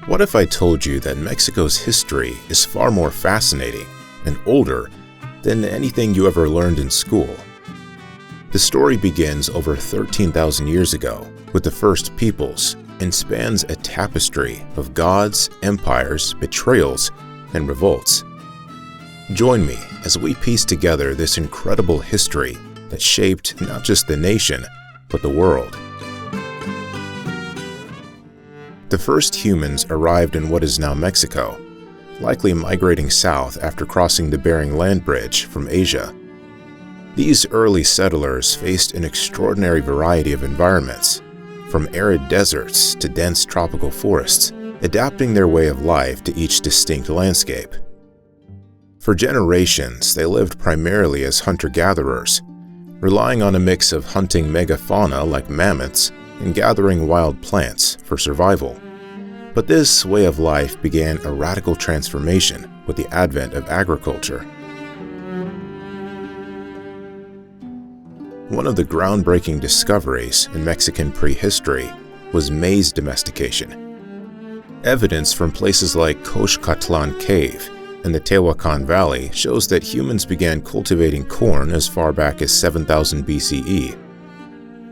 What if I told you that Mexico's history is far more fascinating and older than anything you ever learned in school? The story begins over 13,000 years ago with the first peoples and spans a tapestry of gods, empires, betrayals, and revolts. Join me as we piece together this incredible history that shaped not just the nation, but the world. The first humans arrived in what is now Mexico, likely migrating south after crossing the Bering Land Bridge from Asia. These early settlers faced an extraordinary variety of environments, from arid deserts to dense tropical forests, adapting their way of life to each distinct landscape. For generations, they lived primarily as hunter-gatherers, relying on a mix of hunting megafauna like mammoths and gathering wild plants for survival. But this way of life began a radical transformation with the advent of agriculture. One of the groundbreaking discoveries in Mexican prehistory was maize domestication. Evidence from places like Tenochtitlan Cave and the Teotihuacan Valley shows that humans began cultivating corn as far back as 7000 BCE.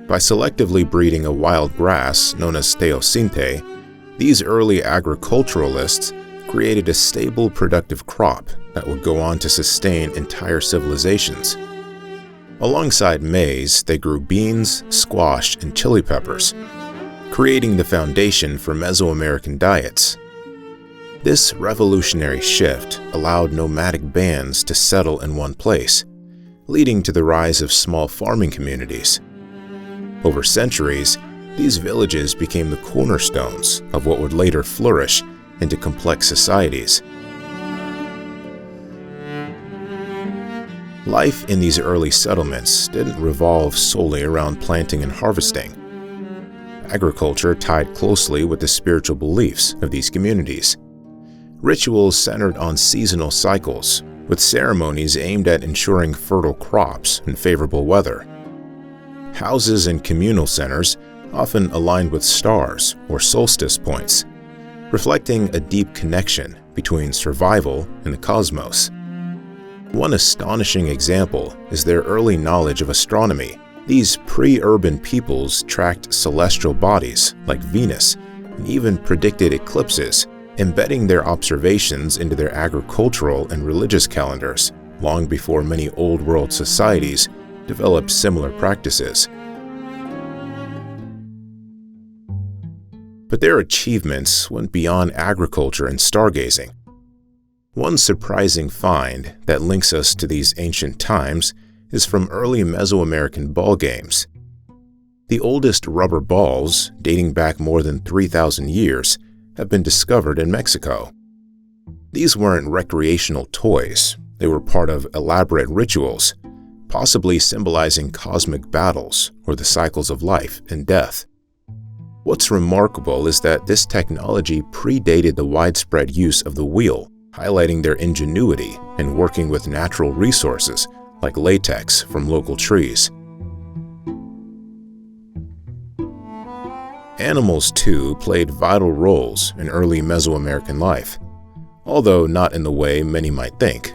By selectively breeding a wild grass known as teosinte, these early agriculturalists created a stable, productive crop that would go on to sustain entire civilizations. Alongside maize, they grew beans, squash, and chili peppers, creating the foundation for Mesoamerican diets. This revolutionary shift allowed nomadic bands to settle in one place, leading to the rise of small farming communities. Over centuries, these villages became the cornerstones of what would later flourish into complex societies. Life in these early settlements didn't revolve solely around planting and harvesting. Agriculture tied closely with the spiritual beliefs of these communities. Rituals centered on seasonal cycles, with ceremonies aimed at ensuring fertile crops and favorable weather. Houses and communal centers often aligned with stars or solstice points, reflecting a deep connection between survival and the cosmos. One astonishing example is their early knowledge of astronomy. These pre-urban peoples tracked celestial bodies like Venus and even predicted eclipses, embedding their observations into their agricultural and religious calendars long before many Old World societies developed similar practices. But their achievements went beyond agriculture and stargazing. One surprising find that links us to these ancient times is from early Mesoamerican ball games. The oldest rubber balls, dating back more than 3,000 years, have been discovered in Mexico. These weren't recreational toys, they were part of elaborate rituals, possibly symbolizing cosmic battles or the cycles of life and death. What's remarkable is that this technology predated the widespread use of the wheel, highlighting their ingenuity in working with natural resources like latex from local trees. Animals, too, played vital roles in early Mesoamerican life, although not in the way many might think.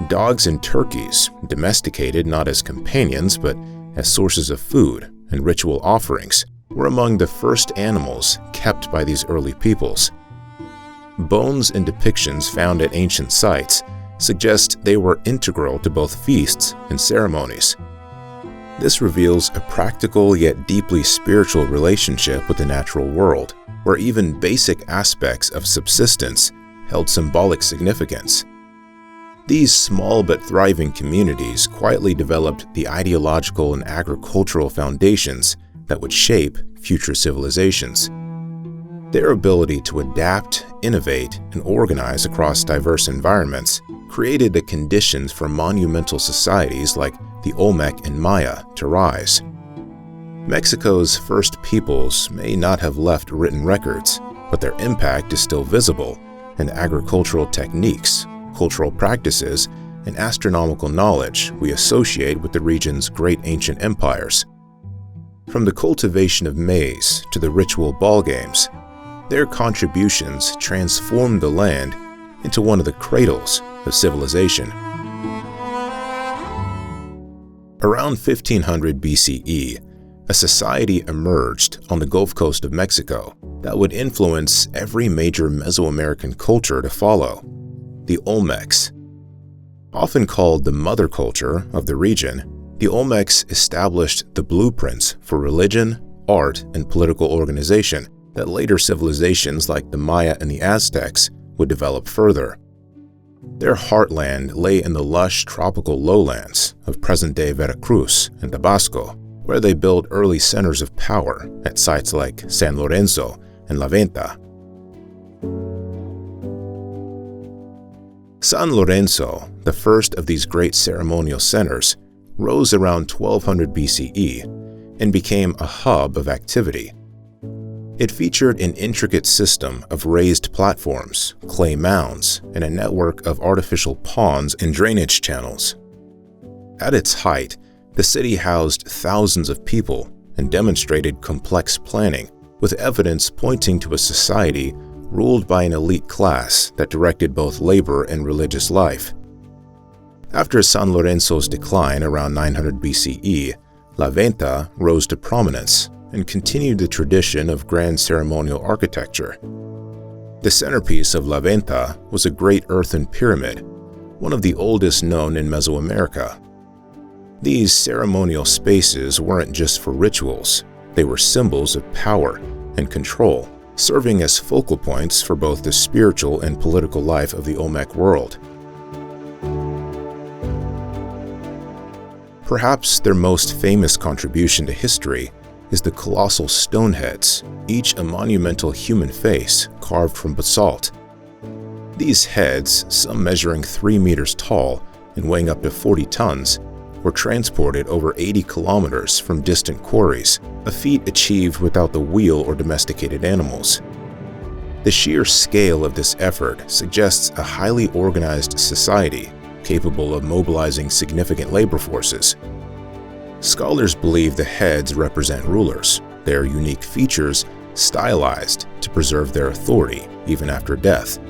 Dogs and turkeys, domesticated not as companions but as sources of food and ritual offerings, were among the first animals kept by these early peoples. Bones and depictions found at ancient sites suggest they were integral to both feasts and ceremonies. This reveals a practical yet deeply spiritual relationship with the natural world, where even basic aspects of subsistence held symbolic significance. These small but thriving communities quietly developed the ideological and agricultural foundations that would shape future civilizations. Their ability to adapt, innovate, and organize across diverse environments created the conditions for monumental societies like the Olmec and Maya to rise. Mexico's first peoples may not have left written records, but their impact is still visible in agricultural techniques, cultural practices, and astronomical knowledge we associate with the region's great ancient empires. From the cultivation of maize to the ritual ball games, Their contributions transformed the land into one of the cradles of civilization. Around 1500 BCE, a society emerged on the Gulf Coast of Mexico that would influence every major Mesoamerican culture to follow: the Olmecs. Often called the mother culture of the region, the Olmecs established the blueprints for religion, art, and political organization that later civilizations like the Maya and the Aztecs would develop further. Their heartland lay in the lush tropical lowlands of present-day Veracruz and Tabasco, where they built early centers of power at sites like San Lorenzo and La Venta. San Lorenzo, the first of these great ceremonial centers, rose around 1200 BCE and became a hub of activity. It featured an intricate system of raised platforms, clay mounds, and a network of artificial ponds and drainage channels. At its height, the city housed thousands of people and demonstrated complex planning, with evidence pointing to a society ruled by an elite class that directed both labor and religious life. After San Lorenzo's decline around 900 BCE, La Venta rose to prominence and continued the tradition of grand ceremonial architecture. The centerpiece of La Venta was a great earthen pyramid, one of the oldest known in Mesoamerica. These ceremonial spaces weren't just for rituals, they were symbols of power and control, serving as focal points for both the spiritual and political life of the Olmec world. Perhaps their most famous contribution to history is the colossal stone heads, each a monumental human face carved from basalt. These heads, some measuring 3 meters tall and weighing up to 40 tons, were transported over 80 kilometers from distant quarries, a feat achieved without the wheel or domesticated animals. The sheer scale of this effort suggests a highly organized society capable of mobilizing significant labor forces. Scholars believe the heads represent rulers, their unique features stylized to preserve their authority even after death.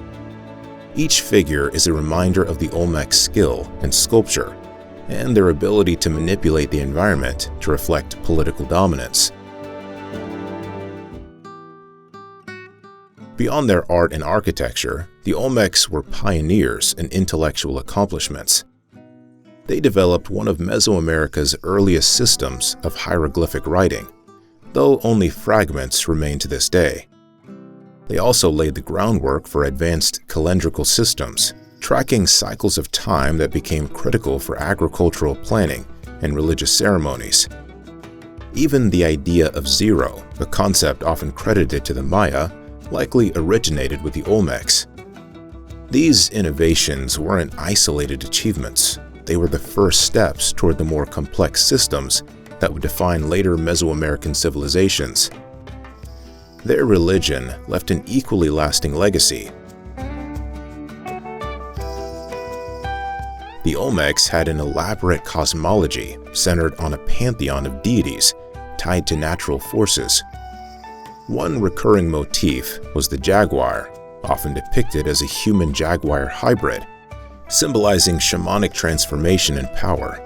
Each figure is a reminder of the Olmec skill and sculpture, and their ability to manipulate the environment to reflect political dominance. Beyond their art and architecture, the Olmecs were pioneers in intellectual accomplishments. They developed one of Mesoamerica's earliest systems of hieroglyphic writing, though only fragments remain to this day. They also laid the groundwork for advanced calendrical systems, tracking cycles of time that became critical for agricultural planning and religious ceremonies. Even the idea of zero, a concept often credited to the Maya, likely originated with the Olmecs. These innovations weren't isolated achievements. They were the first steps toward the more complex systems that would define later Mesoamerican civilizations. Their religion left an equally lasting legacy. The Olmecs had an elaborate cosmology centered on a pantheon of deities tied to natural forces. One recurring motif was the jaguar, often depicted as a human-jaguar hybrid, symbolizing shamanic transformation and power.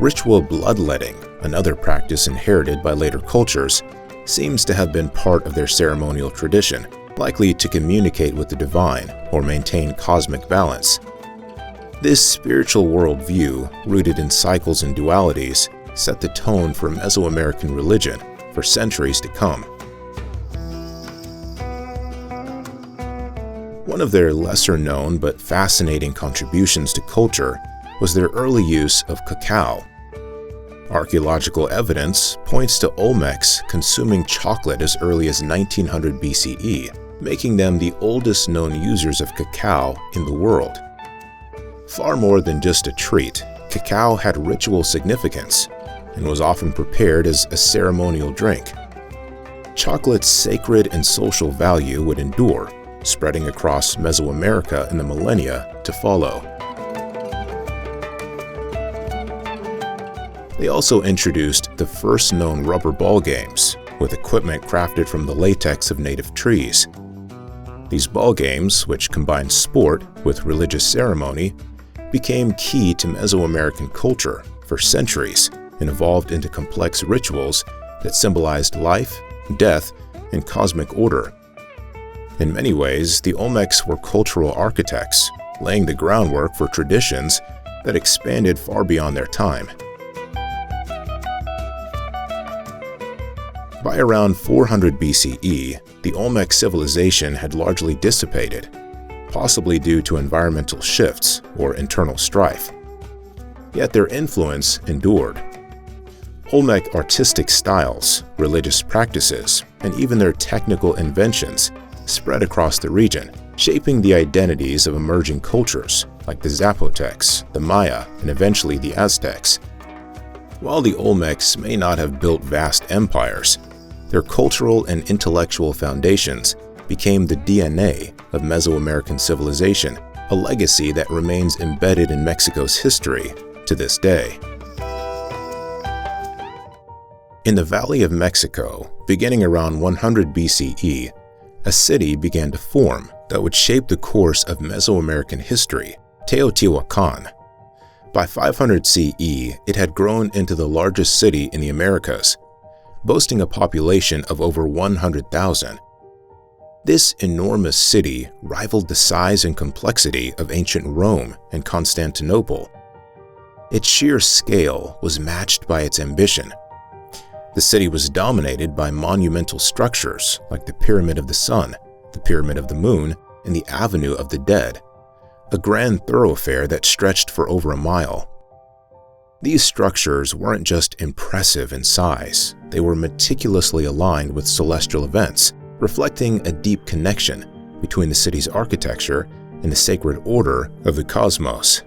Ritual bloodletting, another practice inherited by later cultures, seems to have been part of their ceremonial tradition, likely to communicate with the divine or maintain cosmic balance. This spiritual worldview, rooted in cycles and dualities, set the tone for Mesoamerican religion for centuries to come. One of their lesser-known but fascinating contributions to culture was their early use of cacao. Archaeological evidence points to Olmecs consuming chocolate as early as 1900 BCE, making them the oldest known users of cacao in the world. Far more than just a treat, cacao had ritual significance and was often prepared as a ceremonial drink. Chocolate's sacred and social value would endure, spreading across Mesoamerica in the millennia to follow. They also introduced the first known rubber ball games, with equipment crafted from the latex of native trees. These ball games, which combined sport with religious ceremony, became key to Mesoamerican culture for centuries and evolved into complex rituals that symbolized life, death, and cosmic order. In many ways, the Olmecs were cultural architects, laying the groundwork for traditions that expanded far beyond their time. By around 400 BCE, the Olmec Civilization had largely dissipated, possibly due to environmental shifts or internal strife. Yet their influence endured. Olmec artistic styles, religious practices, and even their technical inventions spread across the region, shaping the identities of emerging cultures like the Zapotecs, the Maya, and eventually the Aztecs. While the Olmecs may not have built vast empires, their cultural and intellectual foundations became the DNA of Mesoamerican civilization, a legacy that remains embedded in Mexico's history to this day. In the Valley of Mexico, beginning around 100 BCE, a city began to form that would shape the course of Mesoamerican history, Teotihuacan. By 500 CE, it had grown into the largest city in the Americas, boasting a population of over 100,000. This enormous city rivaled the size and complexity of ancient Rome and Constantinople. Its sheer scale was matched by its ambition. The city was dominated by monumental structures like the Pyramid of the Sun, the Pyramid of the Moon, and the Avenue of the Dead, a grand thoroughfare that stretched for over a mile. These structures weren't just impressive in size, they were meticulously aligned with celestial events, reflecting a deep connection between the city's architecture and the sacred order of the cosmos.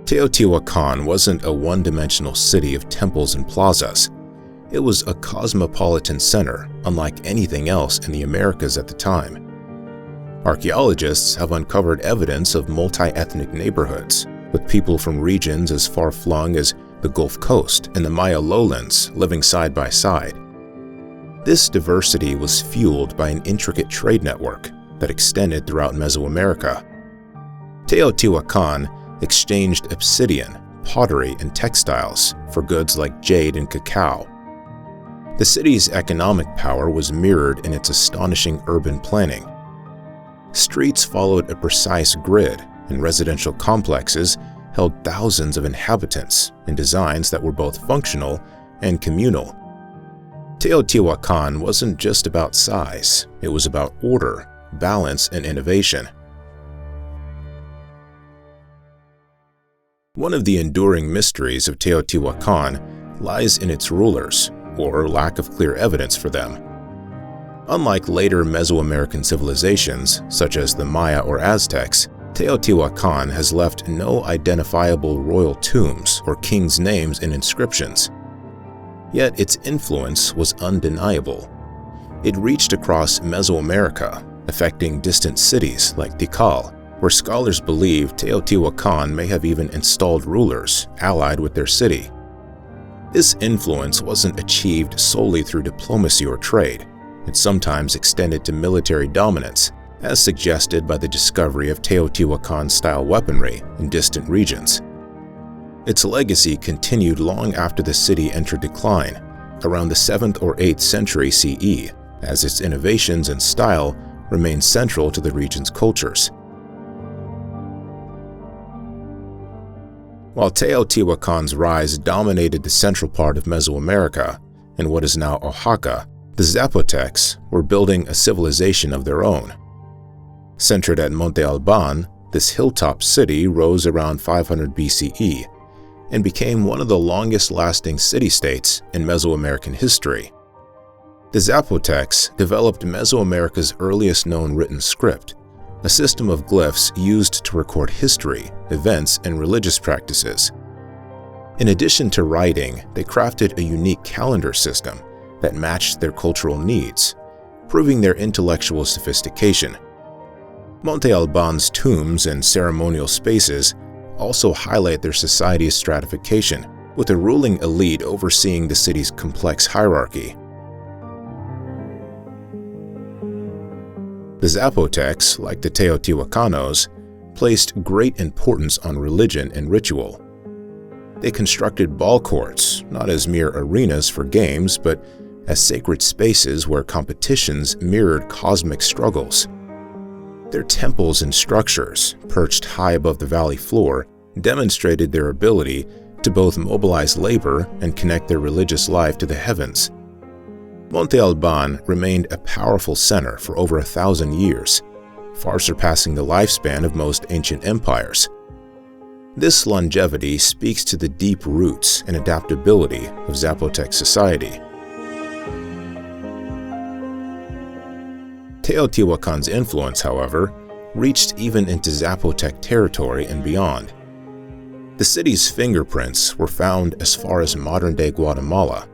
Teotihuacan wasn't a one-dimensional city of temples and plazas. It was a cosmopolitan center, unlike anything else in the Americas at the time. Archaeologists have uncovered evidence of multi-ethnic neighborhoods, with people from regions as far-flung as the Gulf Coast and the Maya lowlands living side by side. This diversity was fueled by an intricate trade network that extended throughout Mesoamerica. Teotihuacan exchanged obsidian, pottery, and textiles for goods like jade and cacao. The city's economic power was mirrored in its astonishing urban planning. Streets followed a precise grid, and residential complexes held thousands of inhabitants in designs that were both functional and communal. Teotihuacan wasn't just about size, it was about order, balance, and innovation. One of the enduring mysteries of Teotihuacan lies in its rulers, or lack of clear evidence for them. Unlike later Mesoamerican civilizations, such as the Maya or Aztecs, Teotihuacan has left no identifiable royal tombs or kings' names in inscriptions. Yet its influence was undeniable. It reached across Mesoamerica, affecting distant cities like Tikal, where scholars believe Teotihuacan may have even installed rulers allied with their city. This influence wasn't achieved solely through diplomacy or trade. It sometimes extended to military dominance, as suggested by the discovery of Teotihuacan-style weaponry in distant regions. Its legacy continued long after the city entered decline, around the 7th or 8th century CE, as its innovations and style remained central to the region's cultures. While Teotihuacan's rise dominated the central part of Mesoamerica, in what is now Oaxaca, the Zapotecs were building a civilization of their own. Centered at Monte Alban, this hilltop city rose around 500 BCE and became one of the longest-lasting city-states in Mesoamerican history. The Zapotecs developed Mesoamerica's earliest known written script, a system of glyphs used to record history, events, and religious practices. In addition to writing, they crafted a unique calendar system that matched their cultural needs, proving their intellectual sophistication. Monte Alban's tombs and ceremonial spaces also highlight their society's stratification, with a ruling elite overseeing the city's complex hierarchy. The Zapotecs, like the Teotihuacanos, placed great importance on religion and ritual. They constructed ball courts, not as mere arenas for games, but as sacred spaces where competitions mirrored cosmic struggles. Their temples and structures, perched high above the valley floor, demonstrated their ability to both mobilize labor and connect their religious life to the heavens. Monte Alban remained a powerful center for over 1,000 years, far surpassing the lifespan of most ancient empires. This longevity speaks to the deep roots and adaptability of Zapotec society. Teotihuacan's influence, however, reached even into Zapotec territory and beyond. The city's fingerprints were found as far as modern-day Guatemala.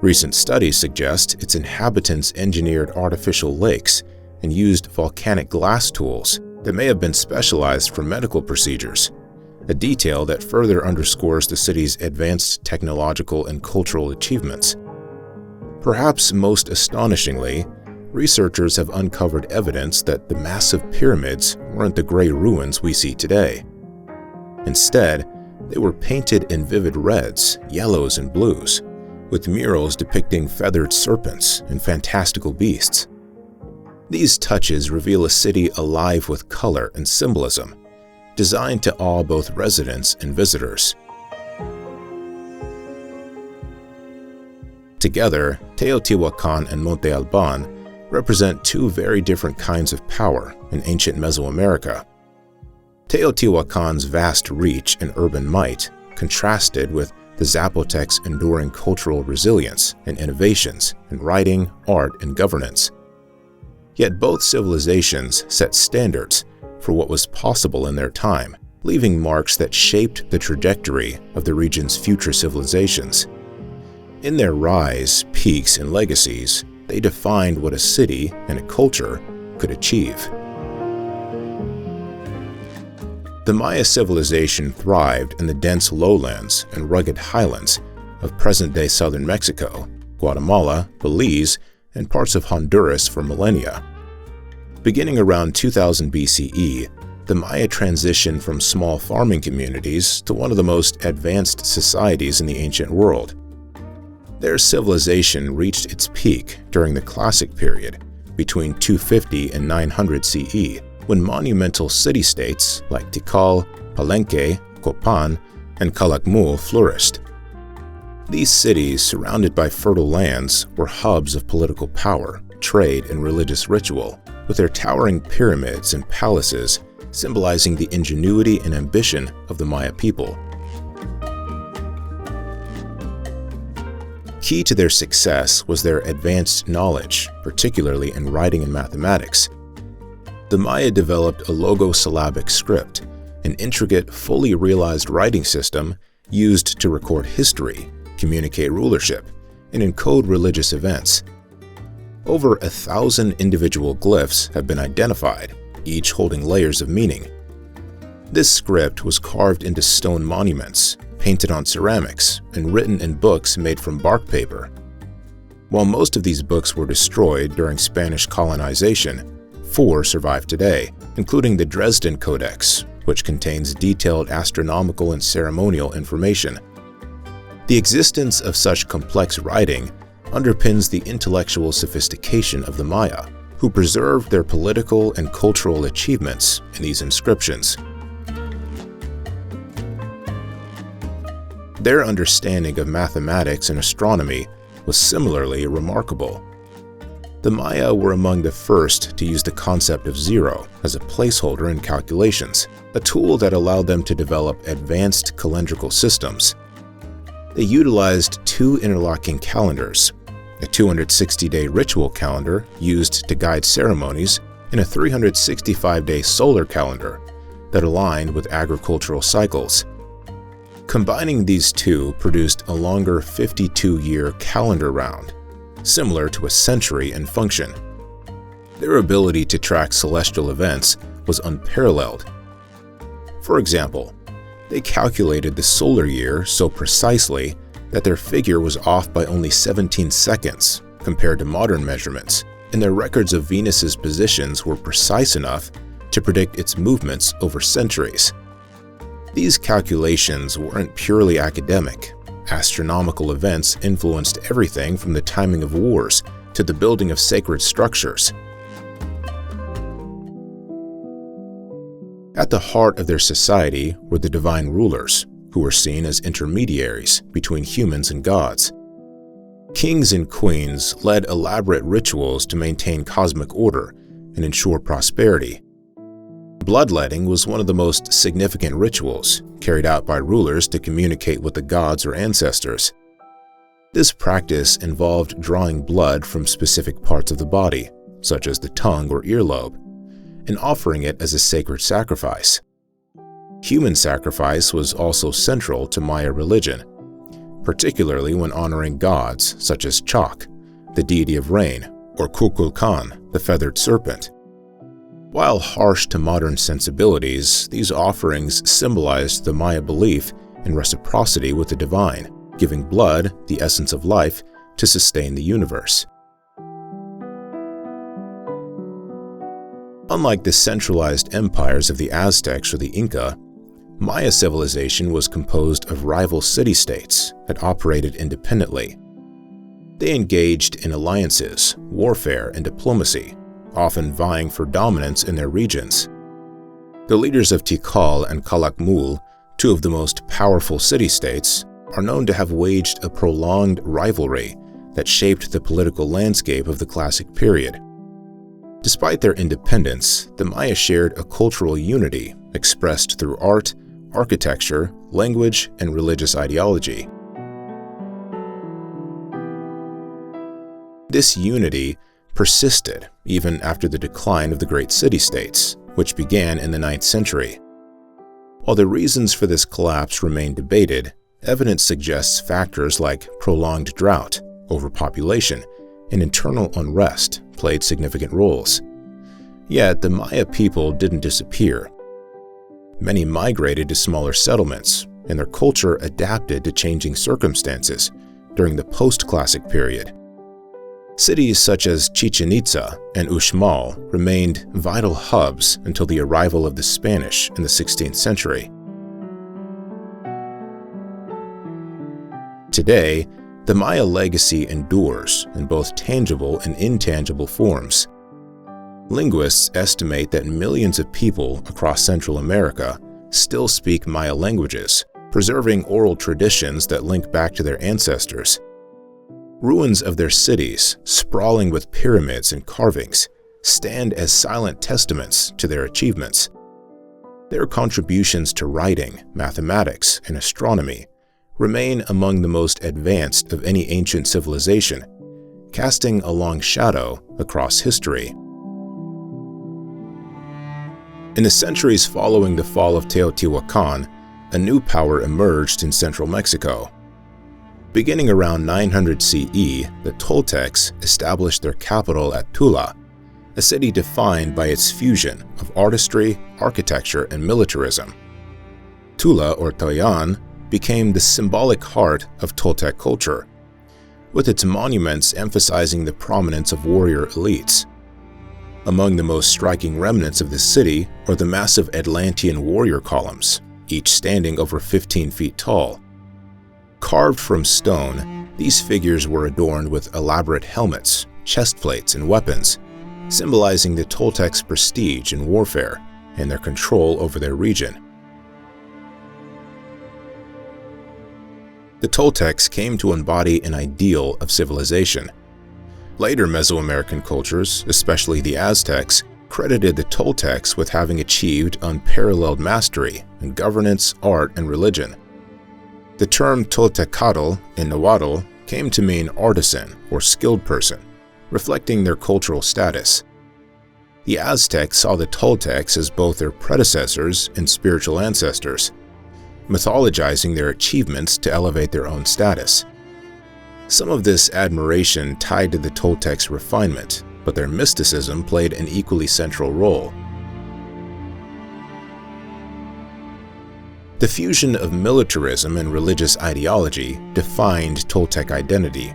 Recent studies suggest its inhabitants engineered artificial lakes and used volcanic glass tools that may have been specialized for medical procedures, a detail that further underscores the city's advanced technological and cultural achievements. Perhaps most astonishingly, researchers have uncovered evidence that the massive pyramids weren't the gray ruins we see today. Instead, they were painted in vivid reds, yellows, and blues, with murals depicting feathered serpents and fantastical beasts. These touches reveal a city alive with color and symbolism, designed to awe both residents and visitors. Together, Teotihuacan and Monte Alban represent two very different kinds of power in ancient Mesoamerica. Teotihuacan's vast reach and urban might contrasted with the Zapotecs' enduring cultural resilience and innovations in writing, art, and governance. Yet both civilizations set standards for what was possible in their time, leaving marks that shaped the trajectory of the region's future civilizations. In their rise, peaks, and legacies, they defined what a city and a culture could achieve. The Maya civilization thrived in the dense lowlands and rugged highlands of present-day southern Mexico, Guatemala, Belize, and parts of Honduras for millennia. Beginning around 2000 BCE, the Maya transitioned from small farming communities to one of the most advanced societies in the ancient world. Their civilization reached its peak during the Classic period, between 250 and 900 CE, when monumental city-states like Tikal, Palenque, Copan, and Calakmul flourished. These cities, surrounded by fertile lands, were hubs of political power, trade, and religious ritual, with their towering pyramids and palaces symbolizing the ingenuity and ambition of the Maya people. Key to their success was their advanced knowledge, particularly in writing and mathematics. The Maya developed a logosyllabic script, an intricate, fully realized writing system used to record history, communicate rulership, and encode religious events. Over 1,000 individual glyphs have been identified, each holding layers of meaning. This script was carved into stone monuments, painted on ceramics, and written in books made from bark paper. While most of these books were destroyed during Spanish colonization, 4 survive today, including the Dresden Codex, which contains detailed astronomical and ceremonial information. The existence of such complex writing underpins the intellectual sophistication of the Maya, who preserved their political and cultural achievements in these inscriptions. Their understanding of mathematics and astronomy was similarly remarkable. The Maya were among the first to use the concept of zero as a placeholder in calculations, a tool that allowed them to develop advanced calendrical systems. They utilized 2 interlocking calendars, a 260-day ritual calendar used to guide ceremonies, and a 365-day solar calendar that aligned with agricultural cycles. Combining these two produced a longer 52-year calendar round, similar to a century in function. Their ability to track celestial events was unparalleled. For example, They calculated the solar year so precisely that their figure was off by only 17 seconds compared to modern measurements, and their records of Venus's positions were precise enough to predict its movements over centuries. These calculations weren't purely academic. Astronomical events influenced everything from the timing of wars to the building of sacred structures. At the heart of their society were the divine rulers, who were seen as intermediaries between humans and gods. Kings and queens led elaborate rituals to maintain cosmic order and ensure prosperity. Bloodletting was one of the most significant rituals carried out by rulers to communicate with the gods or ancestors. This practice involved drawing blood from specific parts of the body, such as the tongue or earlobe, and offering it as a sacred sacrifice. Human sacrifice was also central to Maya religion, particularly when honoring gods such as Chak, the deity of rain, or Kukulkan, the feathered serpent. While harsh to modern sensibilities, these offerings symbolized the Maya belief in reciprocity with the divine, giving blood, the essence of life, to sustain the universe. Unlike the centralized empires of the Aztecs or the Inca, Maya civilization was composed of rival city-states that operated independently. They engaged in alliances, warfare, and diplomacy, often vying for dominance in their regions. The leaders of Tikal and Calakmul, two of the most powerful city-states, are known to have waged a prolonged rivalry that shaped the political landscape of the classic period. Despite their independence, the Maya shared a cultural unity expressed through art, architecture, language, and religious ideology. This unity persisted even after the decline of the great city-states, which began in the 9th century. While the reasons for this collapse remain debated, evidence suggests factors like prolonged drought, overpopulation, and internal unrest played significant roles. Yet the Maya people didn't disappear. Many migrated to smaller settlements, and their culture adapted to changing circumstances during the post-classic period. Cities such as Chichen Itza and Uxmal remained vital hubs until the arrival of the Spanish in the 16th century. Today, the Maya legacy endures in both tangible and intangible forms. Linguists estimate that millions of people across Central America still speak Maya languages, preserving oral traditions that link back to their ancestors. Ruins of their cities, sprawling with pyramids and carvings, stand as silent testaments to their achievements. Their contributions to writing, mathematics, and astronomy remain among the most advanced of any ancient civilization, casting a long shadow across history. In the centuries following the fall of Teotihuacan, a new power emerged in central Mexico. Beginning around 900 CE, the Toltecs established their capital at Tula, a city defined by its fusion of artistry, architecture, and militarism. Tula, or Toyan, became the symbolic heart of Toltec culture, with its monuments emphasizing the prominence of warrior elites. Among the most striking remnants of the city are the massive Atlantean warrior columns, each standing over 15 feet tall. Carved from stone, these figures were adorned with elaborate helmets, chest plates, and weapons, symbolizing the Toltecs' prestige in warfare and their control over their region. The Toltecs came to embody an ideal of civilization. Later Mesoamerican cultures, especially the Aztecs, credited the Toltecs with having achieved unparalleled mastery in governance, art, and religion. The term Toltecatl in Nahuatl came to mean artisan or skilled person, reflecting their cultural status. The Aztecs saw the Toltecs as both their predecessors and spiritual ancestors, mythologizing their achievements to elevate their own status. Some of this admiration tied to the Toltecs' refinement, but their mysticism played an equally central role. The fusion of militarism and religious ideology defined Toltec identity.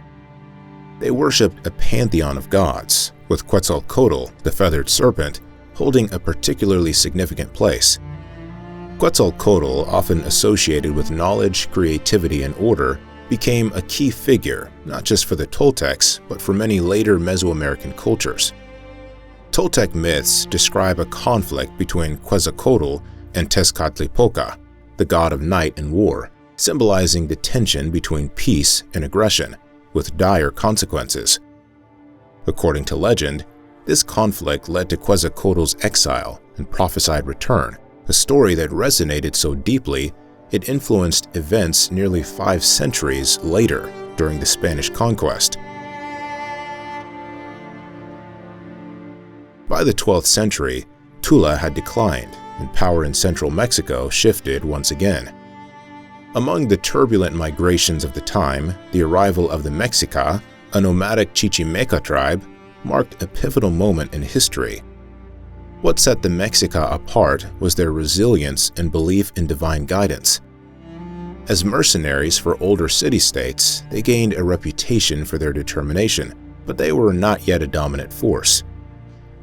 They worshipped a pantheon of gods, with Quetzalcoatl, the feathered serpent, holding a particularly significant place. Quetzalcoatl, often associated with knowledge, creativity, and order, became a key figure not just for the Toltecs, but for many later Mesoamerican cultures. Toltec myths describe a conflict between Quetzalcoatl and Tezcatlipoca, the god of night and war, symbolizing the tension between peace and aggression, with dire consequences. According to legend, this conflict led to Quetzalcoatl's exile and prophesied return, a story that resonated so deeply it influenced events nearly 5 centuries later during the Spanish conquest. By the 12th century, Tula had declined, and power in central Mexico shifted once again. Among the turbulent migrations of the time, the arrival of the Mexica, a nomadic Chichimeca tribe, marked a pivotal moment in history. What set the Mexica apart was their resilience and belief in divine guidance. As mercenaries for older city-states, they gained a reputation for their determination, but they were not yet a dominant force.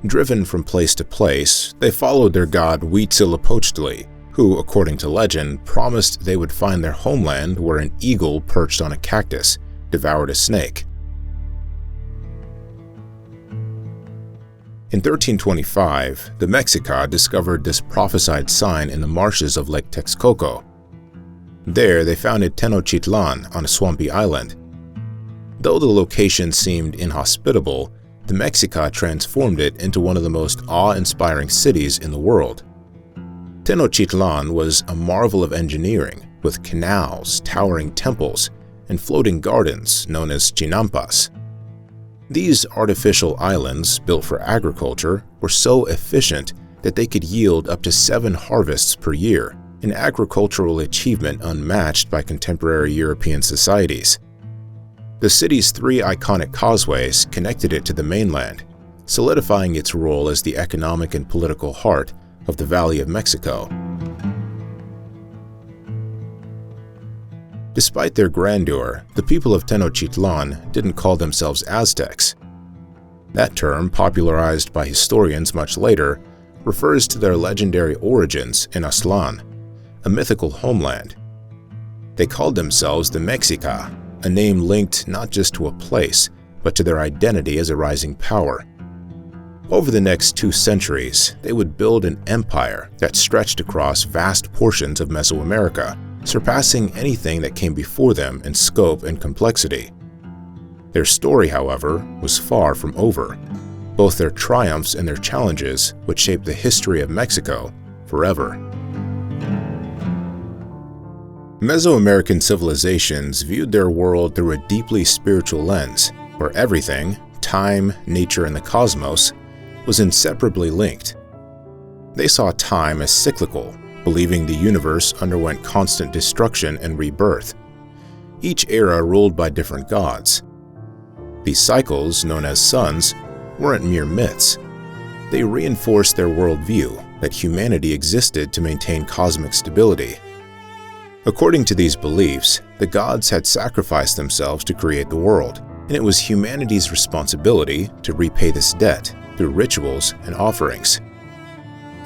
Driven from place to place, they followed their god Huitzilopochtli, who, according to legend, promised they would find their homeland where an eagle perched on a cactus devoured a snake. In 1325, the Mexica discovered this prophesied sign in the marshes of Lake Texcoco. There, they founded Tenochtitlan on a swampy island. Though the location seemed inhospitable, the Mexica transformed it into one of the most awe-inspiring cities in the world. Tenochtitlan was a marvel of engineering, with canals, towering temples, and floating gardens known as chinampas. These artificial islands, built for agriculture, were so efficient that they could yield up to 7 harvests per year, an agricultural achievement unmatched by contemporary European societies. The city's 3 iconic causeways connected it to the mainland, solidifying its role as the economic and political heart of the Valley of Mexico. Despite their grandeur, the people of Tenochtitlan didn't call themselves Aztecs. That term, popularized by historians much later, refers to their legendary origins in Aztlan, a mythical homeland. They called themselves the Mexica, a name linked not just to a place, but to their identity as a rising power. Over the next 2 centuries, they would build an empire that stretched across vast portions of Mesoamerica, surpassing anything that came before them in scope and complexity. Their story, however, was far from over. Both their triumphs and their challenges would shape the history of Mexico forever. Mesoamerican civilizations viewed their world through a deeply spiritual lens, where everything, time, nature, and the cosmos, was inseparably linked. They saw time as cyclical, believing the universe underwent constant destruction and rebirth, each era ruled by different gods. These cycles, known as suns, weren't mere myths. They reinforced their worldview that humanity existed to maintain cosmic stability. According to these beliefs, the gods had sacrificed themselves to create the world, and it was humanity's responsibility to repay this debt through rituals and offerings.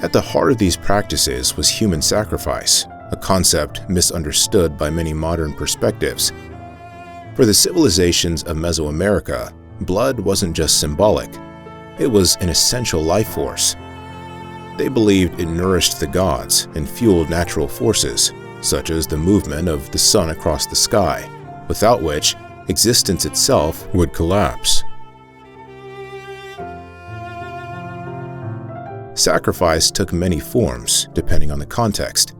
At the heart of these practices was human sacrifice, a concept misunderstood by many modern perspectives. For the civilizations of Mesoamerica, blood wasn't just symbolic, it was an essential life force. They believed it nourished the gods and fueled natural forces, such as the movement of the sun across the sky, without which existence itself would collapse. Sacrifice took many forms, depending on the context,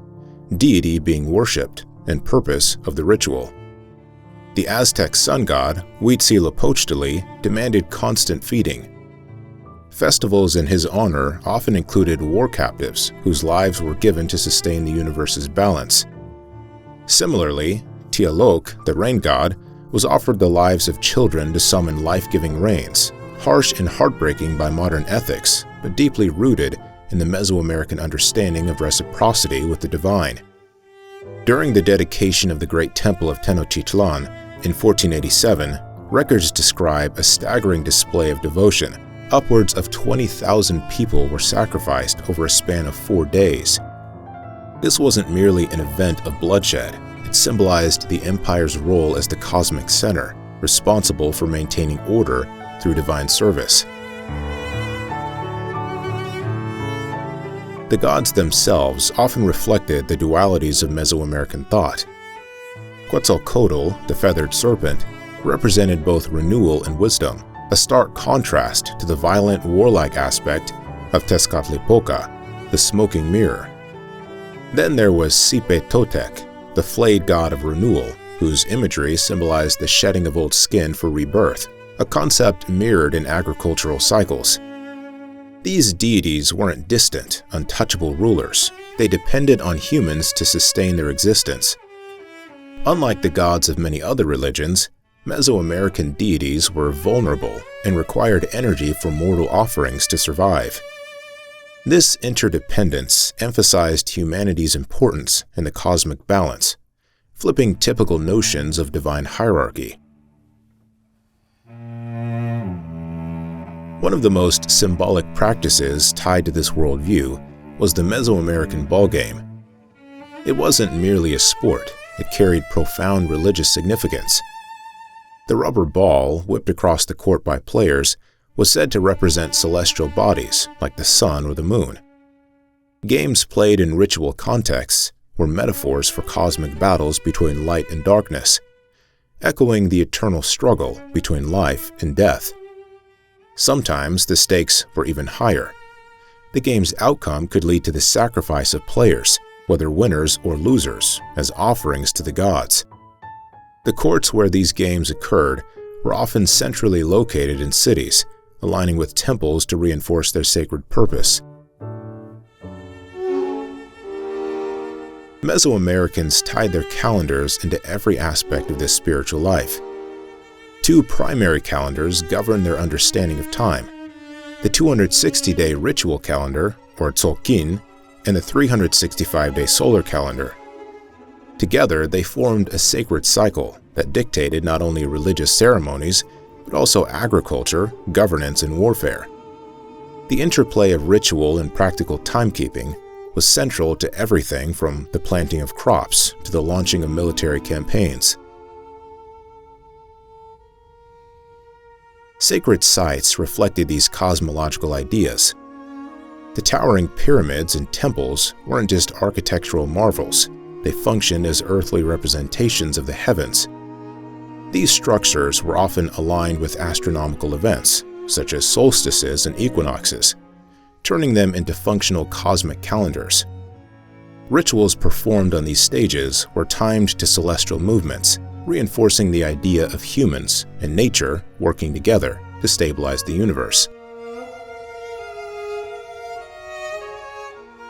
deity being worshipped and purpose of the ritual. The Aztec sun god, Huitzilopochtli, demanded constant feeding. Festivals in his honor often included war captives whose lives were given to sustain the universe's balance. Similarly, Tlaloc, the rain god, was offered the lives of children to summon life-giving rains, harsh and heartbreaking by modern ethics, but deeply rooted in the Mesoamerican understanding of reciprocity with the divine. During the dedication of the Great Temple of Tenochtitlan in 1487, records describe a staggering display of devotion. Upwards of 20,000 people were sacrificed over a span of 4 days. This wasn't merely an event of bloodshed. It symbolized the empire's role as the cosmic center, responsible for maintaining order through divine service. The gods themselves often reflected the dualities of Mesoamerican thought. Quetzalcoatl, the feathered serpent, represented both renewal and wisdom, a stark contrast to the violent, warlike aspect of Tezcatlipoca, the smoking mirror. Then there was Xipe Totec, the flayed god of renewal, whose imagery symbolized the shedding of old skin for rebirth, a concept mirrored in agricultural cycles. These deities weren't distant, untouchable rulers. They depended on humans to sustain their existence. Unlike the gods of many other religions, Mesoamerican deities were vulnerable and required energy for mortal offerings to survive. This interdependence emphasized humanity's importance in the cosmic balance, flipping typical notions of divine hierarchy. One of the most symbolic practices tied to this worldview was the Mesoamerican ball game. It wasn't merely a sport, it carried profound religious significance. The rubber ball, whipped across the court by players, was said to represent celestial bodies like the sun or the moon. Games played in ritual contexts were metaphors for cosmic battles between light and darkness, echoing the eternal struggle between life and death. Sometimes the stakes were even higher. The game's outcome could lead to the sacrifice of players, whether winners or losers, as offerings to the gods. The courts where these games occurred were often centrally located in cities, aligning with temples to reinforce their sacred purpose. Mesoamericans tied their calendars into every aspect of this spiritual life. 2 primary calendars govern their understanding of time: the 260-day ritual calendar, or Tzolk'in, and the 365-day solar calendar. Together, they formed a sacred cycle that dictated not only religious ceremonies, but also agriculture, governance, and warfare. The interplay of ritual and practical timekeeping was central to everything from the planting of crops to the launching of military campaigns. Sacred sites reflected these cosmological ideas. The towering pyramids and temples weren't just architectural marvels, they functioned as earthly representations of the heavens. These structures were often aligned with astronomical events, such as solstices and equinoxes, turning them into functional cosmic calendars. Rituals performed on these stages were timed to celestial movements, reinforcing the idea of humans and nature working together to stabilize the universe.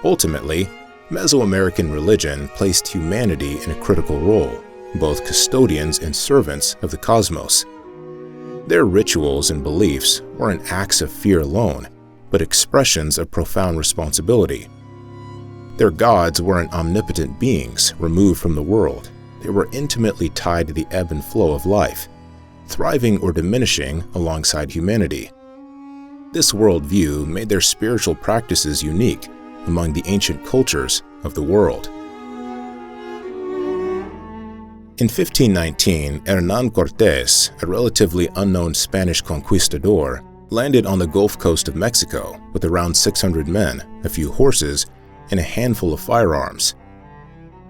Ultimately, Mesoamerican religion placed humanity in a critical role, both custodians and servants of the cosmos. Their rituals and beliefs weren't acts of fear alone, but expressions of profound responsibility. Their gods weren't omnipotent beings removed from the world. They were intimately tied to the ebb and flow of life, thriving or diminishing alongside humanity. This worldview made their spiritual practices unique among the ancient cultures of the world. In 1519, Hernán Cortés, a relatively unknown Spanish conquistador, landed on the Gulf Coast of Mexico with around 600 men, a few horses, and a handful of firearms.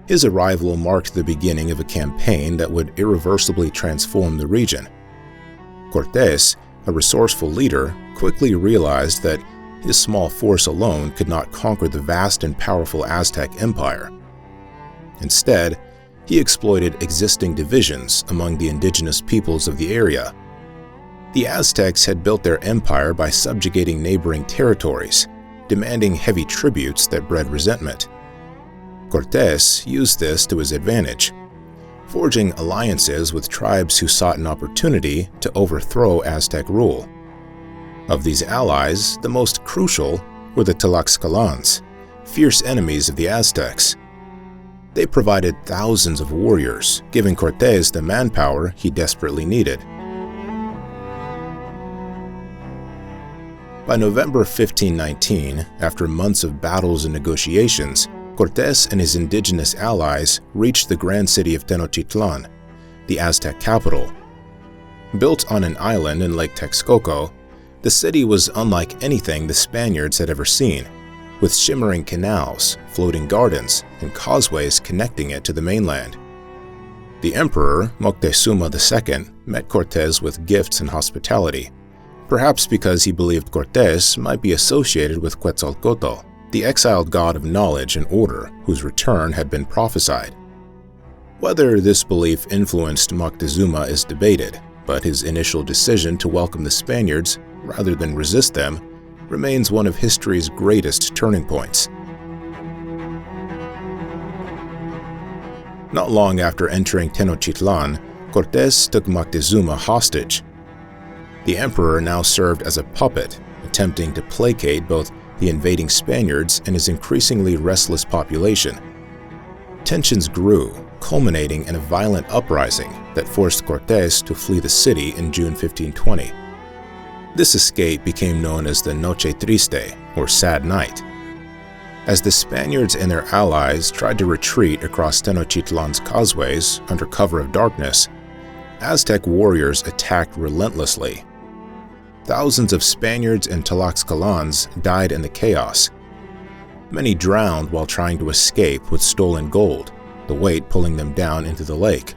His arrival marked the beginning of a campaign that would irreversibly transform the region. Cortés, a resourceful leader, quickly realized that his small force alone could not conquer the vast and powerful Aztec Empire. Instead, he exploited existing divisions among the indigenous peoples of the area. The Aztecs had built their empire by subjugating neighboring territories, demanding heavy tributes that bred resentment. Cortés used this to his advantage, forging alliances with tribes who sought an opportunity to overthrow Aztec rule. Of these allies, the most crucial were the Tlaxcalans, fierce enemies of the Aztecs. They provided thousands of warriors, giving Cortés the manpower he desperately needed. By November 1519, after months of battles and negotiations, Cortés and his indigenous allies reached the grand city of Tenochtitlan, the Aztec capital. Built on an island in Lake Texcoco, the city was unlike anything the Spaniards had ever seen, with shimmering canals, floating gardens, and causeways connecting it to the mainland. The Emperor, Moctezuma II, met Cortés with gifts and hospitality, perhaps because he believed Cortés might be associated with Quetzalcoatl, the exiled god of knowledge and order whose return had been prophesied. Whether this belief influenced Moctezuma is debated, but his initial decision to welcome the Spaniards rather than resist them remains one of history's greatest turning points. Not long after entering Tenochtitlan, Cortés took Moctezuma hostage. The emperor now served as a puppet, attempting to placate both the invading Spaniards and his increasingly restless population. Tensions grew, culminating in a violent uprising that forced Cortés to flee the city in June 1520. This escape became known as the Noche Triste, or Sad Night. As the Spaniards and their allies tried to retreat across Tenochtitlan's causeways under cover of darkness, Aztec warriors attacked relentlessly. Thousands of Spaniards and Tlaxcalans died in the chaos. Many drowned while trying to escape with stolen gold, the weight pulling them down into the lake.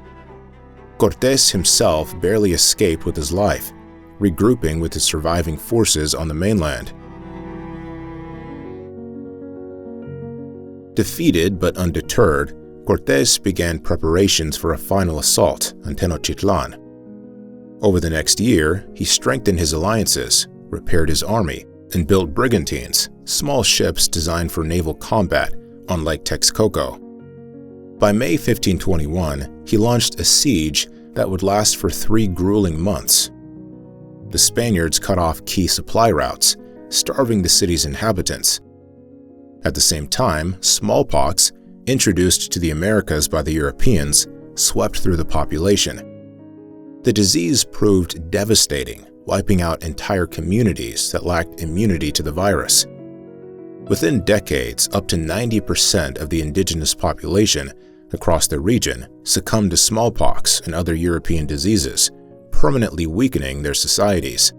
Cortés himself barely escaped with his life, regrouping with his surviving forces on the mainland. Defeated but undeterred, Cortés began preparations for a final assault on Tenochtitlan. Over the next year, he strengthened his alliances, repaired his army, and built brigantines, small ships designed for naval combat, on Lake Texcoco. By May 1521, he launched a siege that would last for 3 grueling months. The Spaniards cut off key supply routes, starving the city's inhabitants. At the same time, smallpox, introduced to the Americas by the Europeans, swept through the population. The disease proved devastating, wiping out entire communities that lacked immunity to the virus. Within decades, up to 90% of the indigenous population across the region succumbed to smallpox and other European diseases, permanently weakening their societies.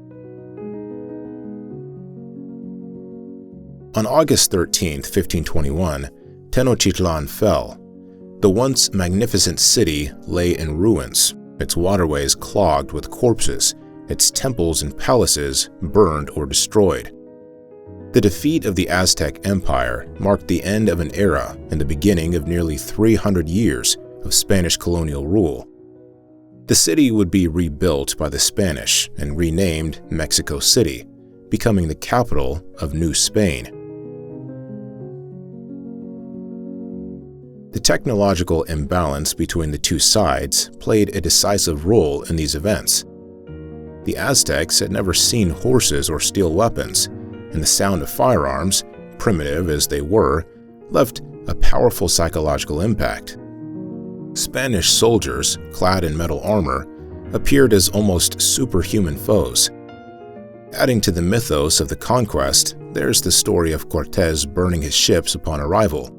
On August 13, 1521, Tenochtitlan fell. The once magnificent city lay in ruins, its waterways clogged with corpses, its temples and palaces burned or destroyed. The defeat of the Aztec Empire marked the end of an era and the beginning of nearly 300 years of Spanish colonial rule. The city would be rebuilt by the Spanish and renamed Mexico City, becoming the capital of New Spain. The technological imbalance between the two sides played a decisive role in these events. The Aztecs had never seen horses or steel weapons, and the sound of firearms, primitive as they were, left a powerful psychological impact. Spanish soldiers, clad in metal armor, appeared as almost superhuman foes. Adding to the mythos of the conquest, there's the story of Cortés burning his ships upon arrival.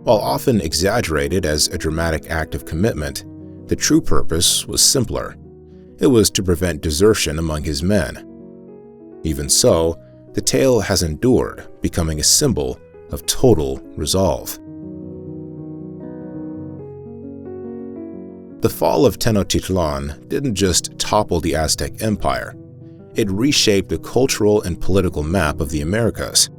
While often exaggerated as a dramatic act of commitment, the true purpose was simpler. It was to prevent desertion among his men. Even so, the tale has endured, becoming a symbol of total resolve. The fall of Tenochtitlan didn't just topple the Aztec Empire. It reshaped the cultural and political map of the Americas.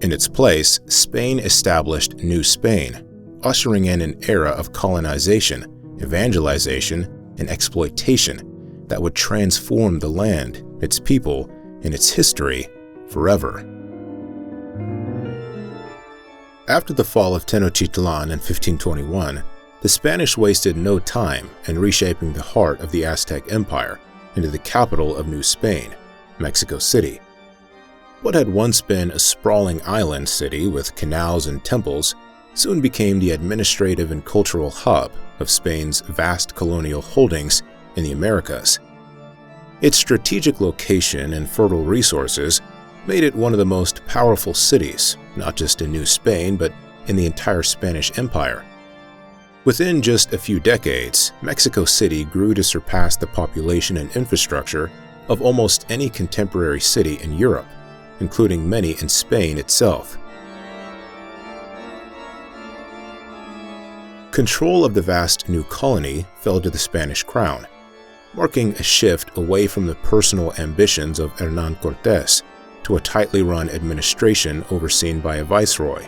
In its place, Spain established New Spain, ushering in an era of colonization, evangelization, and exploitation that would transform the land, its people, and its history forever. After the fall of Tenochtitlan in 1521, the Spanish wasted no time in reshaping the heart of the Aztec Empire into the capital of New Spain, Mexico City. What had once been a sprawling island city with canals and temples soon became the administrative and cultural hub of Spain's vast colonial holdings in the Americas. Its strategic location and fertile resources made it one of the most powerful cities, not just in New Spain, but in the entire Spanish Empire. Within just a few decades, Mexico City grew to surpass the population and infrastructure of almost any contemporary city in Europe, including many in Spain itself. Control of the vast new colony fell to the Spanish crown, marking a shift away from the personal ambitions of Hernán Cortés to a tightly run administration overseen by a viceroy.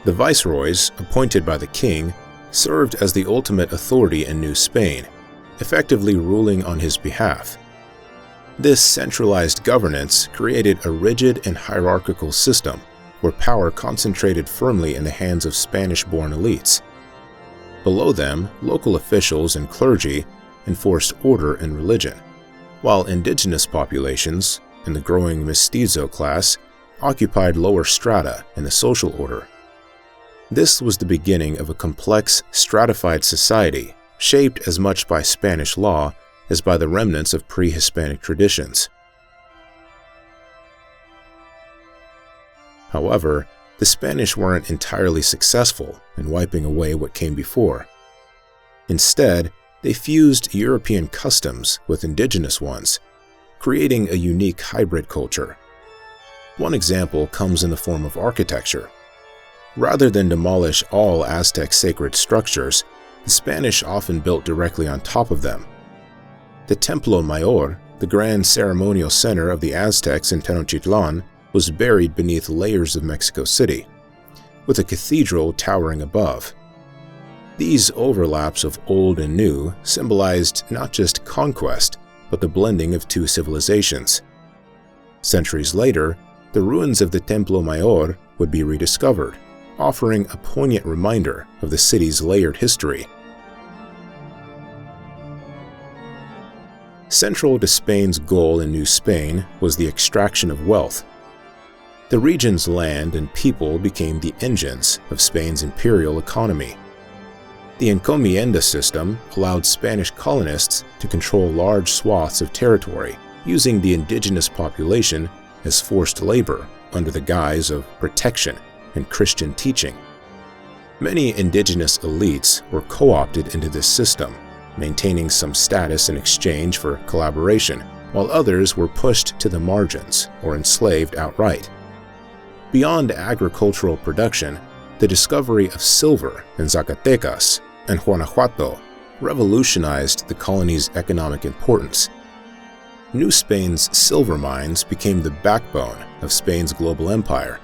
The viceroys, appointed by the king, served as the ultimate authority in New Spain, effectively ruling on his behalf. This centralized governance created a rigid and hierarchical system where power concentrated firmly in the hands of Spanish-born elites. Below them, local officials and clergy enforced order and religion, while indigenous populations and the growing mestizo class occupied lower strata in the social order. This was the beginning of a complex, stratified society shaped as much by Spanish law as by the remnants of pre-Hispanic traditions. However, the Spanish weren't entirely successful in wiping away what came before. Instead, they fused European customs with indigenous ones, creating a unique hybrid culture. One example comes in the form of architecture. Rather than demolish all Aztec sacred structures, the Spanish often built directly on top of them. The Templo Mayor, the grand ceremonial center of the Aztecs in Tenochtitlan, was buried beneath layers of Mexico City, with a cathedral towering above. These overlaps of old and new symbolized not just conquest, but the blending of two civilizations. Centuries later, the ruins of the Templo Mayor would be rediscovered, offering a poignant reminder of the city's layered history. Central to Spain's goal in New Spain was the extraction of wealth. The region's land and people became the engines of Spain's imperial economy. The encomienda system allowed Spanish colonists to control large swaths of territory, using the indigenous population as forced labor under the guise of protection and Christian teaching. Many indigenous elites were co-opted into this system, maintaining some status in exchange for collaboration, while others were pushed to the margins or enslaved outright. Beyond agricultural production, the discovery of silver in Zacatecas and Guanajuato revolutionized the colony's economic importance. New Spain's silver mines became the backbone of Spain's global empire,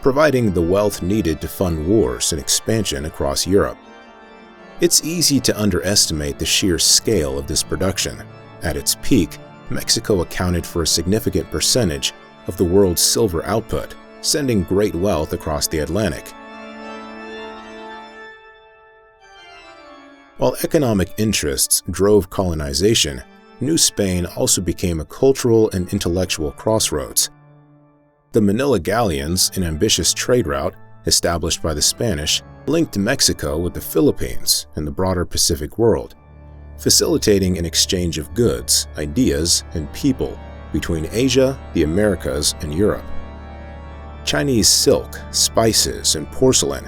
providing the wealth needed to fund wars and expansion across Europe. It's easy to underestimate the sheer scale of this production. At its peak, Mexico accounted for a significant percentage of the world's silver output, sending great wealth across the Atlantic. While economic interests drove colonization, New Spain also became a cultural and intellectual crossroads. The Manila galleons, an ambitious trade route established by the Spanish, linked Mexico with the Philippines and the broader Pacific world, facilitating an exchange of goods, ideas, and people between Asia, the Americas, and Europe. Chinese silk, spices, and porcelain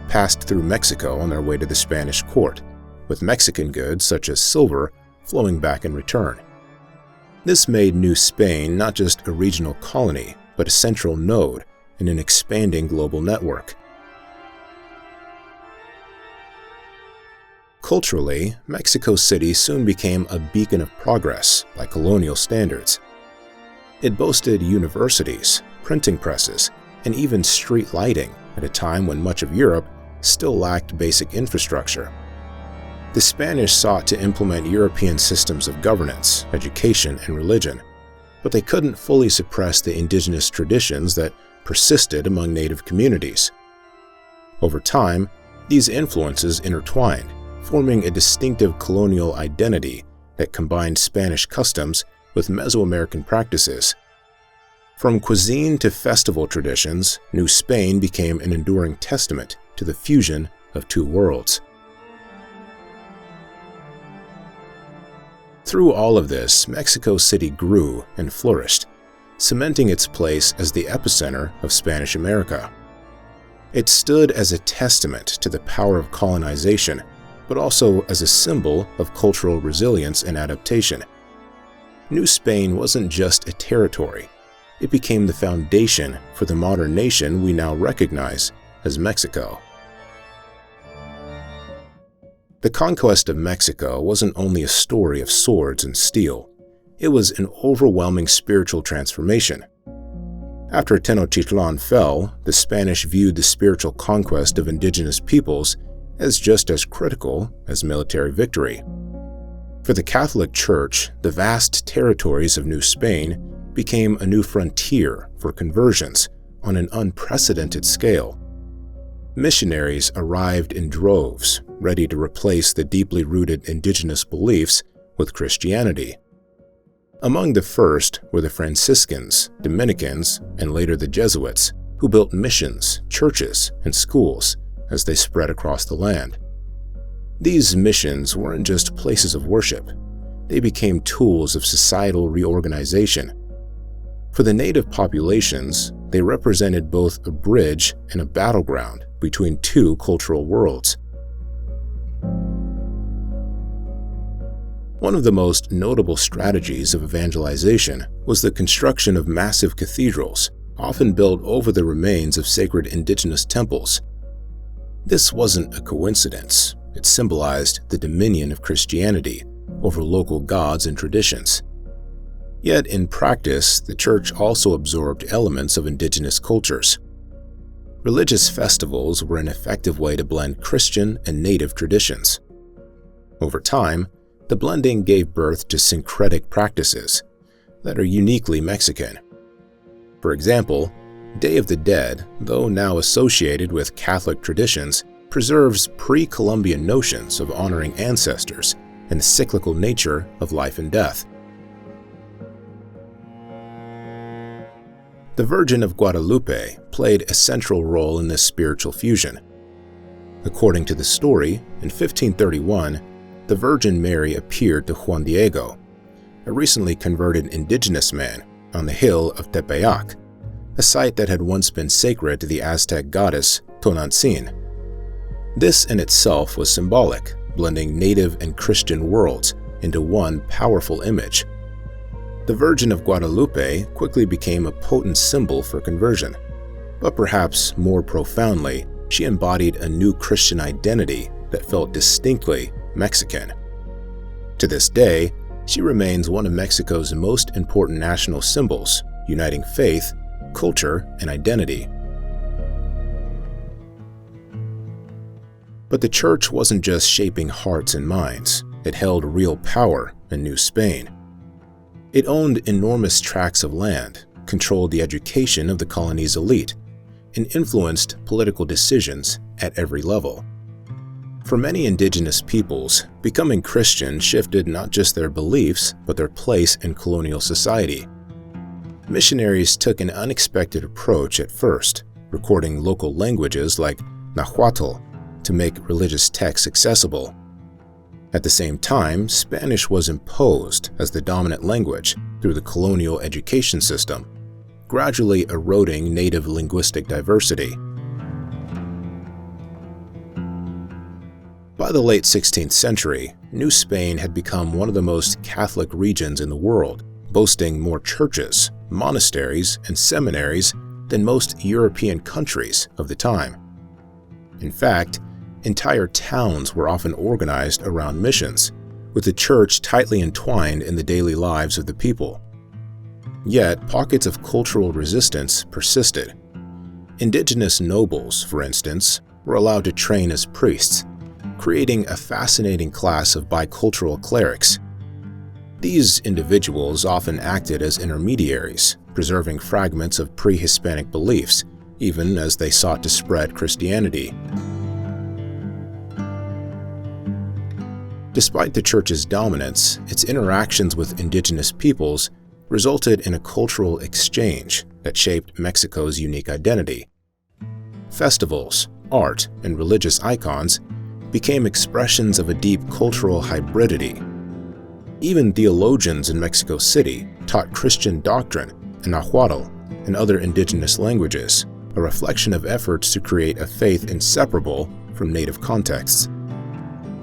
passed through Mexico on their way to the Spanish court, with Mexican goods such as silver flowing back in return. This made New Spain not just a regional colony, but a central node in an expanding global network. Culturally, Mexico City soon became a beacon of progress by colonial standards. It boasted universities, printing presses, and even street lighting at a time when much of Europe still lacked basic infrastructure. The Spanish sought to implement European systems of governance, education, and religion, but they couldn't fully suppress the indigenous traditions that persisted among native communities. Over time, these influences intertwined, forming a distinctive colonial identity that combined Spanish customs with Mesoamerican practices. From cuisine to festival traditions, New Spain became an enduring testament to the fusion of two worlds. Through all of this, Mexico City grew and flourished, cementing its place as the epicenter of Spanish America. It stood as a testament to the power of colonization, but also as a symbol of cultural resilience and adaptation. New Spain wasn't just a territory, it became the foundation for the modern nation we now recognize as Mexico. The conquest of Mexico wasn't only a story of swords and steel, it was an overwhelming spiritual transformation. After Tenochtitlan fell, the Spanish viewed the spiritual conquest of indigenous peoples as just as critical as military victory. For the Catholic Church, the vast territories of New Spain became a new frontier for conversions on an unprecedented scale. Missionaries arrived in droves, ready to replace the deeply rooted indigenous beliefs with Christianity. Among the first were the Franciscans, Dominicans, and later the Jesuits, who built missions, churches, and schools as they spread across the land. These missions weren't just places of worship, they became tools of societal reorganization. For the native populations, they represented both a bridge and a battleground between two cultural worlds. One of the most notable strategies of evangelization was the construction of massive cathedrals, often built over the remains of sacred indigenous temples. This wasn't a coincidence. It symbolized the dominion of Christianity over local gods and traditions. Yet in practice, the church also absorbed elements of indigenous cultures. Religious festivals were an effective way to blend Christian and native traditions. Over time, the blending gave birth to syncretic practices that are uniquely Mexican. For example, Day of the Dead, though now associated with Catholic traditions, preserves pre-Columbian notions of honoring ancestors and the cyclical nature of life and death. The Virgin of Guadalupe played a central role in this spiritual fusion. According to the story, in 1531, the Virgin Mary appeared to Juan Diego, a recently converted indigenous man, on the hill of Tepeyac, a site that had once been sacred to the Aztec goddess Tonantzin. This in itself was symbolic, blending native and Christian worlds into one powerful image. The Virgin of Guadalupe quickly became a potent symbol for conversion, but perhaps more profoundly, she embodied a new Christian identity that felt distinctly Mexican. To this day, she remains one of Mexico's most important national symbols, uniting faith, culture, and identity. But the church wasn't just shaping hearts and minds, it held real power in New Spain. It owned enormous tracts of land, controlled the education of the colony's elite, and influenced political decisions at every level. For many indigenous peoples, becoming Christian shifted not just their beliefs, but their place in colonial society. Missionaries took an unexpected approach at first, recording local languages like Nahuatl to make religious texts accessible. At the same time, Spanish was imposed as the dominant language through the colonial education system, gradually eroding native linguistic diversity. By the late 16th century, New Spain had become one of the most Catholic regions in the world, boasting more churches, monasteries, and seminaries than most European countries of the time. In fact, entire towns were often organized around missions, with the church tightly entwined in the daily lives of the people. Yet, pockets of cultural resistance persisted. Indigenous nobles, for instance, were allowed to train as priests, creating a fascinating class of bicultural clerics. These individuals often acted as intermediaries, preserving fragments of pre-Hispanic beliefs, even as they sought to spread Christianity. Despite the church's dominance, its interactions with indigenous peoples resulted in a cultural exchange that shaped Mexico's unique identity. Festivals, art, and religious icons became expressions of a deep cultural hybridity. Even theologians in Mexico City taught Christian doctrine in Nahuatl and other indigenous languages, a reflection of efforts to create a faith inseparable from native contexts.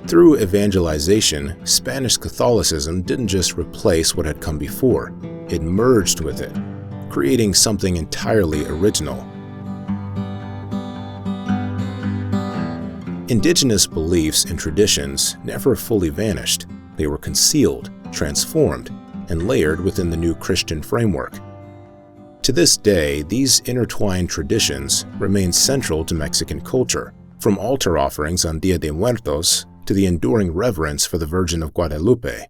Through evangelization, Spanish Catholicism didn't just replace what had come before, it merged with it, creating something entirely original. Indigenous beliefs and traditions never fully vanished. They were concealed, transformed, and layered within the new Christian framework. To this day, these intertwined traditions remain central to Mexican culture, from altar offerings on Dia de Muertos to the enduring reverence for the Virgin of Guadalupe.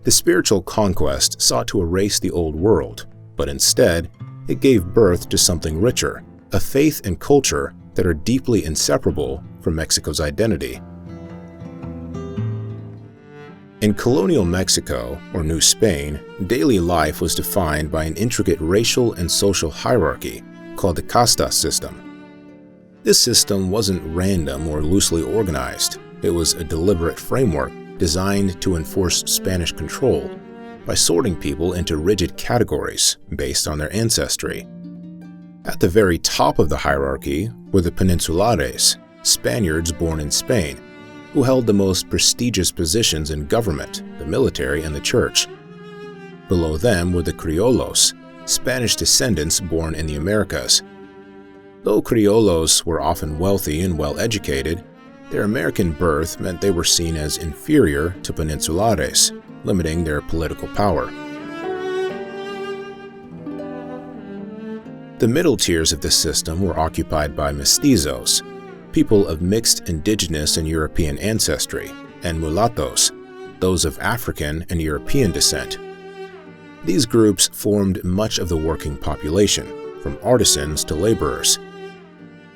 The spiritual conquest sought to erase the old world, but instead, it gave birth to something richer, a faith and culture that are deeply inseparable from Mexico's identity. In colonial Mexico, or New Spain, daily life was defined by an intricate racial and social hierarchy called the Castas system. This system wasn't random or loosely organized. It was a deliberate framework designed to enforce Spanish control by sorting people into rigid categories based on their ancestry. At the very top of the hierarchy were the Peninsulares, Spaniards born in Spain, who held the most prestigious positions in government, the military, and the church. Below them were the Criollos, Spanish descendants born in the Americas. Though Criollos were often wealthy and well-educated, their American birth meant they were seen as inferior to Peninsulares, limiting their political power. The middle tiers of this system were occupied by mestizos, people of mixed indigenous and European ancestry, and mulattoes, those of African and European descent. These groups formed much of the working population, from artisans to laborers.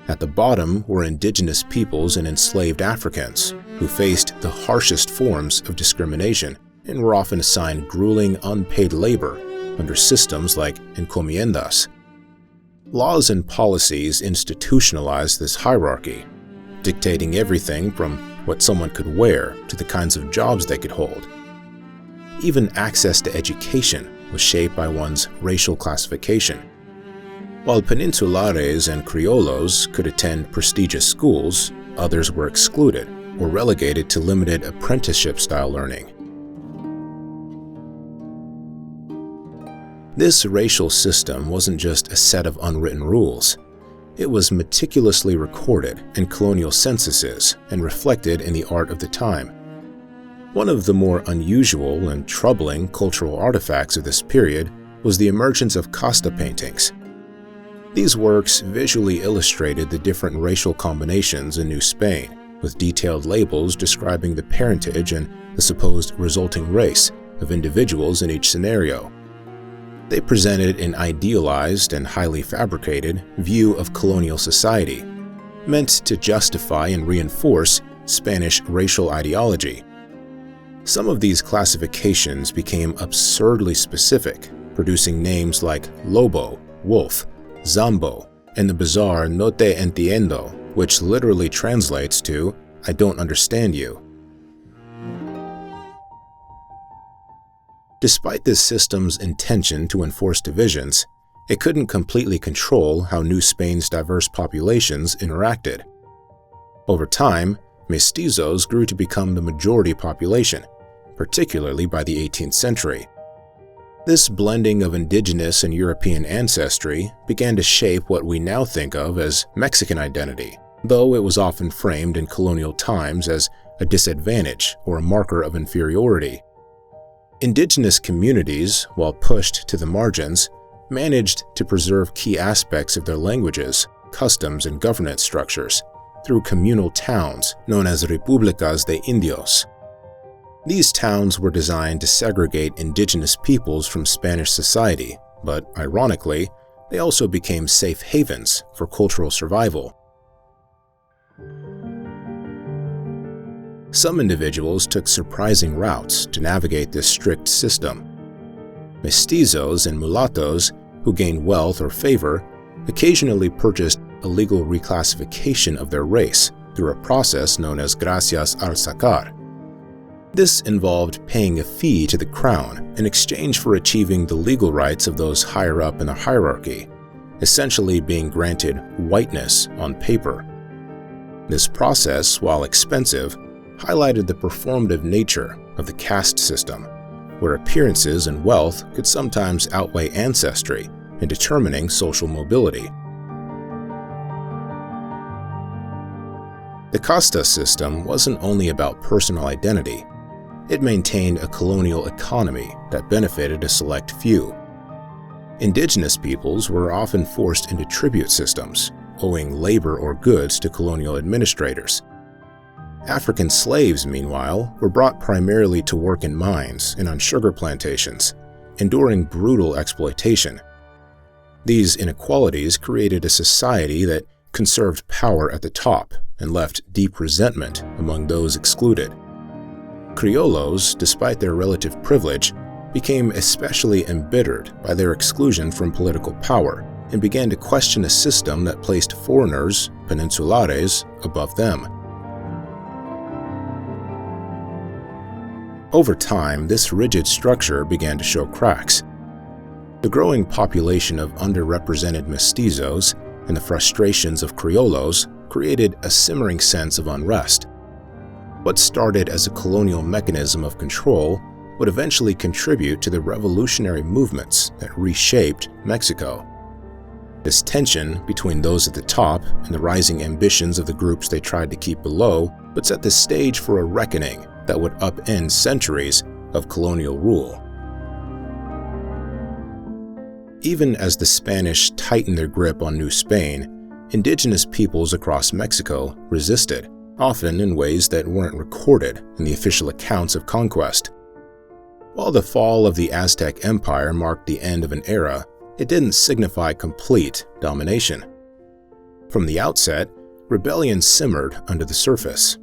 At the bottom were indigenous peoples and enslaved Africans, who faced the harshest forms of discrimination and were often assigned grueling unpaid labor under systems like encomiendas. Laws and policies institutionalized this hierarchy, dictating everything from what someone could wear to the kinds of jobs they could hold. Even access to education was shaped by one's racial classification. While Peninsulares and Criollos could attend prestigious schools, others were excluded or relegated to limited apprenticeship-style learning. This racial system wasn't just a set of unwritten rules. It was meticulously recorded in colonial censuses and reflected in the art of the time. One of the more unusual and troubling cultural artifacts of this period was the emergence of casta paintings. These works visually illustrated the different racial combinations in New Spain, with detailed labels describing the parentage and the supposed resulting race of individuals in each scenario. They presented an idealized and highly fabricated view of colonial society, meant to justify and reinforce Spanish racial ideology. Some of these classifications became absurdly specific, producing names like Lobo, Wolf, Zambo, and the bizarre No te entiendo, which literally translates to, I don't understand you. Despite this system's intention to enforce divisions, it couldn't completely control how New Spain's diverse populations interacted. Over time, mestizos grew to become the majority population, particularly by the 18th century. This blending of indigenous and European ancestry began to shape what we now think of as Mexican identity, though it was often framed in colonial times as a disadvantage or a marker of inferiority. Indigenous communities, while pushed to the margins, managed to preserve key aspects of their languages, customs, and governance structures through communal towns known as Repúblicas de Indios. These towns were designed to segregate indigenous peoples from Spanish society, but ironically, they also became safe havens for cultural survival. Some individuals took surprising routes to navigate this strict system. Mestizos and mulattoes, who gained wealth or favor, occasionally purchased a legal reclassification of their race through a process known as gracias al sacar. This involved paying a fee to the crown in exchange for achieving the legal rights of those higher up in the hierarchy, essentially being granted whiteness on paper. This process, while expensive, highlighted the performative nature of the caste system, where appearances and wealth could sometimes outweigh ancestry in determining social mobility. The Castas system wasn't only about personal identity. It maintained a colonial economy that benefited a select few. Indigenous peoples were often forced into tribute systems, owing labor or goods to colonial administrators. African slaves, meanwhile, were brought primarily to work in mines and on sugar plantations, enduring brutal exploitation. These inequalities created a society that conserved power at the top and left deep resentment among those excluded. Criollos, despite their relative privilege, became especially embittered by their exclusion from political power and began to question a system that placed foreigners, peninsulares, above them. Over time, this rigid structure began to show cracks. The growing population of underrepresented mestizos and the frustrations of criollos created a simmering sense of unrest. What started as a colonial mechanism of control would eventually contribute to the revolutionary movements that reshaped Mexico. This tension between those at the top and the rising ambitions of the groups they tried to keep below would set the stage for a reckoning that would upend centuries of colonial rule. Even as the Spanish tightened their grip on New Spain, indigenous peoples across Mexico resisted, often in ways that weren't recorded in the official accounts of conquest. While the fall of the Aztec Empire marked the end of an era, it didn't signify complete domination. From the outset, rebellion simmered under the surface.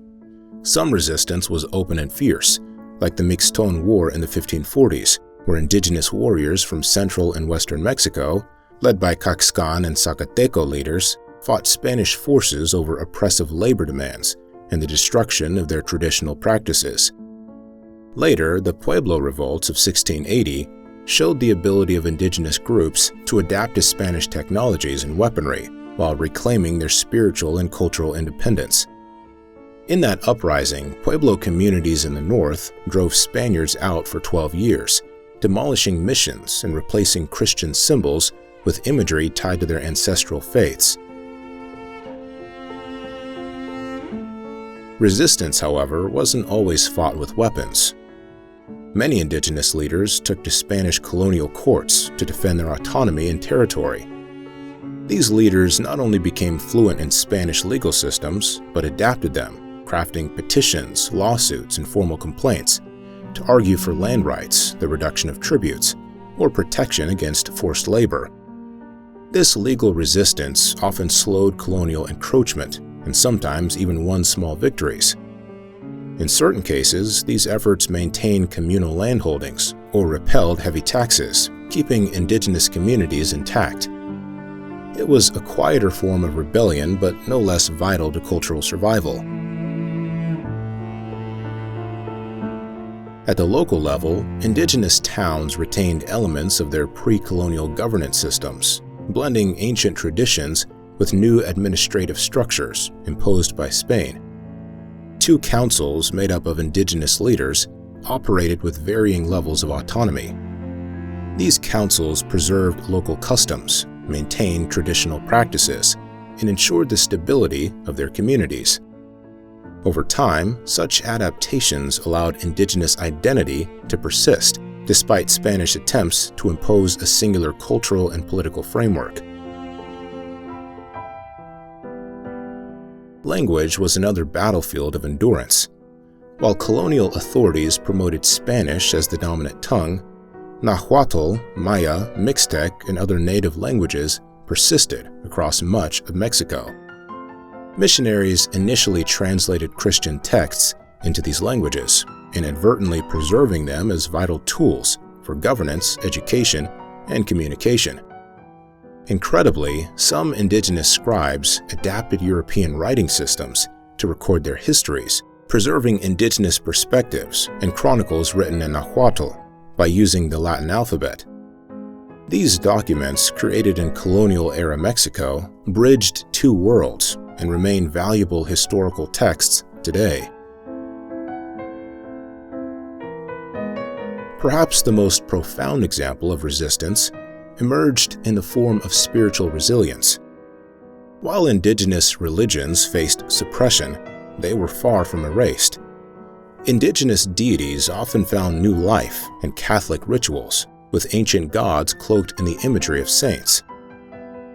Some resistance was open and fierce, like the Mixton War in the 1540s, where indigenous warriors from central and western Mexico, led by Caxcan and Zapoteco leaders, fought Spanish forces over oppressive labor demands and the destruction of their traditional practices. Later, the Pueblo revolts of 1680 showed the ability of indigenous groups to adapt to Spanish technologies and weaponry while reclaiming their spiritual and cultural independence. In that uprising, Pueblo communities in the north drove Spaniards out for 12 years, demolishing missions and replacing Christian symbols with imagery tied to their ancestral faiths. Resistance, however, wasn't always fought with weapons. Many indigenous leaders took to Spanish colonial courts to defend their autonomy and territory. These leaders not only became fluent in Spanish legal systems, but adapted them, crafting petitions, lawsuits, and formal complaints to argue for land rights, the reduction of tributes, or protection against forced labor. This legal resistance often slowed colonial encroachment and sometimes even won small victories. In certain cases, these efforts maintained communal landholdings or repelled heavy taxes, keeping indigenous communities intact. It was a quieter form of rebellion, but no less vital to cultural survival. At the local level, indigenous towns retained elements of their pre-colonial governance systems, blending ancient traditions with new administrative structures imposed by Spain. Two councils made up of indigenous leaders operated with varying levels of autonomy. These councils preserved local customs, maintained traditional practices, and ensured the stability of their communities. Over time, such adaptations allowed indigenous identity to persist, despite Spanish attempts to impose a singular cultural and political framework. Language was another battlefield of endurance. While colonial authorities promoted Spanish as the dominant tongue, Nahuatl, Maya, Mixtec, and other native languages persisted across much of Mexico. Missionaries initially translated Christian texts into these languages, inadvertently preserving them as vital tools for governance, education, and communication. Incredibly, some indigenous scribes adapted European writing systems to record their histories, preserving indigenous perspectives and chronicles written in Nahuatl by using the Latin alphabet. These documents, created in colonial-era Mexico, bridged two worlds and remain valuable historical texts today. Perhaps the most profound example of resistance emerged in the form of spiritual resilience. While indigenous religions faced suppression, they were far from erased. Indigenous deities often found new life in Catholic rituals, with ancient gods cloaked in the imagery of saints.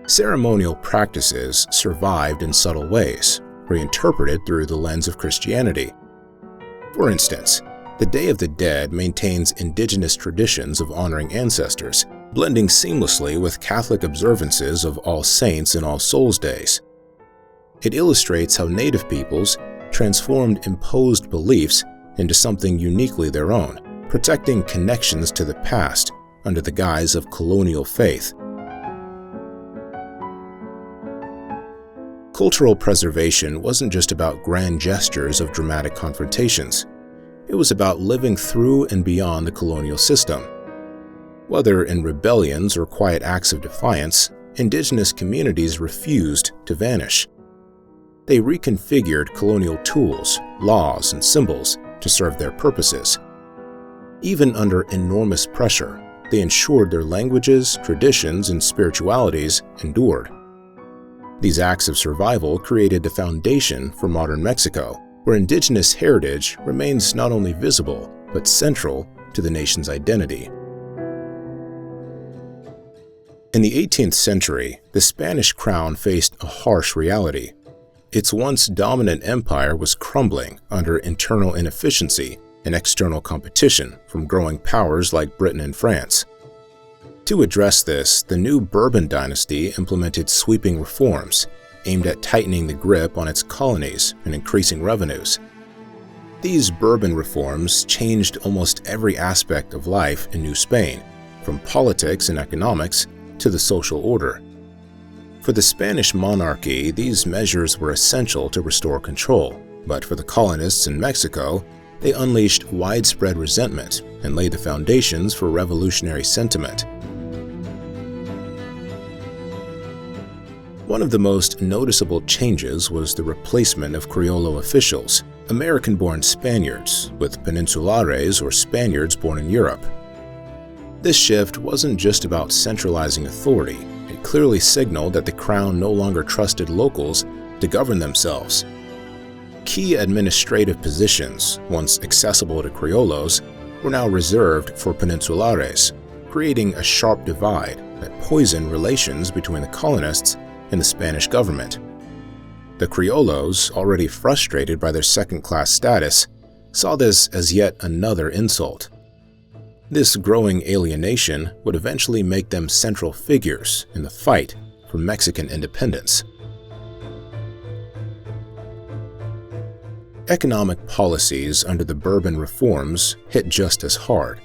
Ceremonial practices survived in subtle ways, reinterpreted through the lens of Christianity. For instance, the Day of the Dead maintains indigenous traditions of honoring ancestors, blending seamlessly with Catholic observances of All Saints and All Souls Days. It illustrates how Native peoples transformed imposed beliefs into something uniquely their own, protecting connections to the past under the guise of colonial faith. Cultural preservation wasn't just about grand gestures of dramatic confrontations. It was about living through and beyond the colonial system. Whether in rebellions or quiet acts of defiance, indigenous communities refused to vanish. They reconfigured colonial tools, laws, and symbols to serve their purposes. Even under enormous pressure, they ensured their languages, traditions, and spiritualities endured. These acts of survival created the foundation for modern Mexico, where indigenous heritage remains not only visible, but central to the nation's identity. In the 18th century, the Spanish crown faced a harsh reality. Its once dominant empire was crumbling under internal inefficiency and external competition from growing powers like Britain and France. To address this, the new Bourbon dynasty implemented sweeping reforms aimed at tightening the grip on its colonies and increasing revenues. These Bourbon reforms changed almost every aspect of life in New Spain, from politics and economics to the social order. For the Spanish monarchy, these measures were essential to restore control, but for the colonists in Mexico, they unleashed widespread resentment and laid the foundations for revolutionary sentiment. One of the most noticeable changes was the replacement of Criollo officials, American-born Spaniards, with Peninsulares or Spaniards born in Europe. This shift wasn't just about centralizing authority. It clearly signaled that the crown no longer trusted locals to govern themselves. Key administrative positions, once accessible to Criollos, were now reserved for Peninsulares, creating a sharp divide that poisoned relations between the colonists and the Spanish government. The Criollos, already frustrated by their second-class status, saw this as yet another insult. This growing alienation would eventually make them central figures in the fight for Mexican independence. Economic policies under the Bourbon reforms hit just as hard.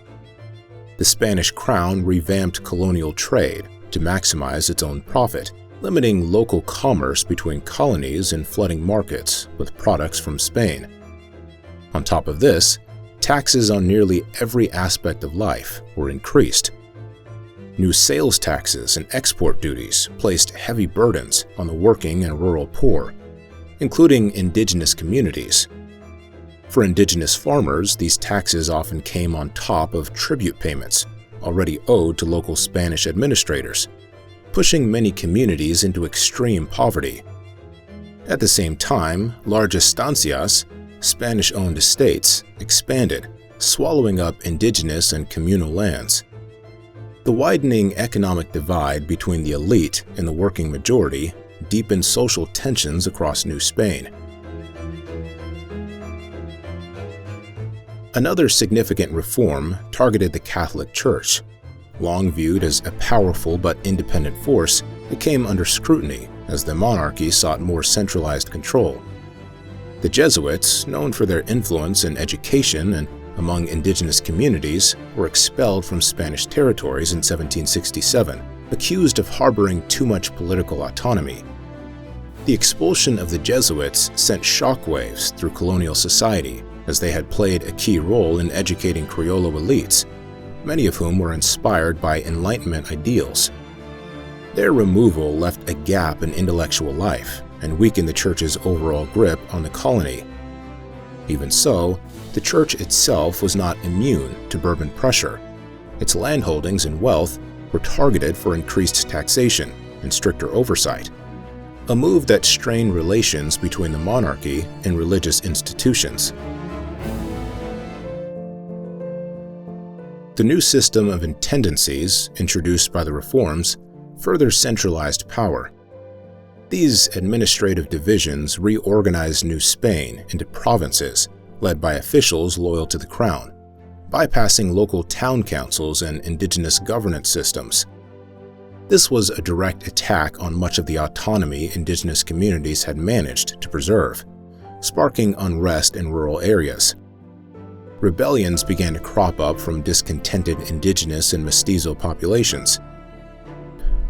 The Spanish crown revamped colonial trade to maximize its own profit, limiting local commerce between colonies and flooding markets with products from Spain. On top of this, taxes on nearly every aspect of life were increased. New sales taxes and export duties placed heavy burdens on the working and rural poor, including indigenous communities. For indigenous farmers, these taxes often came on top of tribute payments already owed to local Spanish administrators, pushing many communities into extreme poverty. At the same time, large estancias, Spanish-owned estates, expanded, swallowing up indigenous and communal lands. The widening economic divide between the elite and the working majority deepened social tensions across New Spain. Another significant reform targeted the Catholic Church. Long viewed as a powerful but independent force, it came under scrutiny as the monarchy sought more centralized control. The Jesuits, known for their influence in education and among indigenous communities, were expelled from Spanish territories in 1767, accused of harboring too much political autonomy. The expulsion of the Jesuits sent shockwaves through colonial society, as they had played a key role in educating Criollo elites, many of whom were inspired by Enlightenment ideals. Their removal left a gap in intellectual life and weakened the church's overall grip on the colony. Even so, the church itself was not immune to Bourbon pressure. Its landholdings and wealth were targeted for increased taxation and stricter oversight, a move that strained relations between the monarchy and religious institutions. The new system of intendancies, introduced by the Reforms, further centralized power. These administrative divisions reorganized New Spain into provinces led by officials loyal to the crown, bypassing local town councils and indigenous governance systems. This was a direct attack on much of the autonomy indigenous communities had managed to preserve, sparking unrest in rural areas. Rebellions began to crop up from discontented indigenous and mestizo populations.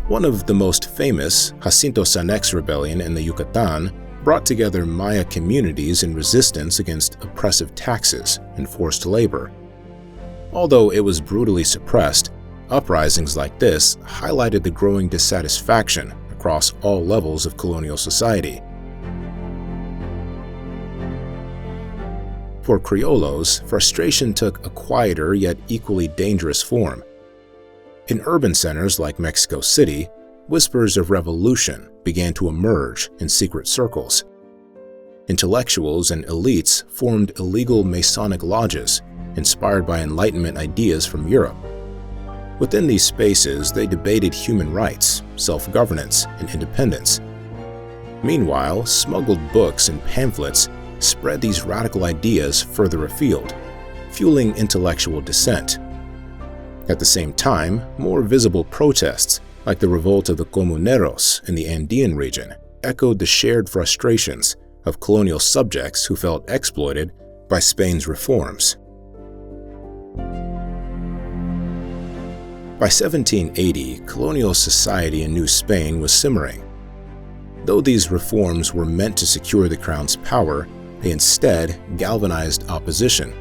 One of the most famous, Jacinto Sanek's rebellion in the Yucatan, brought together Maya communities in resistance against oppressive taxes and forced labor. Although it was brutally suppressed, uprisings like this highlighted the growing dissatisfaction across all levels of colonial society. For Criollos, frustration took a quieter yet equally dangerous form. In urban centers like Mexico City, whispers of revolution began to emerge in secret circles. Intellectuals and elites formed illegal Masonic lodges inspired by Enlightenment ideas from Europe. Within these spaces, they debated human rights, self-governance, and independence. Meanwhile, smuggled books and pamphlets spread these radical ideas further afield, fueling intellectual dissent. At the same time, more visible protests, like the revolt of the Comuneros in the Andean region, echoed the shared frustrations of colonial subjects who felt exploited by Spain's reforms. By 1780, colonial society in New Spain was simmering. Though these reforms were meant to secure the crown's power, they instead galvanized opposition.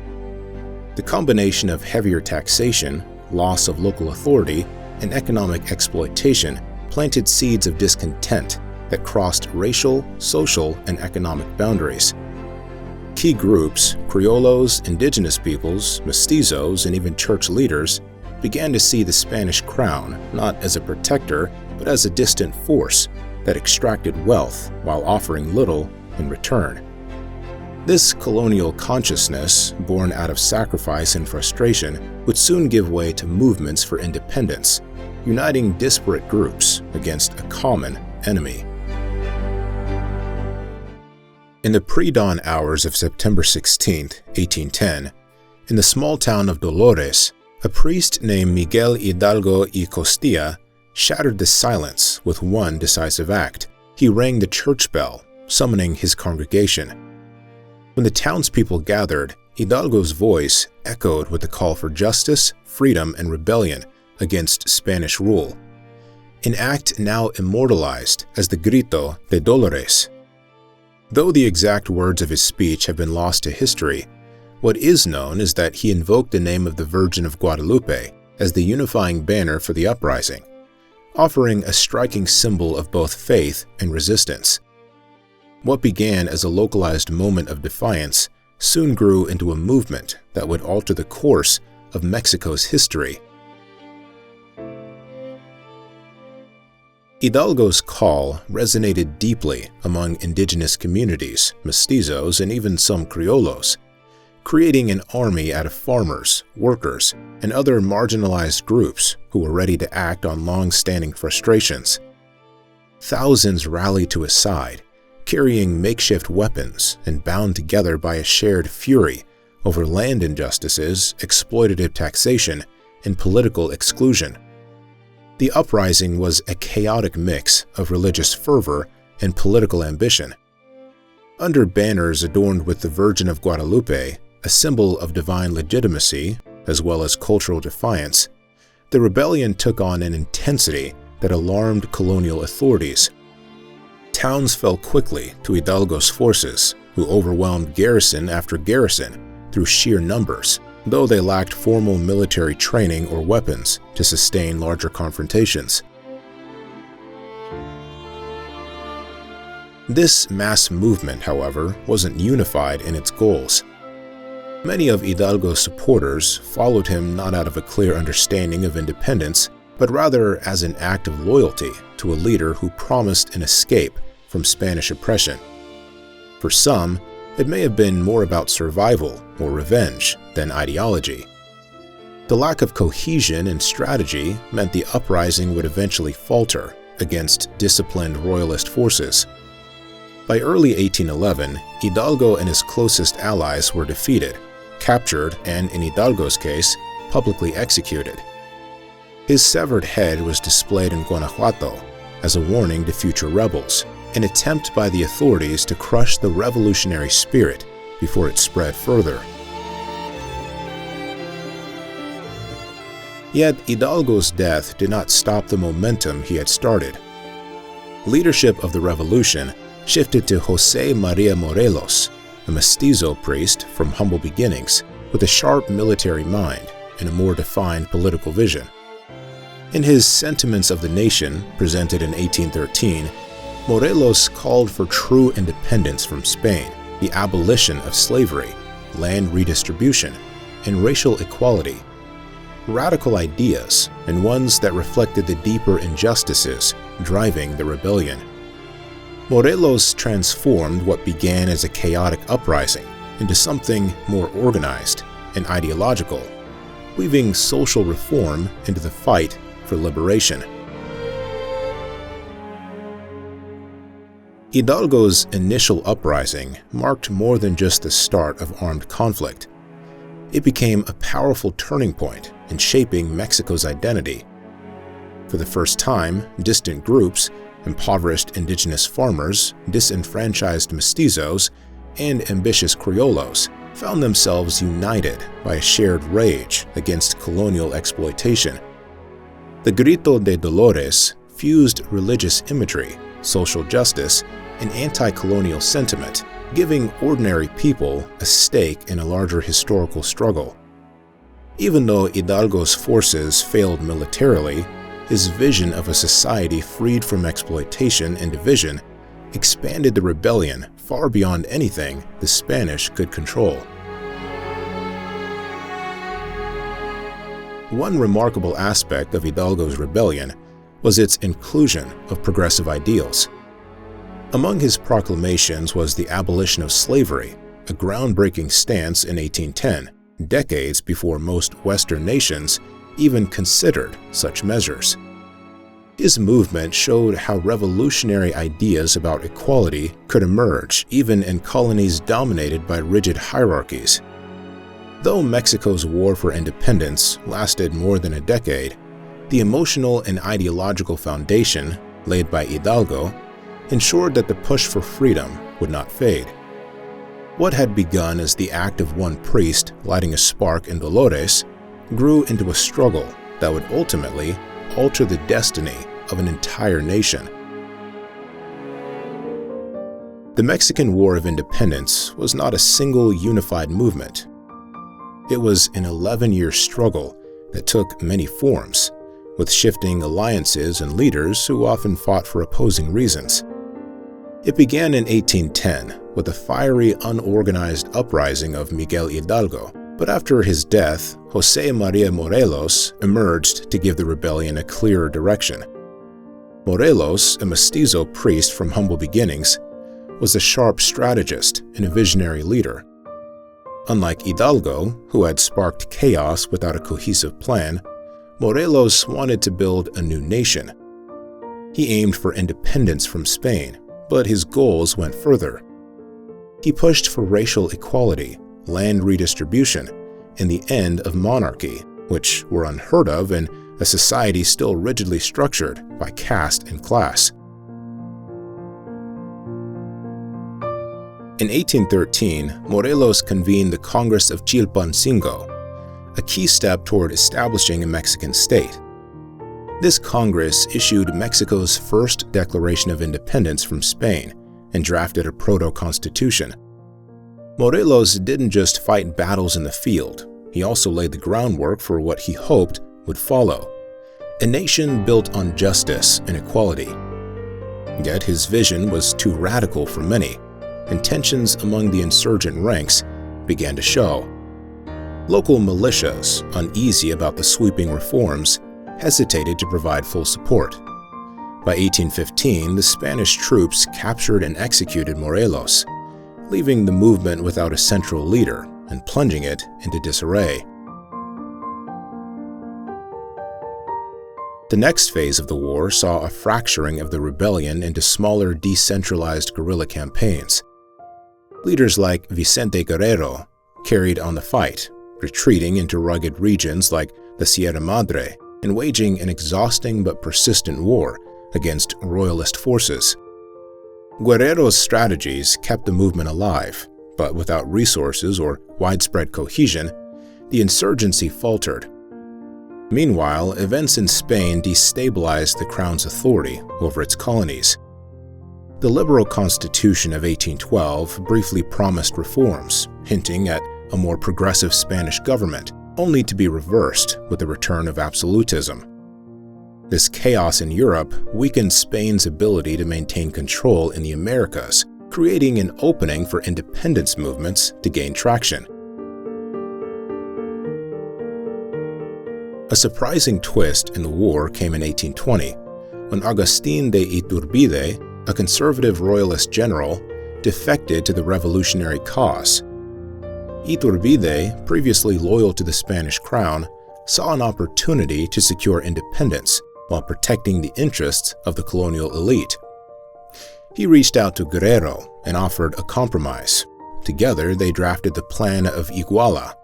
The combination of heavier taxation, loss of local authority, and economic exploitation planted seeds of discontent that crossed racial, social, and economic boundaries. Key groups, Criollos, indigenous peoples, mestizos, and even church leaders, began to see the Spanish crown not as a protector, but as a distant force that extracted wealth while offering little in return. This colonial consciousness, born out of sacrifice and frustration, would soon give way to movements for independence, uniting disparate groups against a common enemy. In the pre-dawn hours of September 16, 1810, in the small town of Dolores, a priest named Miguel Hidalgo y Costilla shattered the silence with one decisive act. He rang the church bell, summoning his congregation. When the townspeople gathered, Hidalgo's voice echoed with the call for justice, freedom, and rebellion against Spanish rule, an act now immortalized as the Grito de Dolores. Though the exact words of his speech have been lost to history, what is known is that he invoked the name of the Virgin of Guadalupe as the unifying banner for the uprising, offering a striking symbol of both faith and resistance. What began as a localized moment of defiance soon grew into a movement that would alter the course of Mexico's history. Hidalgo's call resonated deeply among indigenous communities, mestizos, and even some Criollos, creating an army out of farmers, workers, and other marginalized groups who were ready to act on long-standing frustrations. Thousands rallied to his side, carrying makeshift weapons and bound together by a shared fury over land injustices, exploitative taxation, and political exclusion. The uprising was a chaotic mix of religious fervor and political ambition. Under banners adorned with the Virgin of Guadalupe, a symbol of divine legitimacy, as well as cultural defiance, the rebellion took on an intensity that alarmed colonial authorities. Towns fell quickly to Hidalgo's forces, who overwhelmed garrison after garrison through sheer numbers, though they lacked formal military training or weapons to sustain larger confrontations. This mass movement, however, wasn't unified in its goals. Many of Hidalgo's supporters followed him not out of a clear understanding of independence, but rather as an act of loyalty to a leader who promised an escape from Spanish oppression. For some, it may have been more about survival or revenge than ideology. The lack of cohesion and strategy meant the uprising would eventually falter against disciplined royalist forces. By early 1811, Hidalgo and his closest allies were defeated, captured, and in Hidalgo's case, publicly executed. His severed head was displayed in Guanajuato as a warning to future rebels, an attempt by the authorities to crush the revolutionary spirit before it spread further. Yet Hidalgo's death did not stop the momentum he had started. Leadership of the revolution shifted to José María Morelos, a mestizo priest from humble beginnings with a sharp military mind and a more defined political vision. In his Sentiments of the Nation, presented in 1813, Morelos called for true independence from Spain, the abolition of slavery, land redistribution, and racial equality. Radical ideas, and ones that reflected the deeper injustices driving the rebellion. Morelos transformed what began as a chaotic uprising into something more organized and ideological, weaving social reform into the fight for liberation. Hidalgo's initial uprising marked more than just the start of armed conflict. It became a powerful turning point in shaping Mexico's identity. For the first time, distant groups, impoverished indigenous farmers, disenfranchised mestizos, and ambitious criollos found themselves united by a shared rage against colonial exploitation. The Grito de Dolores fused religious imagery, social justice, and anti-colonial sentiment, giving ordinary people a stake in a larger historical struggle. Even though Hidalgo's forces failed militarily, his vision of a society freed from exploitation and division expanded the rebellion far beyond anything the Spanish could control. One remarkable aspect of Hidalgo's rebellion was its inclusion of progressive ideals. Among his proclamations was the abolition of slavery, a groundbreaking stance in 1810, decades before most Western nations even considered such measures. His movement showed how revolutionary ideas about equality could emerge even in colonies dominated by rigid hierarchies. Though Mexico's war for independence lasted more than a decade, the emotional and ideological foundation laid by Hidalgo ensured that the push for freedom would not fade. What had begun as the act of one priest lighting a spark in Dolores grew into a struggle that would ultimately alter the destiny of an entire nation. The Mexican War of Independence was not a single unified movement. It was an 11-year struggle that took many forms, with shifting alliances and leaders who often fought for opposing reasons. It began in 1810 with a fiery, unorganized uprising of Miguel Hidalgo, but after his death, José María Morelos emerged to give the rebellion a clearer direction. Morelos, a mestizo priest from humble beginnings, was a sharp strategist and a visionary leader. Unlike Hidalgo, who had sparked chaos without a cohesive plan, Morelos wanted to build a new nation. He aimed for independence from Spain, but his goals went further. He pushed for racial equality, land redistribution, and the end of monarchy, which were unheard of in a society still rigidly structured by caste and class. In 1813, Morelos convened the Congress of Chilpancingo, a key step toward establishing a Mexican state. This Congress issued Mexico's first declaration of independence from Spain and drafted a proto-constitution. Morelos didn't just fight battles in the field, he also laid the groundwork for what he hoped would follow: a nation built on justice and equality. Yet his vision was too radical for many, and tensions among the insurgent ranks began to show. Local militias, uneasy about the sweeping reforms, hesitated to provide full support. By 1815, the Spanish troops captured and executed Morelos, leaving the movement without a central leader and plunging it into disarray. The next phase of the war saw a fracturing of the rebellion into smaller, decentralized guerrilla campaigns. Leaders like Vicente Guerrero carried on the fight, retreating into rugged regions like the Sierra Madre and waging an exhausting but persistent war against royalist forces. Guerrero's strategies kept the movement alive, but without resources or widespread cohesion, the insurgency faltered. Meanwhile, events in Spain destabilized the crown's authority over its colonies. The liberal constitution of 1812 briefly promised reforms, hinting at a more progressive Spanish government, only to be reversed with the return of absolutism. This chaos in Europe weakened Spain's ability to maintain control in the Americas, creating an opening for independence movements to gain traction. A surprising twist in the war came in 1820, when Agustín de Iturbide, a conservative royalist general, defected to the revolutionary cause. Iturbide, previously loyal to the Spanish crown, saw an opportunity to secure independence while protecting the interests of the colonial elite. He reached out to Guerrero and offered a compromise. Together, they drafted the Plan of Iguala,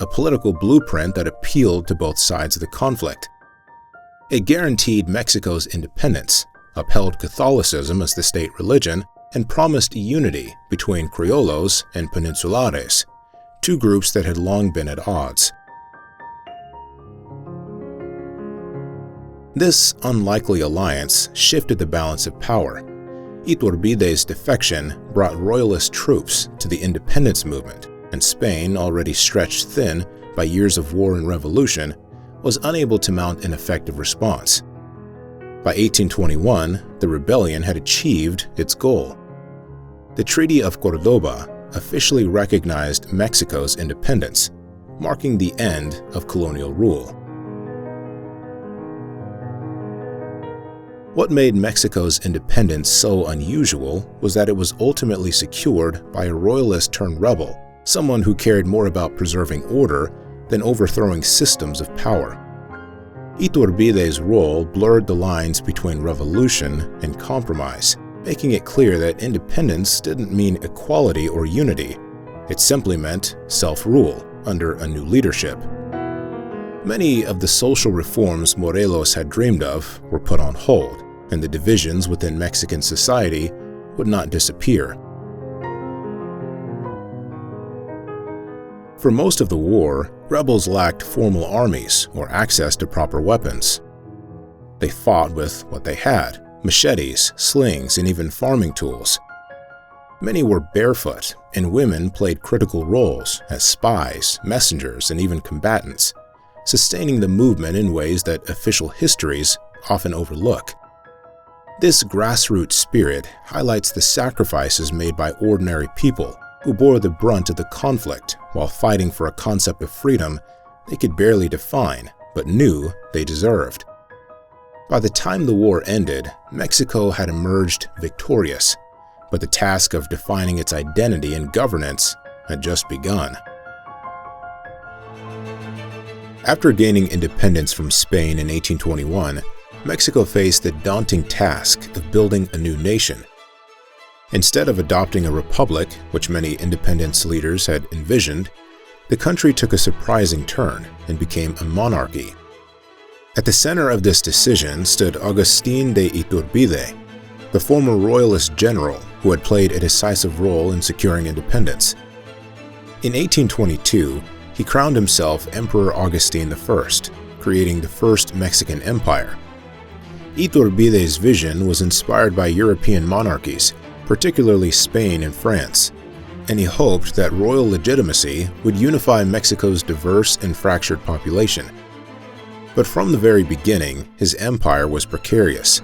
a political blueprint that appealed to both sides of the conflict. It guaranteed Mexico's independence, upheld Catholicism as the state religion, and promised unity between Criollos and Peninsulares, two groups that had long been at odds. This unlikely alliance shifted the balance of power. Iturbide's defection brought royalist troops to the independence movement, and Spain, already stretched thin by years of war and revolution, was unable to mount an effective response. By 1821, the rebellion had achieved its goal. The Treaty of Córdoba officially recognized Mexico's independence, marking the end of colonial rule. What made Mexico's independence so unusual was that it was ultimately secured by a royalist-turned-rebel, someone who cared more about preserving order than overthrowing systems of power. Iturbide's role blurred the lines between revolution and compromise, making it clear that independence didn't mean equality or unity. It simply meant self-rule under a new leadership. Many of the social reforms Morelos had dreamed of were put on hold, and the divisions within Mexican society would not disappear. For most of the war, rebels lacked formal armies or access to proper weapons. They fought with what they had: machetes, slings, and even farming tools. Many were barefoot, and women played critical roles as spies, messengers, and even combatants, sustaining the movement in ways that official histories often overlook. This grassroots spirit highlights the sacrifices made by ordinary people who bore the brunt of the conflict while fighting for a concept of freedom they could barely define but knew they deserved. By the time the war ended, Mexico had emerged victorious, but the task of defining its identity and governance had just begun. After gaining independence from Spain in 1821, Mexico faced the daunting task of building a new nation. Instead of adopting a republic, which many independence leaders had envisioned, the country took a surprising turn and became a monarchy. At the center of this decision stood Agustín de Iturbide, the former royalist general who had played a decisive role in securing independence. In 1822, he crowned himself Emperor Agustín I, creating the First Mexican Empire, Iturbide's vision was inspired by European monarchies, particularly Spain and France, and he hoped that royal legitimacy would unify Mexico's diverse and fractured population. But from the very beginning, his empire was precarious.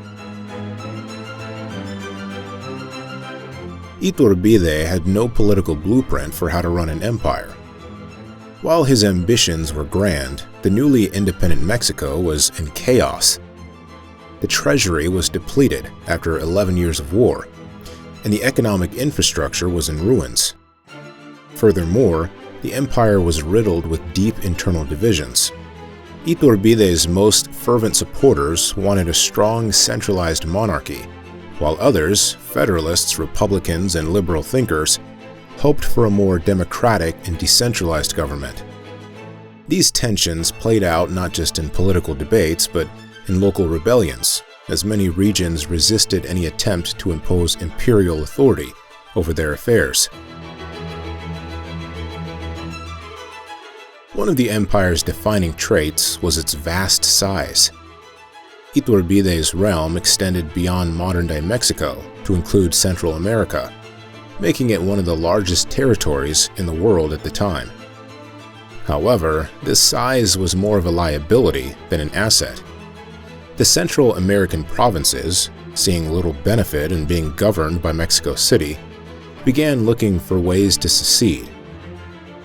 Iturbide had no political blueprint for how to run an empire. While his ambitions were grand, the newly independent Mexico was in chaos. The treasury was depleted after 11 years of war, and the economic infrastructure was in ruins. Furthermore, the empire was riddled with deep internal divisions. Iturbide's most fervent supporters wanted a strong, centralized monarchy, while others, Federalists, Republicans, and liberal thinkers, hoped for a more democratic and decentralized government. These tensions played out not just in political debates, but in local rebellions, as many regions resisted any attempt to impose imperial authority over their affairs. One of the empire's defining traits was its vast size. Iturbide's realm extended beyond modern-day Mexico to include Central America, making it one of the largest territories in the world at the time. However, this size was more of a liability than an asset. The Central American provinces, seeing little benefit in being governed by Mexico City, began looking for ways to secede.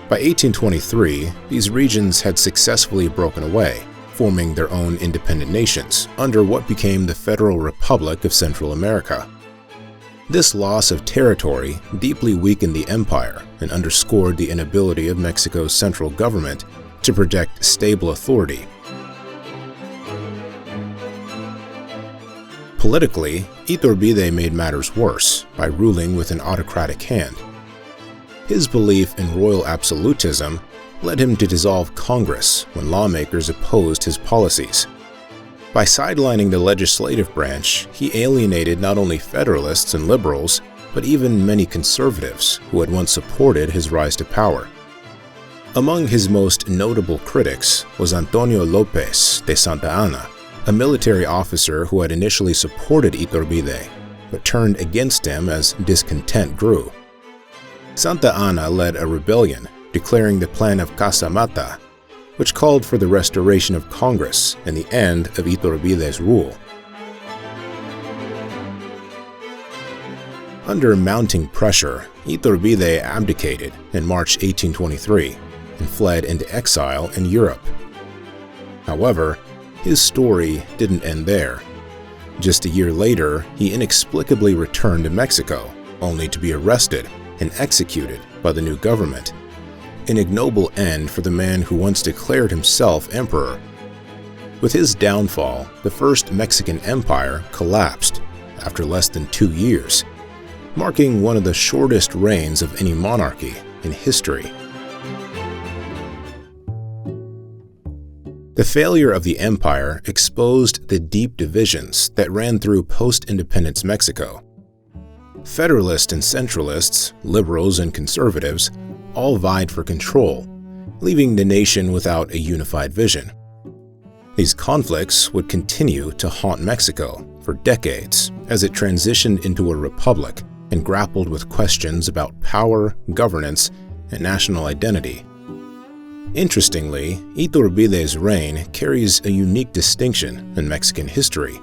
By 1823, these regions had successfully broken away, forming their own independent nations under what became the Federal Republic of Central America. This loss of territory deeply weakened the empire and underscored the inability of Mexico's central government to project stable authority. Politically, Iturbide made matters worse by ruling with an autocratic hand. His belief in royal absolutism led him to dissolve Congress when lawmakers opposed his policies. By sidelining the legislative branch, he alienated not only Federalists and liberals, but even many conservatives who had once supported his rise to power. Among his most notable critics was Antonio López de Santa Anna, a military officer who had initially supported Iturbide, but turned against him as discontent grew. Santa Anna led a rebellion, declaring the Plan of Casamata, which called for the restoration of Congress and the end of Iturbide's rule. Under mounting pressure, Iturbide abdicated in March 1823 and fled into exile in Europe. However, his story didn't end there. Just a year later, he inexplicably returned to Mexico, only to be arrested and executed by the new government. An ignoble end for the man who once declared himself emperor. With his downfall, the first Mexican empire collapsed after less than 2 years, marking one of the shortest reigns of any monarchy in history. The failure of the empire exposed the deep divisions that ran through post-independence Mexico. Federalists and Centralists, liberals and conservatives, all vied for control, leaving the nation without a unified vision. These conflicts would continue to haunt Mexico for decades as it transitioned into a republic and grappled with questions about power, governance, and national identity. Interestingly, Iturbide's reign carries a unique distinction in Mexican history.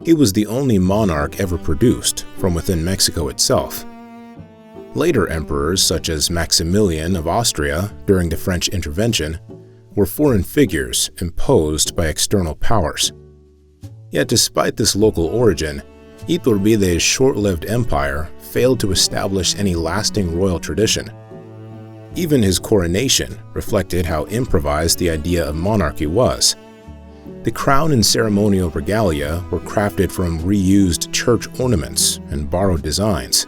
He was the only monarch ever produced from within Mexico itself. Later emperors, such as Maximilian of Austria during the French intervention, were foreign figures imposed by external powers. Yet despite this local origin, Iturbide's short-lived empire failed to establish any lasting royal tradition. Even his coronation reflected how improvised the idea of monarchy was. The crown and ceremonial regalia were crafted from reused church ornaments and borrowed designs.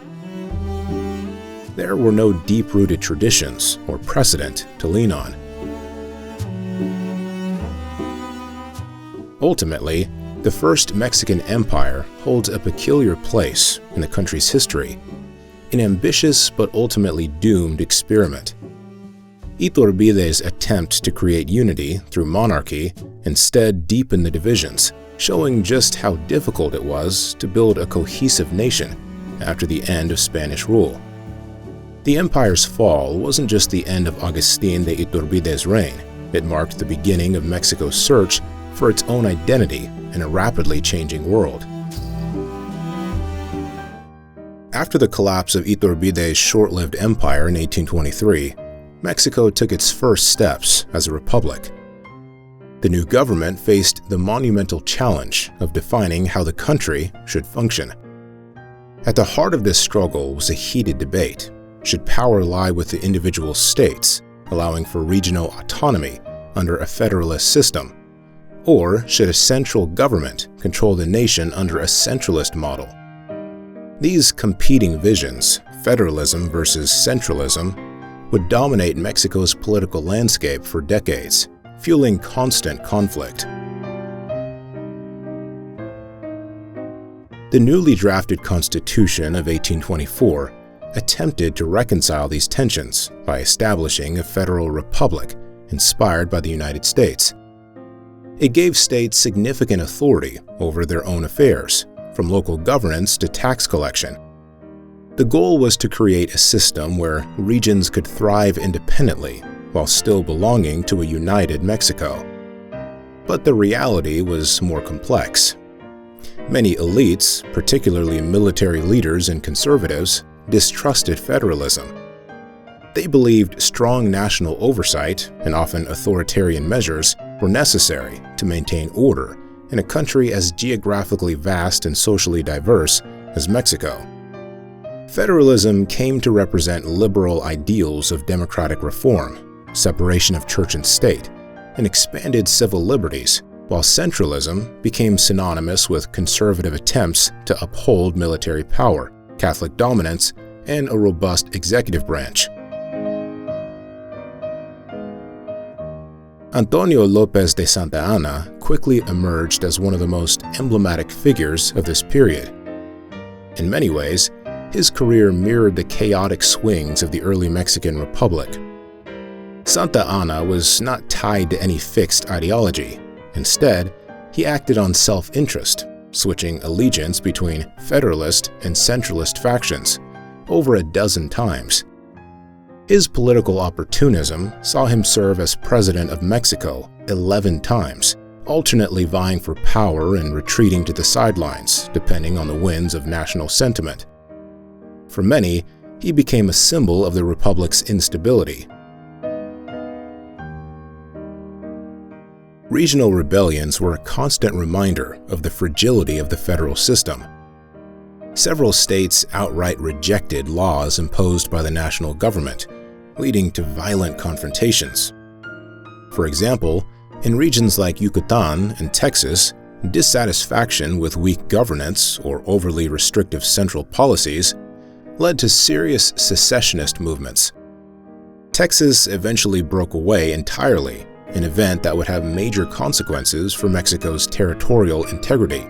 There were no deep-rooted traditions or precedent to lean on. Ultimately, the First Mexican Empire holds a peculiar place in the country's history, an ambitious but ultimately doomed experiment. Iturbide's attempt to create unity through monarchy instead deepened the divisions, showing just how difficult it was to build a cohesive nation after the end of Spanish rule. The empire's fall wasn't just the end of Agustín de Iturbide's reign, it marked the beginning of Mexico's search for its own identity in a rapidly changing world. After the collapse of Iturbide's short-lived empire in 1823, Mexico took its first steps as a republic. The new government faced the monumental challenge of defining how the country should function. At the heart of this struggle was a heated debate. Should power lie with the individual states, allowing for regional autonomy under a federalist system? Or should a central government control the nation under a centralist model? These competing visions, federalism versus centralism, would dominate Mexico's political landscape for decades, fueling constant conflict. The newly drafted Constitution of 1824 attempted to reconcile these tensions by establishing a federal republic inspired by the United States. It gave states significant authority over their own affairs, from local governance to tax collection. The goal was to create a system where regions could thrive independently while still belonging to a united Mexico. But the reality was more complex. Many elites, particularly military leaders and conservatives, distrusted federalism. They believed strong national oversight and often authoritarian measures were necessary to maintain order in a country as geographically vast and socially diverse as Mexico. Federalism came to represent liberal ideals of democratic reform, separation of church and state, and expanded civil liberties, while centralism became synonymous with conservative attempts to uphold military power, Catholic dominance, and a robust executive branch. Antonio López de Santa Anna quickly emerged as one of the most emblematic figures of this period. In many ways, his career mirrored the chaotic swings of the early Mexican Republic. Santa Anna was not tied to any fixed ideology. Instead, he acted on self-interest, switching allegiance between federalist and centralist factions over a dozen times. His political opportunism saw him serve as president of Mexico 11 times, alternately vying for power and retreating to the sidelines, depending on the winds of national sentiment. For many, he became a symbol of the republic's instability. Regional rebellions were a constant reminder of the fragility of the federal system. Several states outright rejected laws imposed by the national government, leading to violent confrontations. For example, in regions like Yucatan and Texas, dissatisfaction with weak governance or overly restrictive central policies led to serious secessionist movements. Texas eventually broke away entirely, an event that would have major consequences for Mexico's territorial integrity.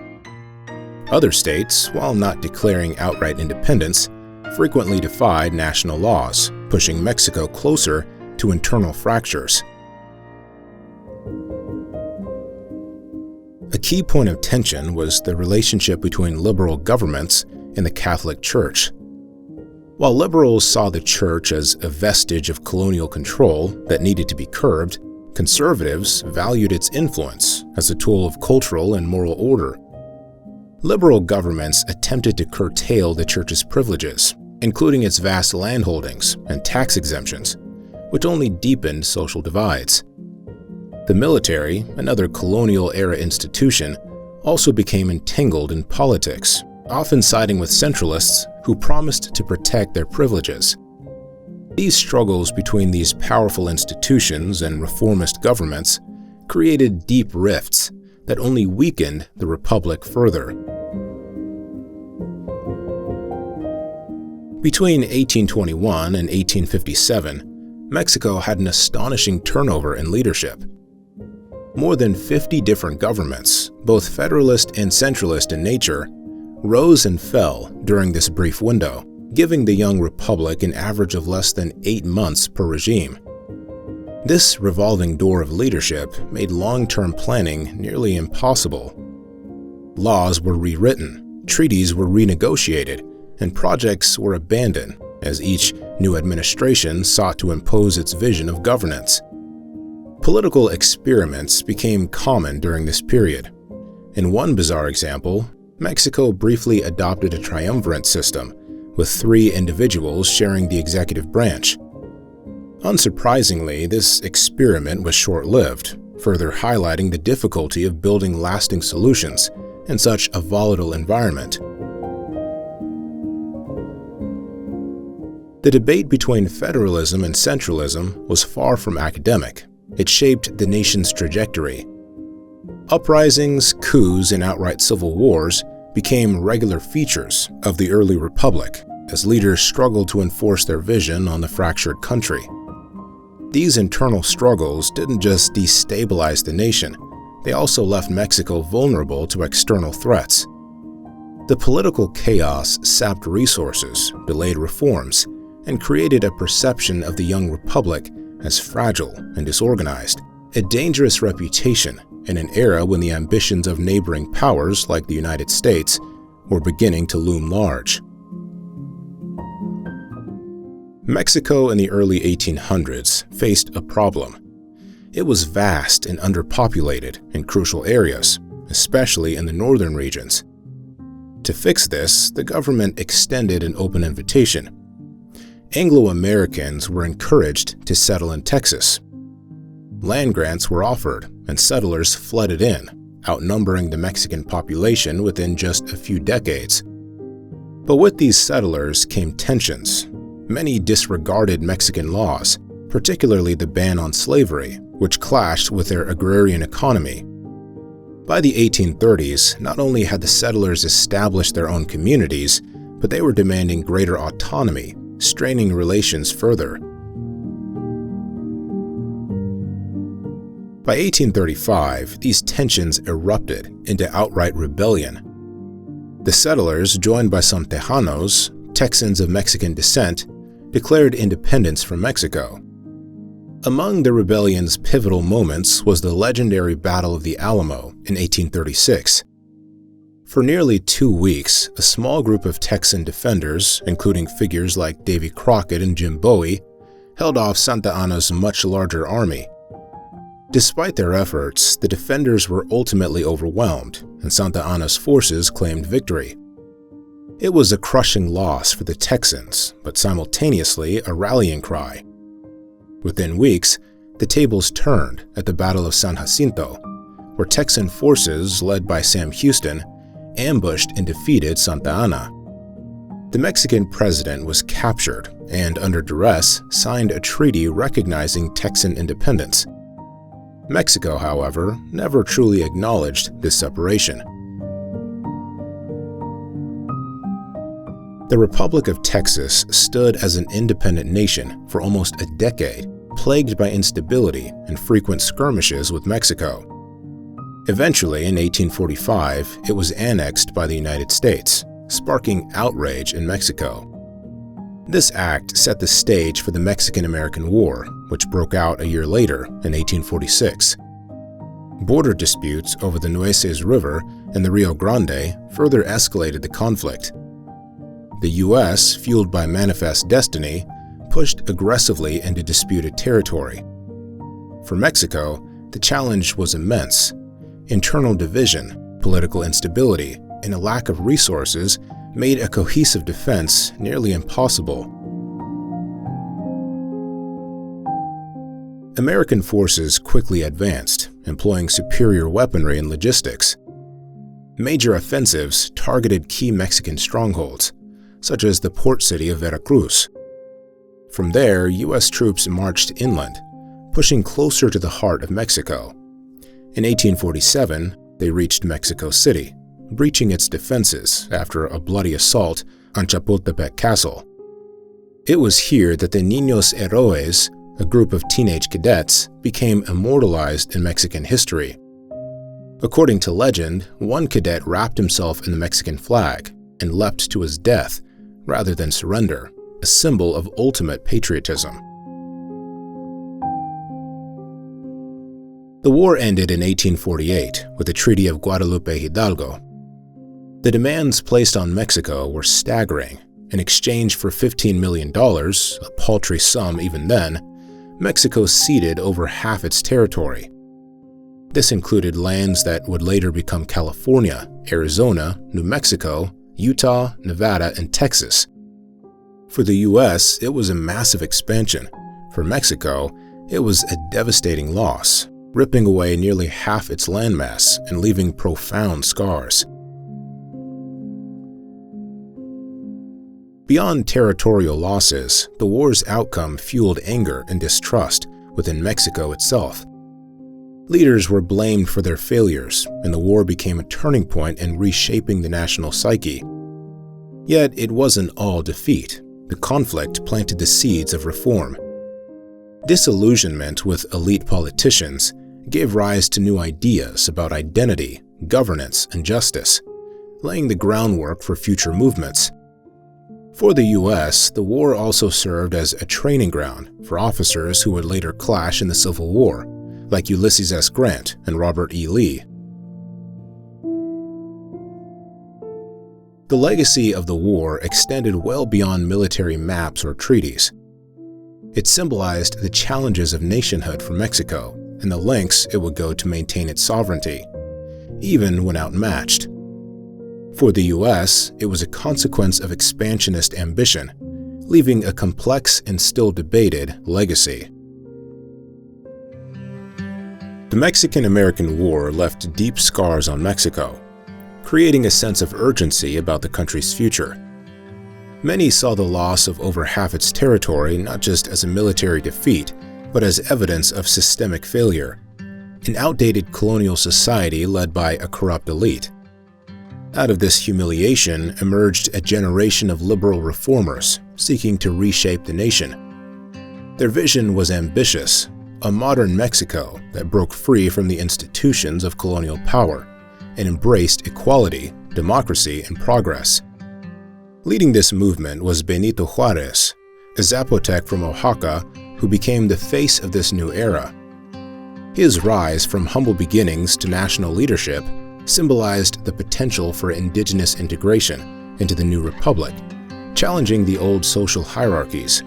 Other states, while not declaring outright independence, frequently defied national laws, pushing Mexico closer to internal fractures. A key point of tension was the relationship between liberal governments and the Catholic Church. While liberals saw the Church as a vestige of colonial control that needed to be curbed, conservatives valued its influence as a tool of cultural and moral order. Liberal governments attempted to curtail the Church's privileges, including its vast landholdings and tax exemptions, which only deepened social divides. The military, another colonial-era institution, also became entangled in politics, often siding with centralists who promised to protect their privileges. These struggles between these powerful institutions and reformist governments created deep rifts that only weakened the republic further. Between 1821 and 1857, Mexico had an astonishing turnover in leadership. More than 50 different governments, both federalist and centralist in nature, rose and fell during this brief window, giving the young republic an average of less than 8 months per regime. This revolving door of leadership made long-term planning nearly impossible. Laws were rewritten, treaties were renegotiated, and projects were abandoned as each new administration sought to impose its vision of governance. Political experiments became common during this period. In one bizarre example, Mexico briefly adopted a triumvirate system, with 3 individuals sharing the executive branch. Unsurprisingly, this experiment was short-lived, further highlighting the difficulty of building lasting solutions in such a volatile environment. The debate between federalism and centralism was far from academic. It shaped the nation's trajectory. Uprisings, coups, and outright civil wars became regular features of the early republic as leaders struggled to enforce their vision on the fractured country. These internal struggles didn't just destabilize the nation, they also left Mexico vulnerable to external threats. The political chaos sapped resources, delayed reforms, and created a perception of the young republic as fragile and disorganized, a dangerous reputation in an era when the ambitions of neighboring powers like the United States were beginning to loom large. Mexico in the early 1800s faced a problem. It was vast and underpopulated in crucial areas, especially in the northern regions. To fix this, the government extended an open invitation. Anglo-Americans were encouraged to settle in Texas. Land grants were offered, and settlers flooded in, outnumbering the Mexican population within just a few decades. But with these settlers came tensions. Many disregarded Mexican laws, particularly the ban on slavery, which clashed with their agrarian economy. By the 1830s, not only had the settlers established their own communities, but they were demanding greater autonomy, straining relations further. By 1835, these tensions erupted into outright rebellion. The settlers, joined by some Tejanos, Texans of Mexican descent, declared independence from Mexico. Among the rebellion's pivotal moments was the legendary Battle of the Alamo in 1836. For nearly 2 weeks, a small group of Texan defenders, including figures like Davy Crockett and Jim Bowie, held off Santa Anna's much larger army. Despite their efforts, the defenders were ultimately overwhelmed, and Santa Anna's forces claimed victory. It was a crushing loss for the Texans, but simultaneously a rallying cry. Within weeks, the tables turned at the Battle of San Jacinto, where Texan forces, led by Sam Houston, ambushed and defeated Santa Anna. The Mexican president was captured and, under duress, signed a treaty recognizing Texan independence. Mexico, however, never truly acknowledged this separation. The Republic of Texas stood as an independent nation for almost a decade, plagued by instability and frequent skirmishes with Mexico. Eventually, in 1845, it was annexed by the United States, sparking outrage in Mexico. This act set the stage for the Mexican-American War, which broke out a year later in 1846. Border disputes over the Nueces River and the Rio Grande further escalated the conflict. The U.S., fueled by manifest destiny, pushed aggressively into disputed territory. For Mexico, the challenge was immense. Internal division, political instability, and a lack of resources made a cohesive defense nearly impossible. American forces quickly advanced, employing superior weaponry and logistics. Major offensives targeted key Mexican strongholds, such as the port city of Veracruz. From there, U.S. troops marched inland, pushing closer to the heart of Mexico. In 1847, they reached Mexico City, breaching its defenses after a bloody assault on Chapultepec Castle. It was here that the Niños Héroes, a group of teenage cadets, became immortalized in Mexican history. According to legend, one cadet wrapped himself in the Mexican flag and leapt to his death rather than surrender, a symbol of ultimate patriotism. The war ended in 1848 with the Treaty of Guadalupe Hidalgo. The demands placed on Mexico were staggering. In exchange for $15 million, a paltry sum even then, Mexico ceded over half its territory. This included lands that would later become California, Arizona, New Mexico, Utah, Nevada, and Texas. For the US, it was a massive expansion. For Mexico, it was a devastating loss, ripping away nearly half its landmass and leaving profound scars. Beyond territorial losses, the war's outcome fueled anger and distrust within Mexico itself. Leaders were blamed for their failures, and the war became a turning point in reshaping the national psyche. Yet it wasn't all defeat. The conflict planted the seeds of reform. Disillusionment with elite politicians gave rise to new ideas about identity, governance, and justice, laying the groundwork for future movements. For the US, the war also served as a training ground for officers who would later clash in the Civil War, like Ulysses S. Grant and Robert E. Lee. The legacy of the war extended well beyond military maps or treaties. It symbolized the challenges of nationhood for Mexico and the lengths it would go to maintain its sovereignty, even when outmatched. For the US, it was a consequence of expansionist ambition, leaving a complex and still debated legacy. The Mexican-American War left deep scars on Mexico, creating a sense of urgency about the country's future. Many saw the loss of over half its territory not just as a military defeat, but as evidence of systemic failure, an outdated colonial society led by a corrupt elite. Out of this humiliation emerged a generation of liberal reformers seeking to reshape the nation. Their vision was ambitious, a modern Mexico that broke free from the institutions of colonial power and embraced equality, democracy, and progress. Leading this movement was Benito Juárez, a Zapotec from Oaxaca who became the face of this new era. His rise from humble beginnings to national leadership symbolized the potential for indigenous integration into the new republic, challenging the old social hierarchies.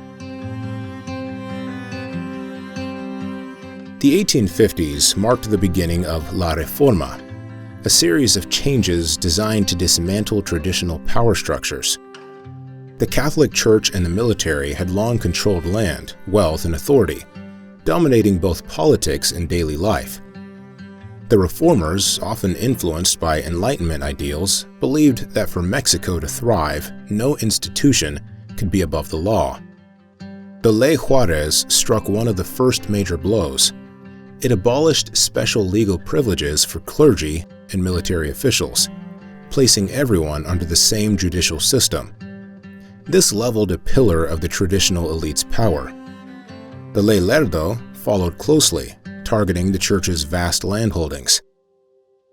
The 1850s marked the beginning of La Reforma, a series of changes designed to dismantle traditional power structures. The Catholic Church and the military had long controlled land, wealth, and authority, dominating both politics and daily life. The reformers, often influenced by Enlightenment ideals, believed that for Mexico to thrive, no institution could be above the law. The Ley Juárez struck one of the first major blows. It abolished special legal privileges for clergy and military officials, placing everyone under the same judicial system. This leveled a pillar of the traditional elite's power. The Ley Lerdo followed closely, targeting the church's vast landholdings.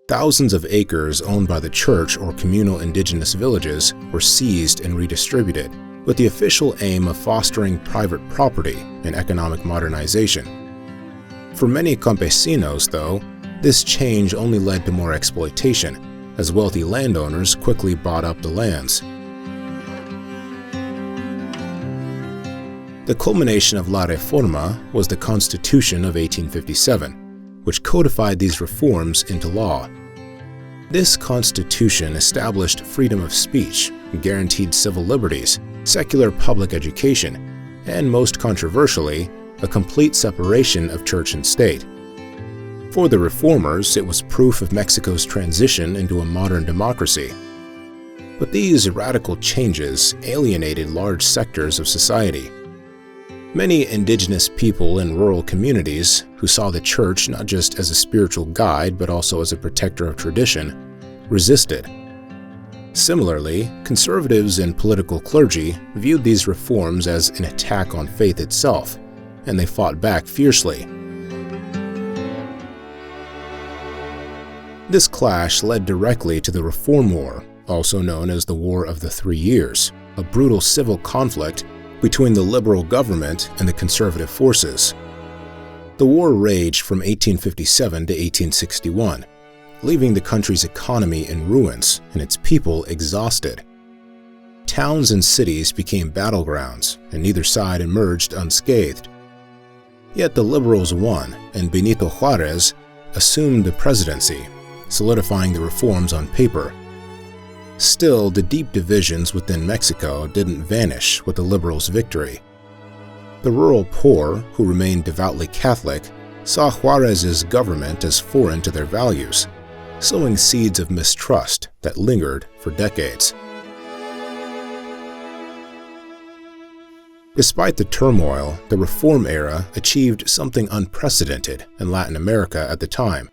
Thousands of acres owned by the church or communal indigenous villages were seized and redistributed, with the official aim of fostering private property and economic modernization. For many campesinos, though, this change only led to more exploitation, as wealthy landowners quickly bought up the lands. The culmination of La Reforma was the Constitution of 1857, which codified these reforms into law. This constitution established freedom of speech, guaranteed civil liberties, secular public education, and most controversially, a complete separation of church and state. For the reformers, it was proof of Mexico's transition into a modern democracy. But these radical changes alienated large sectors of society. Many indigenous people in rural communities, who saw the church not just as a spiritual guide but also as a protector of tradition, resisted. Similarly, conservatives and political clergy viewed these reforms as an attack on faith itself, and they fought back fiercely. This clash led directly to the Reform War, also known as the War of the 3 Years, a brutal civil conflict between the liberal government and the conservative forces. The war raged from 1857 to 1861, leaving the country's economy in ruins and its people exhausted. Towns and cities became battlegrounds, and neither side emerged unscathed. Yet the liberals won, and Benito Juárez assumed the presidency, solidifying the reforms on paper. Still, the deep divisions within Mexico didn't vanish with the liberals' victory. The rural poor, who remained devoutly Catholic, saw Juárez's government as foreign to their values, sowing seeds of mistrust that lingered for decades. Despite the turmoil, the Reform era achieved something unprecedented in Latin America at the time.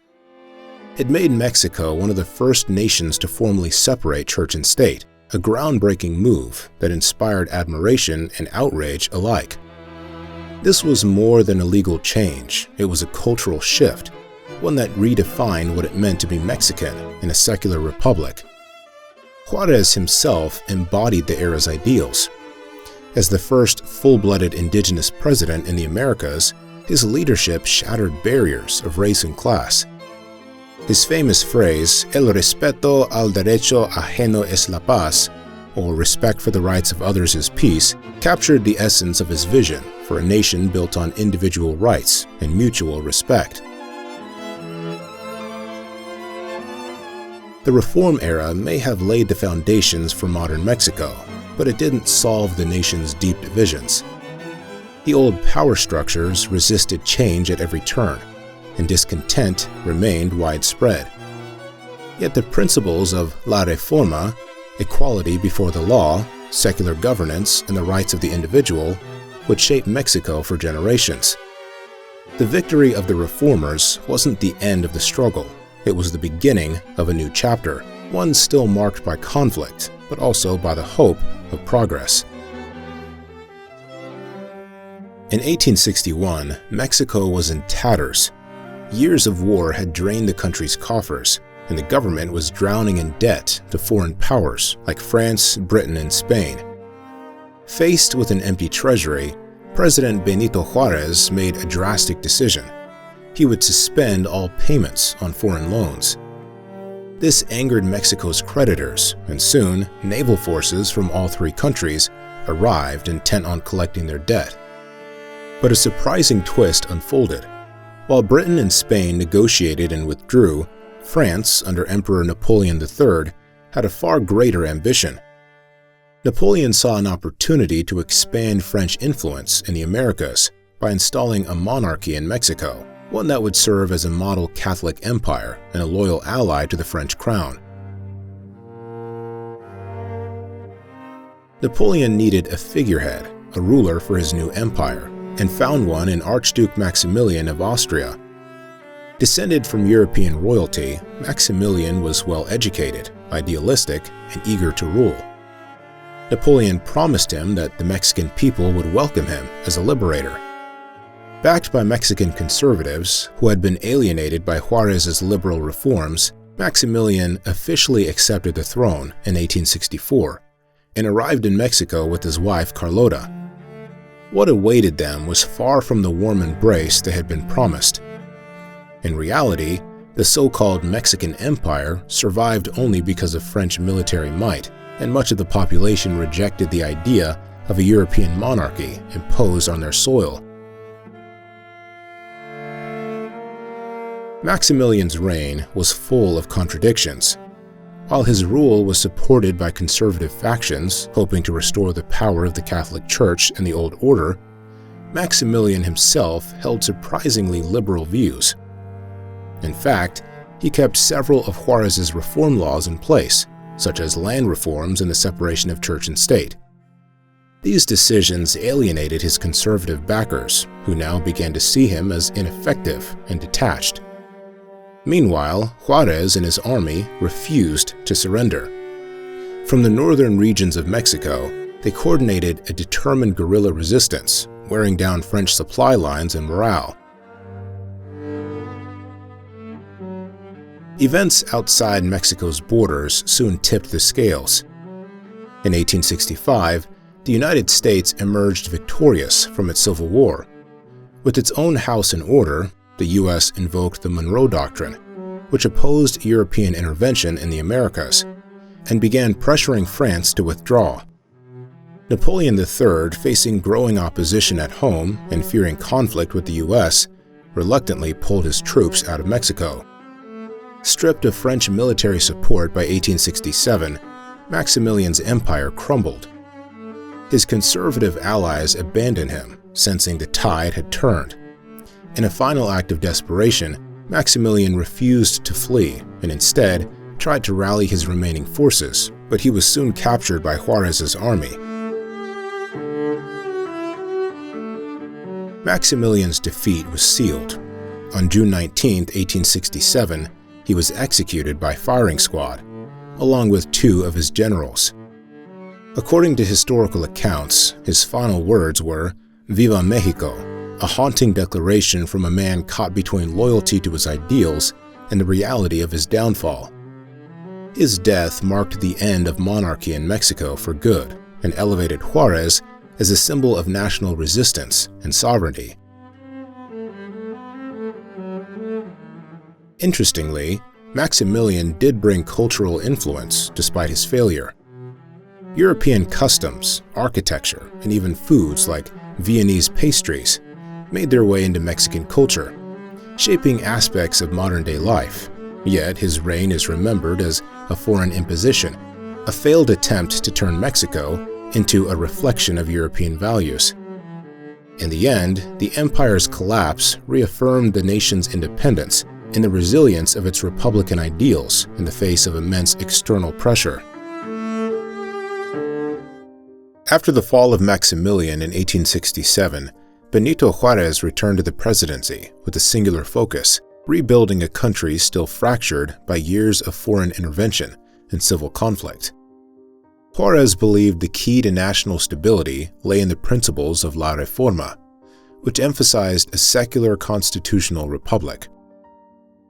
It made Mexico one of the first nations to formally separate church and state, a groundbreaking move that inspired admiration and outrage alike. This was more than a legal change, it was a cultural shift, one that redefined what it meant to be Mexican in a secular republic. Juárez himself embodied the era's ideals. As the first full-blooded indigenous president in the Americas, his leadership shattered barriers of race and class. His famous phrase, "El respeto al derecho ajeno es la paz," or respect for the rights of others is peace, captured the essence of his vision for a nation built on individual rights and mutual respect. The Reform era may have laid the foundations for modern Mexico, but it didn't solve the nation's deep divisions. The old power structures resisted change at every turn, and discontent remained widespread. Yet the principles of La Reforma, equality before the law, secular governance, and the rights of the individual, would shape Mexico for generations. The victory of the reformers wasn't the end of the struggle, it was the beginning of a new chapter, one still marked by conflict, but also by the hope of progress. In 1861, Mexico was in tatters. Years of war had drained the country's coffers, and the government was drowning in debt to foreign powers like France, Britain, and Spain. Faced with an empty treasury, President Benito Juárez made a drastic decision. He would suspend all payments on foreign loans. This angered Mexico's creditors, and soon, naval forces from all three countries arrived intent on collecting their debt. But a surprising twist unfolded. While Britain and Spain negotiated and withdrew, France, under Emperor Napoleon III, had a far greater ambition. Napoleon saw an opportunity to expand French influence in the Americas by installing a monarchy in Mexico, one that would serve as a model Catholic empire and a loyal ally to the French crown. Napoleon needed a figurehead, a ruler for his new empire, and found one in Archduke Maximilian of Austria. Descended from European royalty, Maximilian was well-educated, idealistic, and eager to rule. Napoleon promised him that the Mexican people would welcome him as a liberator. Backed by Mexican conservatives who had been alienated by Juárez's liberal reforms, Maximilian officially accepted the throne in 1864 and arrived in Mexico with his wife Carlota. What awaited them was far from the warm embrace they had been promised. In reality, the so-called Mexican Empire survived only because of French military might, and much of the population rejected the idea of a European monarchy imposed on their soil. Maximilian's reign was full of contradictions. While his rule was supported by conservative factions hoping to restore the power of the Catholic Church and the old order, Maximilian himself held surprisingly liberal views. In fact, he kept several of Juárez's reform laws in place, such as land reforms and the separation of church and state. These decisions alienated his conservative backers, who now began to see him as ineffective and detached. Meanwhile, Juárez and his army refused to surrender. From the northern regions of Mexico, they coordinated a determined guerrilla resistance, wearing down French supply lines and morale. Events outside Mexico's borders soon tipped the scales. In 1865, the United States emerged victorious from its Civil War. With its own house in order, the U.S. invoked the Monroe Doctrine, which opposed European intervention in the Americas and began pressuring France to withdraw. Napoleon III, facing growing opposition at home and fearing conflict with the US, reluctantly pulled his troops out of Mexico. Stripped of French military support by 1867, Maximilian's empire crumbled. His conservative allies abandoned him, sensing the tide had turned. In a final act of desperation, Maximilian refused to flee and instead tried to rally his remaining forces, but he was soon captured by Juárez's army. Maximilian's defeat was sealed. On June 19, 1867, he was executed by firing squad, along with 2 of his generals. According to historical accounts, his final words were, "Viva Mexico," a haunting declaration from a man caught between loyalty to his ideals and the reality of his downfall. His death marked the end of monarchy in Mexico for good and elevated Juárez as a symbol of national resistance and sovereignty. Interestingly, Maximilian did bring cultural influence despite his failure. European customs, architecture, and even foods like Viennese pastries made their way into Mexican culture, shaping aspects of modern-day life. Yet his reign is remembered as a foreign imposition, a failed attempt to turn Mexico into a reflection of European values. In the end, the empire's collapse reaffirmed the nation's independence and the resilience of its republican ideals in the face of immense external pressure. After the fall of Maximilian in 1867, Benito Juárez returned to the presidency with a singular focus, rebuilding a country still fractured by years of foreign intervention and civil conflict. Juárez believed the key to national stability lay in the principles of La Reforma, which emphasized a secular constitutional republic.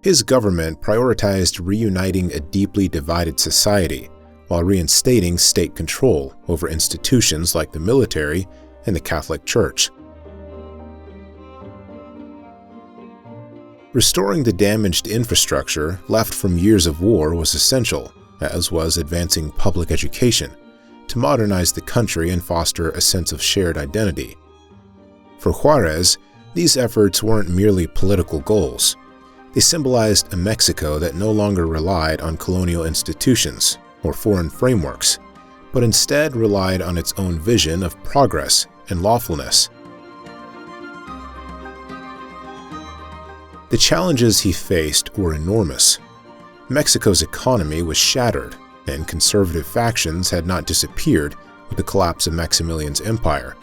His government prioritized reuniting a deeply divided society while reinstating state control over institutions like the military and the Catholic Church. Restoring the damaged infrastructure left from years of war was essential, as was advancing public education, to modernize the country and foster a sense of shared identity. For Juárez, these efforts weren't merely political goals. They symbolized a Mexico that no longer relied on colonial institutions or foreign frameworks, but instead relied on its own vision of progress and lawfulness. The challenges he faced were enormous. Mexico's economy was shattered, and conservative factions had not disappeared with the collapse of Maximilian's empire.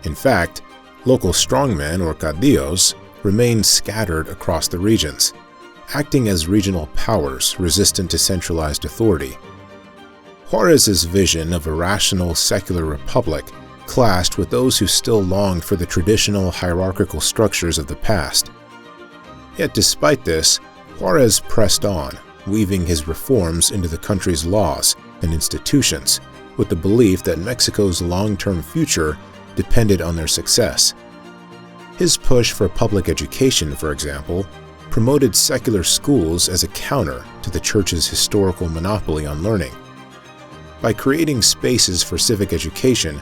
In fact, local strongmen or caudillos remained scattered across the regions, acting as regional powers resistant to centralized authority. Juárez's vision of a rational secular republic clashed with those who still longed for the traditional hierarchical structures of the past. Yet despite this, Juárez pressed on, weaving his reforms into the country's laws and institutions, with the belief that Mexico's long-term future depended on their success. His push for public education, for example, promoted secular schools as a counter to the church's historical monopoly on learning. By creating spaces for civic education,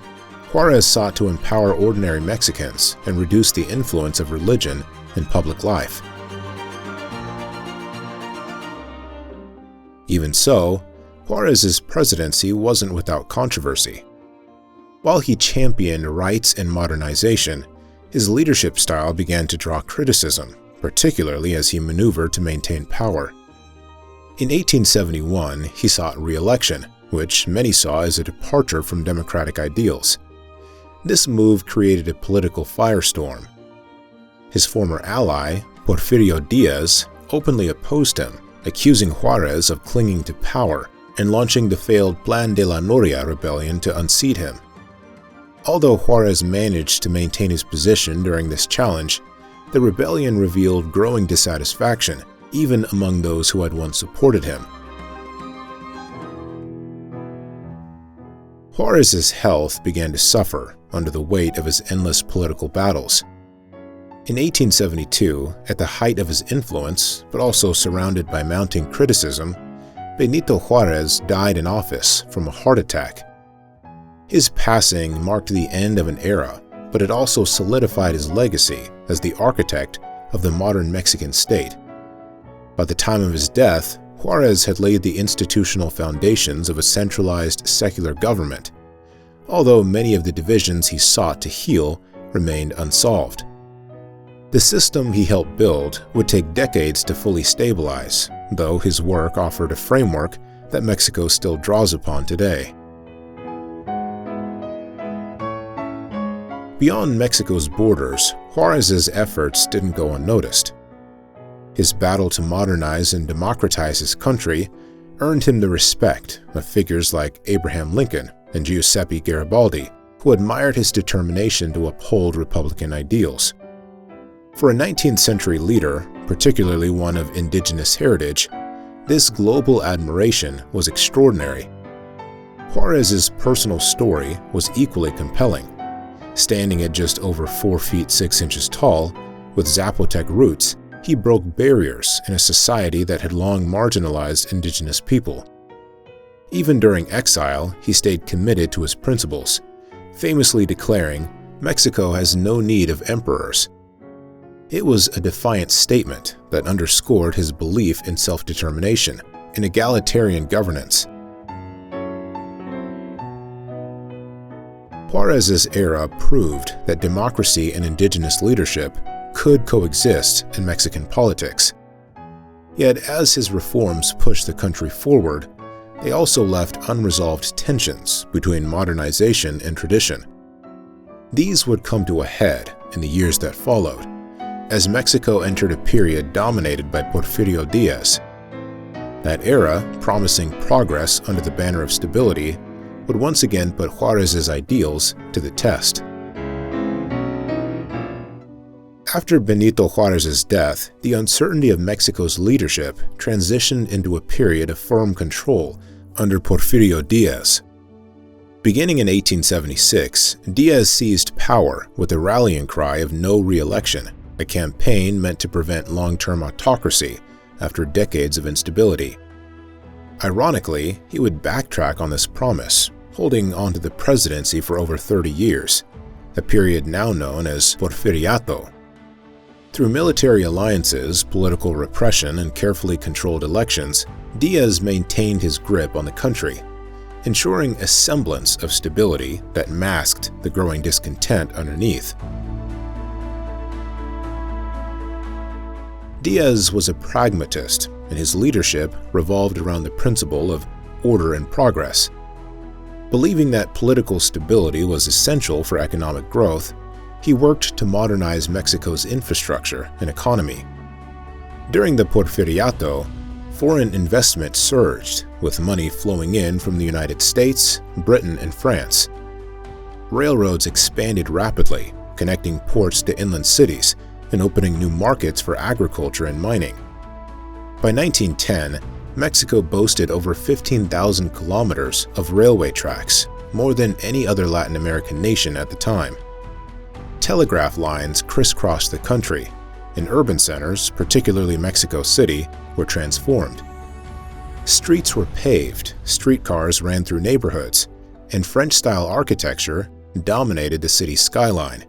Juárez sought to empower ordinary Mexicans and reduce the influence of religion in public life. Even so, Juárez's presidency wasn't without controversy. While he championed rights and modernization, his leadership style began to draw criticism, particularly as he maneuvered to maintain power. In 1871, he sought re-election, which many saw as a departure from democratic ideals. This move created a political firestorm. His former ally, Porfirio Díaz, openly opposed him, accusing Juárez of clinging to power and launching the failed Plan de la Noria rebellion to unseat him. Although Juárez managed to maintain his position during this challenge, the rebellion revealed growing dissatisfaction, even among those who had once supported him. Juárez's health began to suffer under the weight of his endless political battles. In 1872, at the height of his influence, but also surrounded by mounting criticism, Benito Juárez died in office from a heart attack. His passing marked the end of an era, but it also solidified his legacy as the architect of the modern Mexican state. By the time of his death, Juárez had laid the institutional foundations of a centralized secular government, although many of the divisions he sought to heal remained unsolved. The system he helped build would take decades to fully stabilize, though his work offered a framework that Mexico still draws upon today. Beyond Mexico's borders, Juárez's efforts didn't go unnoticed. His battle to modernize and democratize his country earned him the respect of figures like Abraham Lincoln and Giuseppe Garibaldi, who admired his determination to uphold Republican ideals. For a 19th century leader, particularly one of indigenous heritage, this global admiration was extraordinary. Juárez's personal story was equally compelling. Standing at just over 4 feet 6 inches tall, with Zapotec roots, he broke barriers in a society that had long marginalized indigenous people. Even during exile, he stayed committed to his principles, famously declaring, "Mexico has no need of emperors." It was a defiant statement that underscored his belief in self-determination and egalitarian governance. Juárez's era proved that democracy and indigenous leadership could coexist in Mexican politics. Yet as his reforms pushed the country forward, they also left unresolved tensions between modernization and tradition. These would come to a head in the years that followed, as Mexico entered a period dominated by Porfirio Díaz. That era, promising progress under the banner of stability, would once again put Juárez's ideals to the test. After Benito Juárez's death, the uncertainty of Mexico's leadership transitioned into a period of firm control under Porfirio Díaz. Beginning in 1876, Díaz seized power with a rallying cry of no re-election, a campaign meant to prevent long-term autocracy after decades of instability. Ironically, he would backtrack on this promise, holding onto the presidency for over 30 years, a period now known as Porfiriato. Through military alliances, political repression, and carefully controlled elections, Díaz maintained his grip on the country, ensuring a semblance of stability that masked the growing discontent underneath. Díaz was a pragmatist, and his leadership revolved around the principle of order and progress. Believing that political stability was essential for economic growth, he worked to modernize Mexico's infrastructure and economy. During the Porfiriato, foreign investment surged, with money flowing in from the United States, Britain, and France. Railroads expanded rapidly, connecting ports to inland cities and opening new markets for agriculture and mining. By 1910, Mexico boasted over 15,000 kilometers of railway tracks, more than any other Latin American nation at the time. Telegraph lines crisscrossed the country, and urban centers, particularly Mexico City, were transformed. Streets were paved, streetcars ran through neighborhoods, and French-style architecture dominated the city's skyline,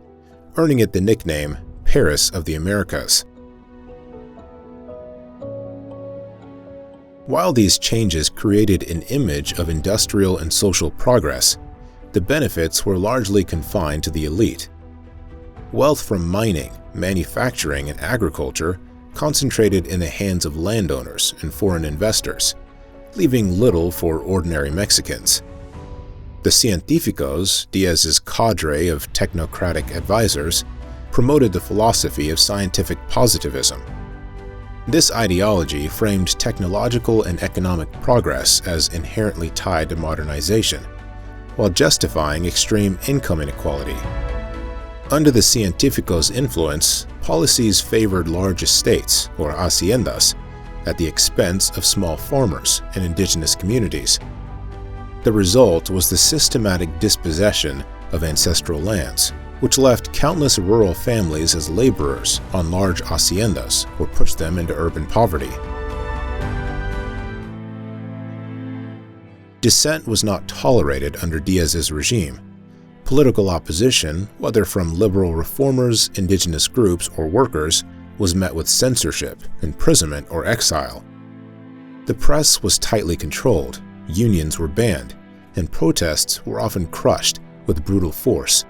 earning it the nickname Paris of the Americas. While these changes created an image of industrial and social progress, the benefits were largely confined to the elite. Wealth from mining, manufacturing, and agriculture concentrated in the hands of landowners and foreign investors, leaving little for ordinary Mexicans. The científicos, Díaz's cadre of technocratic advisors, promoted the philosophy of scientific positivism. This ideology framed technological and economic progress as inherently tied to modernization, while justifying extreme income inequality. Under the científicos' influence, policies favored large estates, or haciendas, at the expense of small farmers and indigenous communities. The result was the systematic dispossession of ancestral lands, which left countless rural families as laborers on large haciendas or pushed them into urban poverty. Dissent was not tolerated under Díaz's regime. Political opposition, whether from liberal reformers, indigenous groups, or workers, was met with censorship, imprisonment, or exile. The press was tightly controlled, unions were banned, and protests were often crushed with brutal force.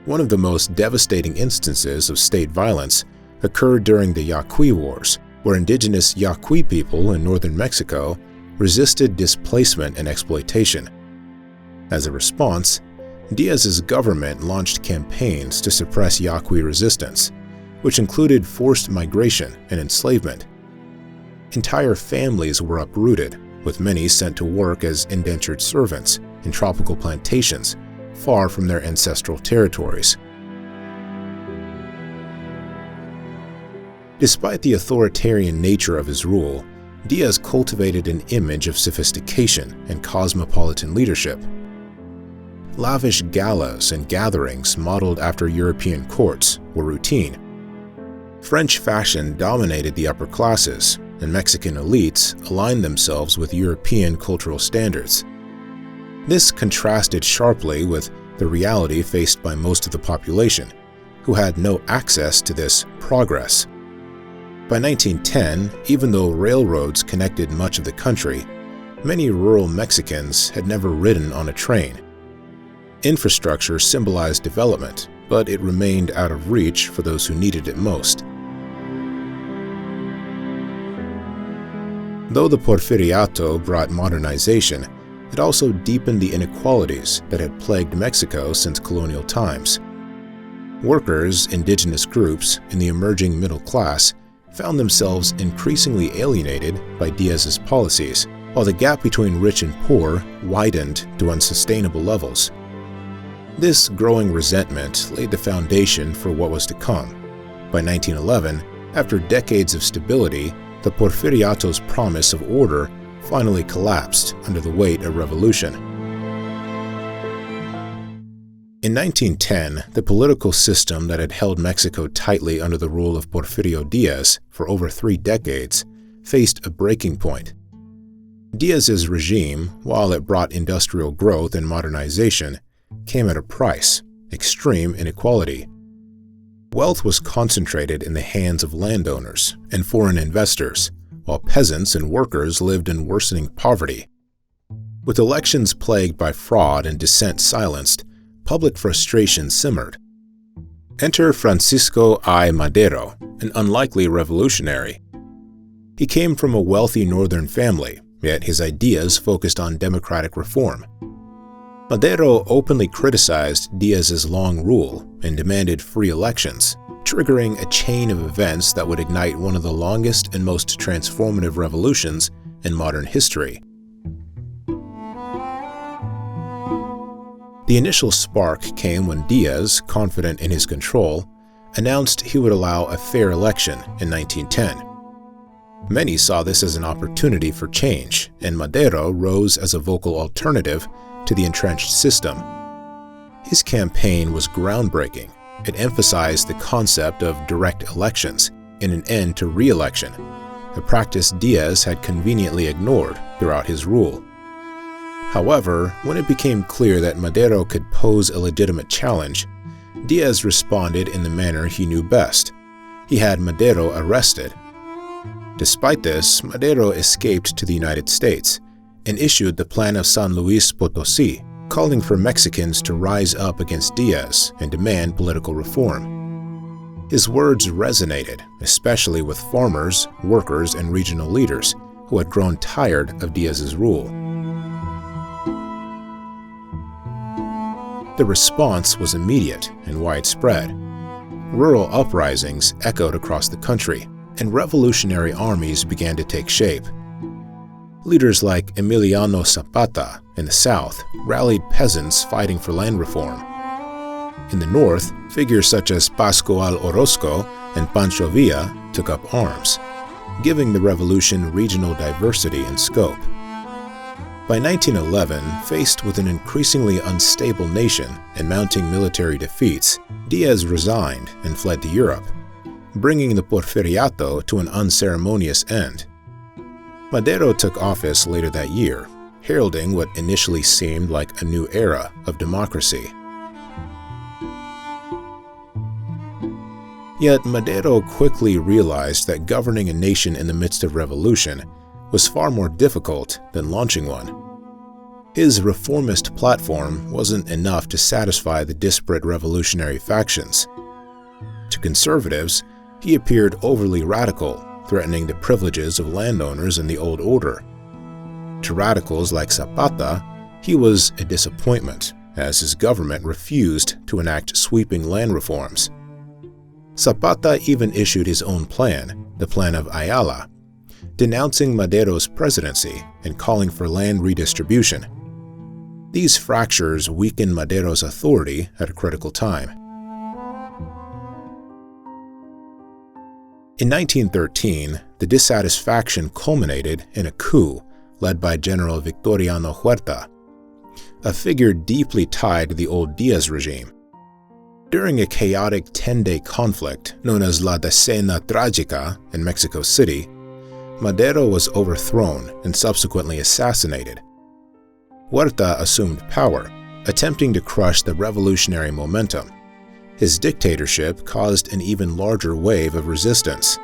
One of the most devastating instances of state violence occurred during the Yaqui Wars, where indigenous Yaqui people in northern Mexico resisted displacement and exploitation. As a response, Díaz's government launched campaigns to suppress Yaqui resistance, which included forced migration and enslavement. Entire families were uprooted, with many sent to work as indentured servants in tropical plantations far from their ancestral territories. Despite the authoritarian nature of his rule, Díaz cultivated an image of sophistication and cosmopolitan leadership. Lavish galas and gatherings modeled after European courts were routine. French fashion dominated the upper classes, and Mexican elites aligned themselves with European cultural standards. This contrasted sharply with the reality faced by most of the population, who had no access to this progress. By 1910, even though railroads connected much of the country, many rural Mexicans had never ridden on a train. Infrastructure symbolized development, but it remained out of reach for those who needed it most. Though the Porfiriato brought modernization, it also deepened the inequalities that had plagued Mexico since colonial times. Workers, indigenous groups, and the emerging middle class found themselves increasingly alienated by Díaz's policies, while the gap between rich and poor widened to unsustainable levels. This growing resentment laid the foundation for what was to come. By 1911, after decades of stability, the Porfiriato's promise of order finally collapsed under the weight of revolution. In 1910, the political system that had held Mexico tightly under the rule of Porfirio Díaz for over 3 decades faced a breaking point. Díaz's regime, while it brought industrial growth and modernization, came at a price: extreme inequality. Wealth was concentrated in the hands of landowners and foreign investors, while peasants and workers lived in worsening poverty. With elections plagued by fraud and dissent silenced, public frustration simmered. Enter Francisco I. Madero, an unlikely revolutionary. He came from a wealthy northern family, yet his ideas focused on democratic reform. Madero openly criticized Díaz's long rule and demanded free elections, triggering a chain of events that would ignite one of the longest and most transformative revolutions in modern history. The initial spark came when Díaz, confident in his control, announced he would allow a fair election in 1910. Many saw this as an opportunity for change, and Madero rose as a vocal alternative to the entrenched system. His campaign was groundbreaking. It emphasized the concept of direct elections and an end to re-election, a practice Díaz had conveniently ignored throughout his rule. However, when it became clear that Madero could pose a legitimate challenge, Díaz responded in the manner he knew best. He had Madero arrested. Despite this, Madero escaped to the United States and issued the Plan of San Luis Potosí, calling for Mexicans to rise up against Díaz and demand political reform. His words resonated, especially with farmers, workers, and regional leaders who had grown tired of Díaz's rule. The response was immediate and widespread. Rural uprisings echoed across the country, and revolutionary armies began to take shape. Leaders like Emiliano Zapata in the south rallied peasants fighting for land reform. In the north, figures such as Pascual Orozco and Pancho Villa took up arms, giving the revolution regional diversity and scope. By 1911, faced with an increasingly unstable nation and mounting military defeats, Diaz resigned and fled to Europe, bringing the Porfiriato to an unceremonious end. Madero took office later that year, heralding what initially seemed like a new era of democracy. Yet Madero quickly realized that governing a nation in the midst of revolution was far more difficult than launching one. His reformist platform wasn't enough to satisfy the disparate revolutionary factions. To conservatives, he appeared overly radical, threatening the privileges of landowners in the old order. To radicals like Zapata, he was a disappointment, as his government refused to enact sweeping land reforms. Zapata even issued his own plan, the Plan of Ayala, denouncing Madero's presidency and calling for land redistribution. These fractures weakened Madero's authority at a critical time. In 1913, the dissatisfaction culminated in a coup led by General Victoriano Huerta, a figure deeply tied to the old Diaz regime. During a chaotic 10-day conflict known as La Decena Trágica in Mexico City, Madero was overthrown and subsequently assassinated. Huerta assumed power, attempting to crush the revolutionary momentum. His dictatorship caused an even larger wave of resistance.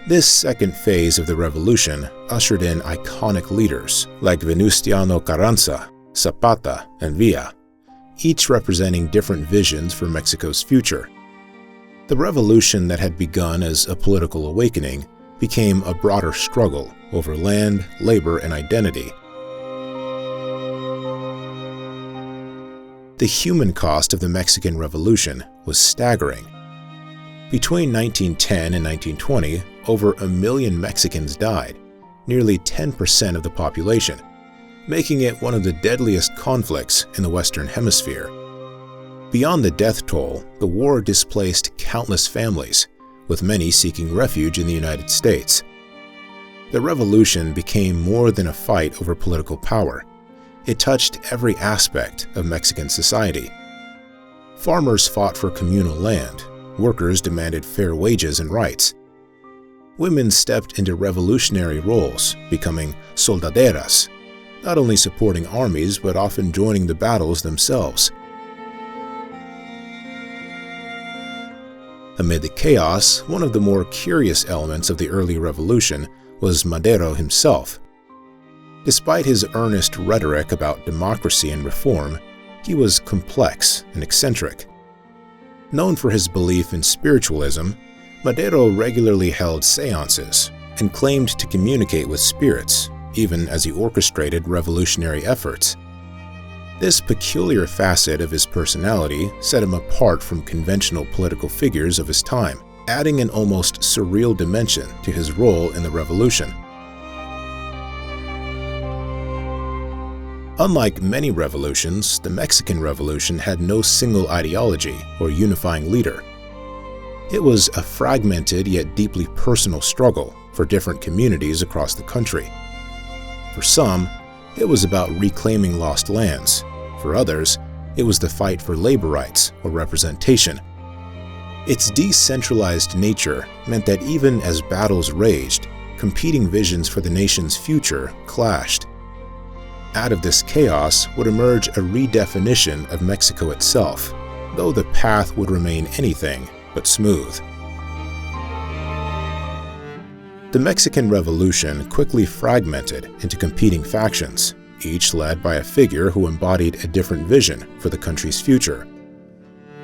This second phase of the revolution ushered in iconic leaders like Venustiano Carranza, Zapata, and Villa, each representing different visions for Mexico's future. The revolution that had begun as a political awakening became a broader struggle over land, labor, and identity. The human cost of the Mexican Revolution was staggering. Between 1910 and 1920, over 1 million Mexicans died, nearly 10% of the population, making it one of the deadliest conflicts in the Western Hemisphere. Beyond the death toll, the war displaced countless families, with many seeking refuge in the United States. The revolution became more than a fight over political power. It touched every aspect of Mexican society. Farmers fought for communal land. Workers demanded fair wages and rights. Women stepped into revolutionary roles, becoming soldaderas, not only supporting armies but often joining the battles themselves. Amid the chaos, one of the more curious elements of the early revolution was Madero himself. Despite his earnest rhetoric about democracy and reform, he was complex and eccentric. Known for his belief in spiritualism, Madero regularly held seances and claimed to communicate with spirits, even as he orchestrated revolutionary efforts. This peculiar facet of his personality set him apart from conventional political figures of his time, adding an almost surreal dimension to his role in the revolution. Unlike many revolutions, the Mexican Revolution had no single ideology or unifying leader. It was a fragmented yet deeply personal struggle for different communities across the country. For some, it was about reclaiming lost lands. For others, it was the fight for labor rights or representation. Its decentralized nature meant that even as battles raged, competing visions for the nation's future clashed. Out of this chaos would emerge a redefinition of Mexico itself, though the path would remain anything but smooth. The Mexican Revolution quickly fragmented into competing factions, each led by a figure who embodied a different vision for the country's future.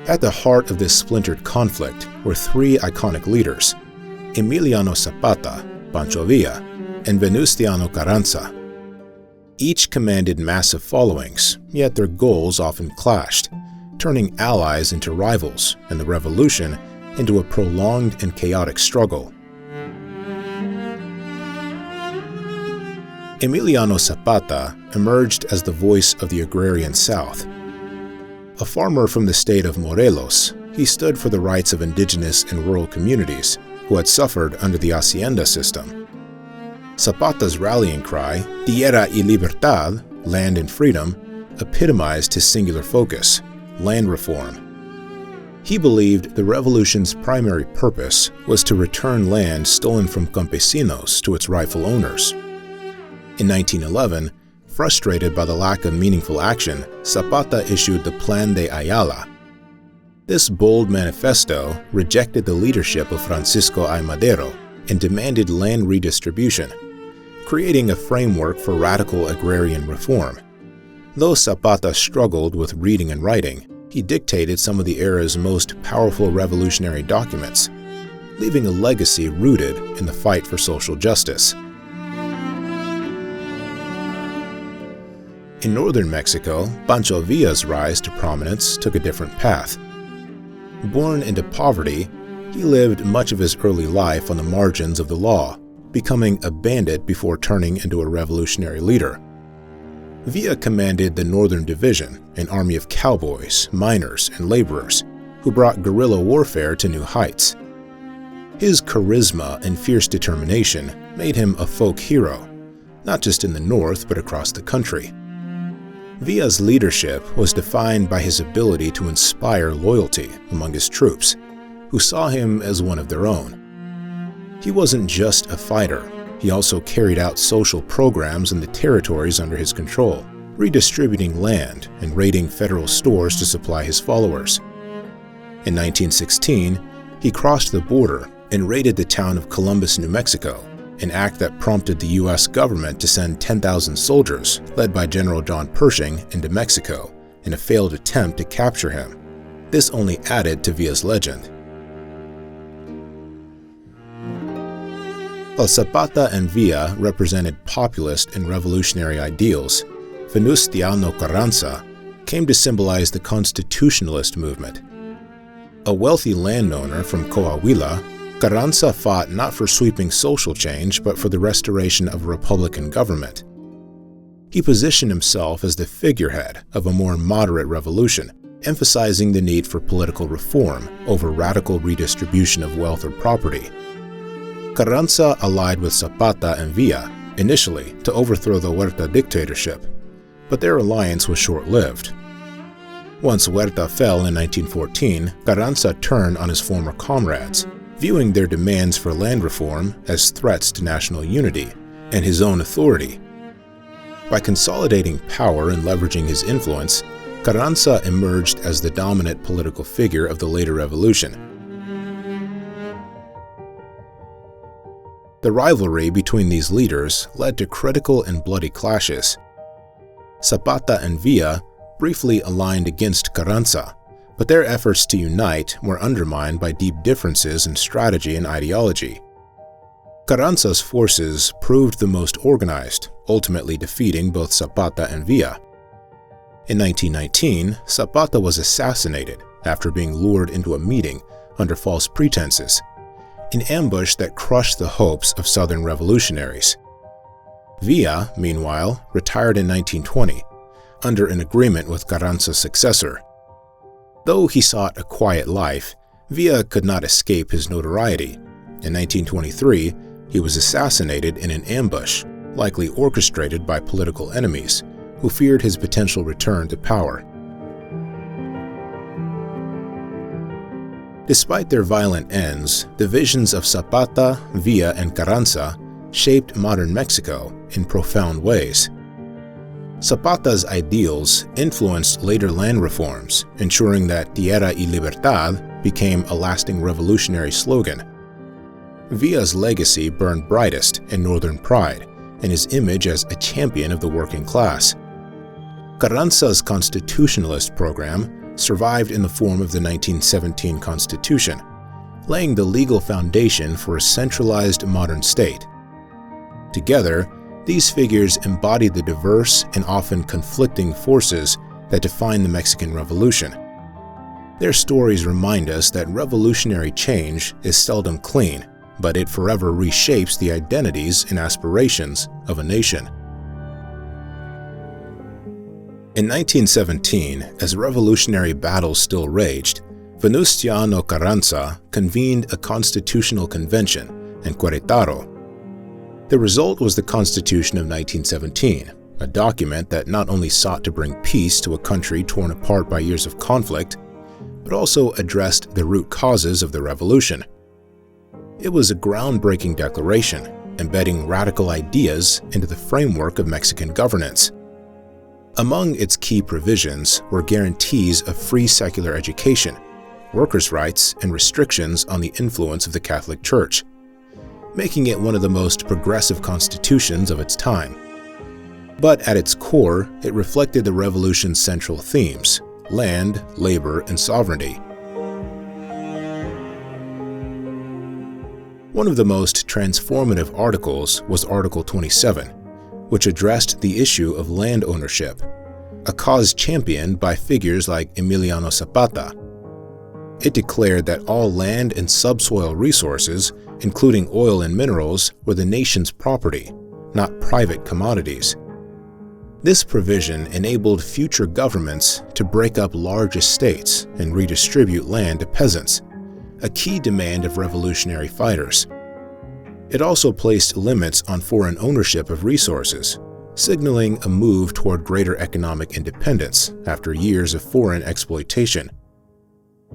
At the heart of this splintered conflict were three iconic leaders: Emiliano Zapata, Pancho Villa, and Venustiano Carranza. Each commanded massive followings, yet their goals often clashed, turning allies into rivals and the revolution into a prolonged and chaotic struggle. Emiliano Zapata emerged as the voice of the agrarian South. A farmer from the state of Morelos, he stood for the rights of indigenous and rural communities who had suffered under the hacienda system. Zapata's rallying cry, Tierra y Libertad, land and freedom, epitomized his singular focus, land reform. He believed the revolution's primary purpose was to return land stolen from campesinos to its rightful owners. In 1911, frustrated by the lack of meaningful action, Zapata issued the Plan de Ayala. This bold manifesto rejected the leadership of Francisco I. Madero and demanded land redistribution, creating a framework for radical agrarian reform. Though Zapata struggled with reading and writing, he dictated some of the era's most powerful revolutionary documents, leaving a legacy rooted in the fight for social justice. In northern Mexico, Pancho Villa's rise to prominence took a different path. Born into poverty, he lived much of his early life on the margins of the law, becoming a bandit before turning into a revolutionary leader. Villa commanded the Northern Division, an army of cowboys, miners, and laborers who brought guerrilla warfare to new heights. His charisma and fierce determination made him a folk hero, not just in the North but across the country. Villa's leadership was defined by his ability to inspire loyalty among his troops, who saw him as one of their own. He wasn't just a fighter, he also carried out social programs in the territories under his control, redistributing land and raiding federal stores to supply his followers. In 1916, he crossed the border and raided the town of Columbus, New Mexico, an act that prompted the U.S. government to send 10,000 soldiers, led by General John Pershing, into Mexico in a failed attempt to capture him. This only added to Villa's legend. While Zapata and Villa represented populist and revolutionary ideals, Venustiano Carranza came to symbolize the constitutionalist movement. A wealthy landowner from Coahuila, Carranza fought not for sweeping social change but for the restoration of a republican government. He positioned himself as the figurehead of a more moderate revolution, emphasizing the need for political reform over radical redistribution of wealth or property. Carranza allied with Zapata and Villa initially to overthrow the Huerta dictatorship, but their alliance was short-lived. Once Huerta fell in 1914, Carranza turned on his former comrades, viewing their demands for land reform as threats to national unity and his own authority. By consolidating power and leveraging his influence, Carranza emerged as the dominant political figure of the later revolution. The rivalry between these leaders led to critical and bloody clashes. Zapata and Villa briefly aligned against Carranza, but their efforts to unite were undermined by deep differences in strategy and ideology. Carranza's forces proved the most organized, ultimately defeating both Zapata and Villa. In 1919, Zapata was assassinated after being lured into a meeting under false pretenses, an ambush that crushed the hopes of Southern revolutionaries. Villa, meanwhile, retired in 1920, under an agreement with Carranza's successor. Though he sought a quiet life, Villa could not escape his notoriety. In 1923, he was assassinated in an ambush, likely orchestrated by political enemies, who feared his potential return to power. Despite their violent ends, the visions of Zapata, Villa, and Carranza shaped modern Mexico in profound ways. Zapata's ideals influenced later land reforms, ensuring that Tierra y Libertad became a lasting revolutionary slogan. Villa's legacy burned brightest in Northern pride and his image as a champion of the working class. Carranza's constitutionalist program survived in the form of the 1917 Constitution, laying the legal foundation for a centralized modern state. Together, these figures embodied the diverse and often conflicting forces that define the Mexican Revolution. Their stories remind us that revolutionary change is seldom clean, but it forever reshapes the identities and aspirations of a nation. In 1917, as revolutionary battles still raged, Venustiano Carranza convened a constitutional convention in Querétaro. The result was the Constitution of 1917, a document that not only sought to bring peace to a country torn apart by years of conflict, but also addressed the root causes of the revolution. It was a groundbreaking declaration, embedding radical ideas into the framework of Mexican governance. Among its key provisions were guarantees of free secular education, workers' rights, and restrictions on the influence of the Catholic Church, making it one of the most progressive constitutions of its time. But at its core, it reflected the revolution's central themes: land, labor, and sovereignty. One of the most transformative articles was Article 27, which addressed the issue of land ownership, a cause championed by figures like Emiliano Zapata. It declared that all land and subsoil resources, including oil and minerals, were the nation's property, not private commodities. This provision enabled future governments to break up large estates and redistribute land to peasants, a key demand of revolutionary fighters. It also placed limits on foreign ownership of resources, signaling a move toward greater economic independence after years of foreign exploitation.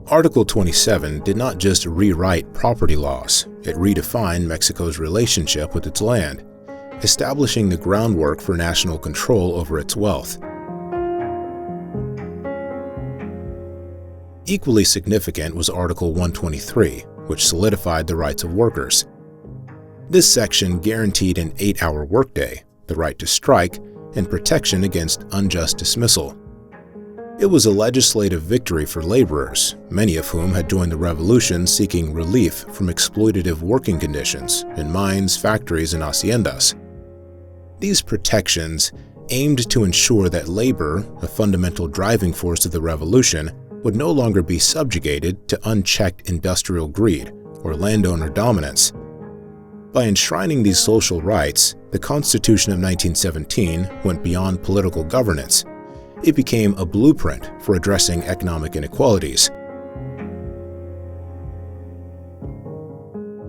Article 27 did not just rewrite property laws, it redefined Mexico's relationship with its land, establishing the groundwork for national control over its wealth. Equally significant was Article 123, which solidified the rights of workers. This section guaranteed an 8-hour workday, the right to strike, and protection against unjust dismissal. It was a legislative victory for laborers, many of whom had joined the revolution seeking relief from exploitative working conditions in mines, factories, and haciendas. These protections aimed to ensure that labor, a fundamental driving force of the revolution, would no longer be subjugated to unchecked industrial greed or landowner dominance. By enshrining these social rights, the Constitution of 1917 went beyond political governance. It became a blueprint for addressing economic inequalities.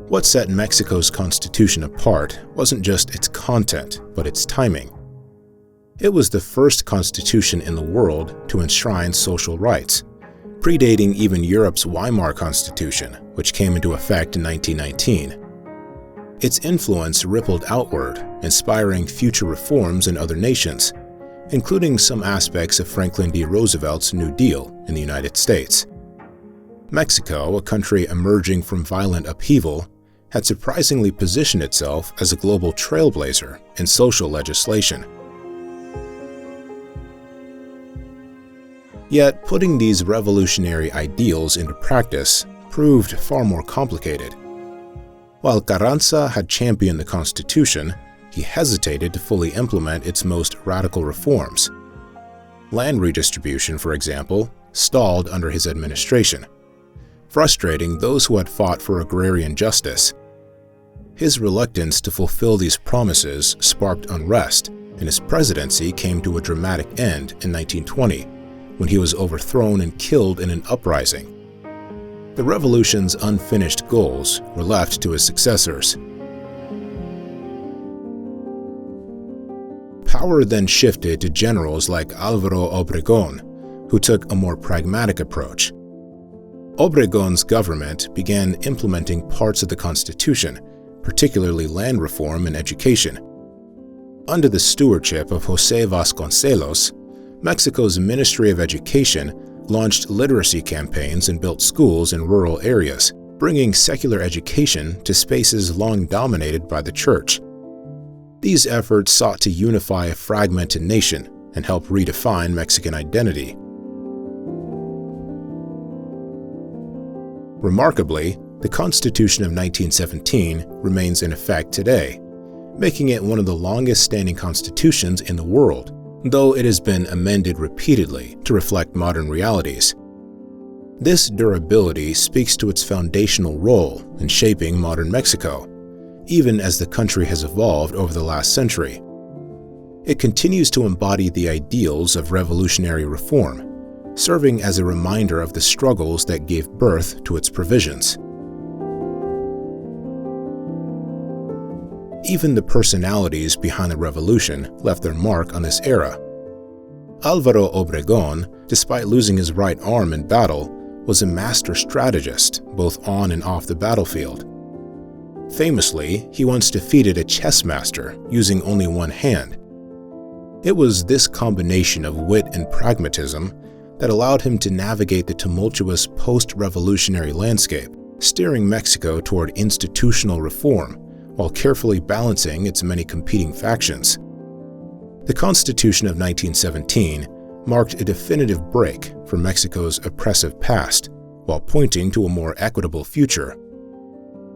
What set Mexico's constitution apart wasn't just its content, but its timing. It was the first constitution in the world to enshrine social rights, predating even Europe's Weimar Constitution, which came into effect in 1919. Its influence rippled outward, inspiring future reforms in other nations, including some aspects of Franklin D. Roosevelt's New Deal in the United States. Mexico, a country emerging from violent upheaval, had surprisingly positioned itself as a global trailblazer in social legislation. Yet, putting these revolutionary ideals into practice proved far more complicated. While Carranza had championed the Constitution, he hesitated to fully implement its most radical reforms. Land redistribution, for example, stalled under his administration, frustrating those who had fought for agrarian justice. His reluctance to fulfill these promises sparked unrest, and his presidency came to a dramatic end in 1920, when he was overthrown and killed in an uprising. The revolution's unfinished goals were left to his successors. Power then shifted to generals like Álvaro Obregón, who took a more pragmatic approach. Obregón's government began implementing parts of the Constitution, particularly land reform and education. Under the stewardship of José Vasconcelos, Mexico's Ministry of Education launched literacy campaigns and built schools in rural areas, bringing secular education to spaces long dominated by the church. These efforts sought to unify a fragmented nation and help redefine Mexican identity. Remarkably, the Constitution of 1917 remains in effect today, making it one of the longest-standing constitutions in the world, though it has been amended repeatedly to reflect modern realities. This durability speaks to its foundational role in shaping modern Mexico, even as the country has evolved over the last century. It continues to embody the ideals of revolutionary reform, serving as a reminder of the struggles that gave birth to its provisions. Even the personalities behind the revolution left their mark on this era. Álvaro Obregón, despite losing his right arm in battle, was a master strategist both on and off the battlefield. Famously, he once defeated a chess master using only one hand. It was this combination of wit and pragmatism that allowed him to navigate the tumultuous post-revolutionary landscape, steering Mexico toward institutional reform while carefully balancing its many competing factions. The Constitution of 1917 marked a definitive break from Mexico's oppressive past while pointing to a more equitable future.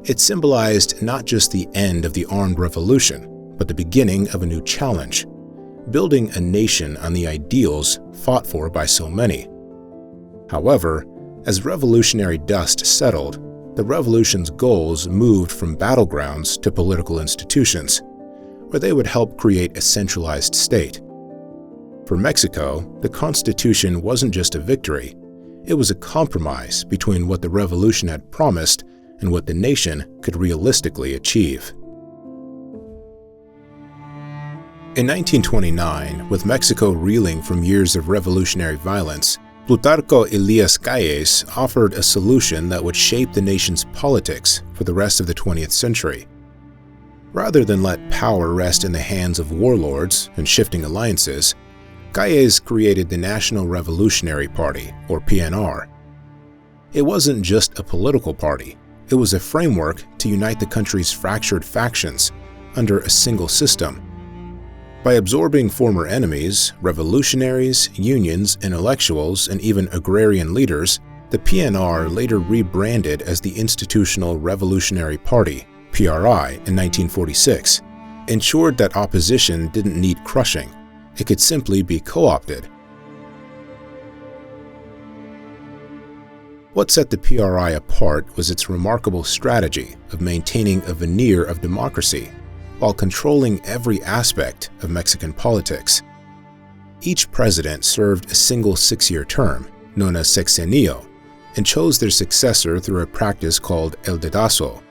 It symbolized not just the end of the armed revolution, but the beginning of a new challenge, building a nation on the ideals fought for by so many. However, as revolutionary dust settled, the revolution's goals moved from battlegrounds to political institutions, where they would help create a centralized state. For Mexico, the Constitution wasn't just a victory, it was a compromise between what the revolution had promised and what the nation could realistically achieve. In 1929, with Mexico reeling from years of revolutionary violence, Plutarco Elias Calles offered a solution that would shape the nation's politics for the rest of the 20th century. Rather than let power rest in the hands of warlords and shifting alliances, Calles created the National Revolutionary Party, or PNR. It wasn't just a political party, it was a framework to unite the country's fractured factions under a single system. By absorbing former enemies, revolutionaries, unions, intellectuals, and even agrarian leaders, the PNR later rebranded as the Institutional Revolutionary Party, PRI, in 1946, ensured that opposition didn't need crushing. It could simply be co-opted. What set the PRI apart was its remarkable strategy of maintaining a veneer of democracy while controlling every aspect of Mexican politics. Each president served a single 6-year term, known as sexenio, and chose their successor through a practice called el dedazo.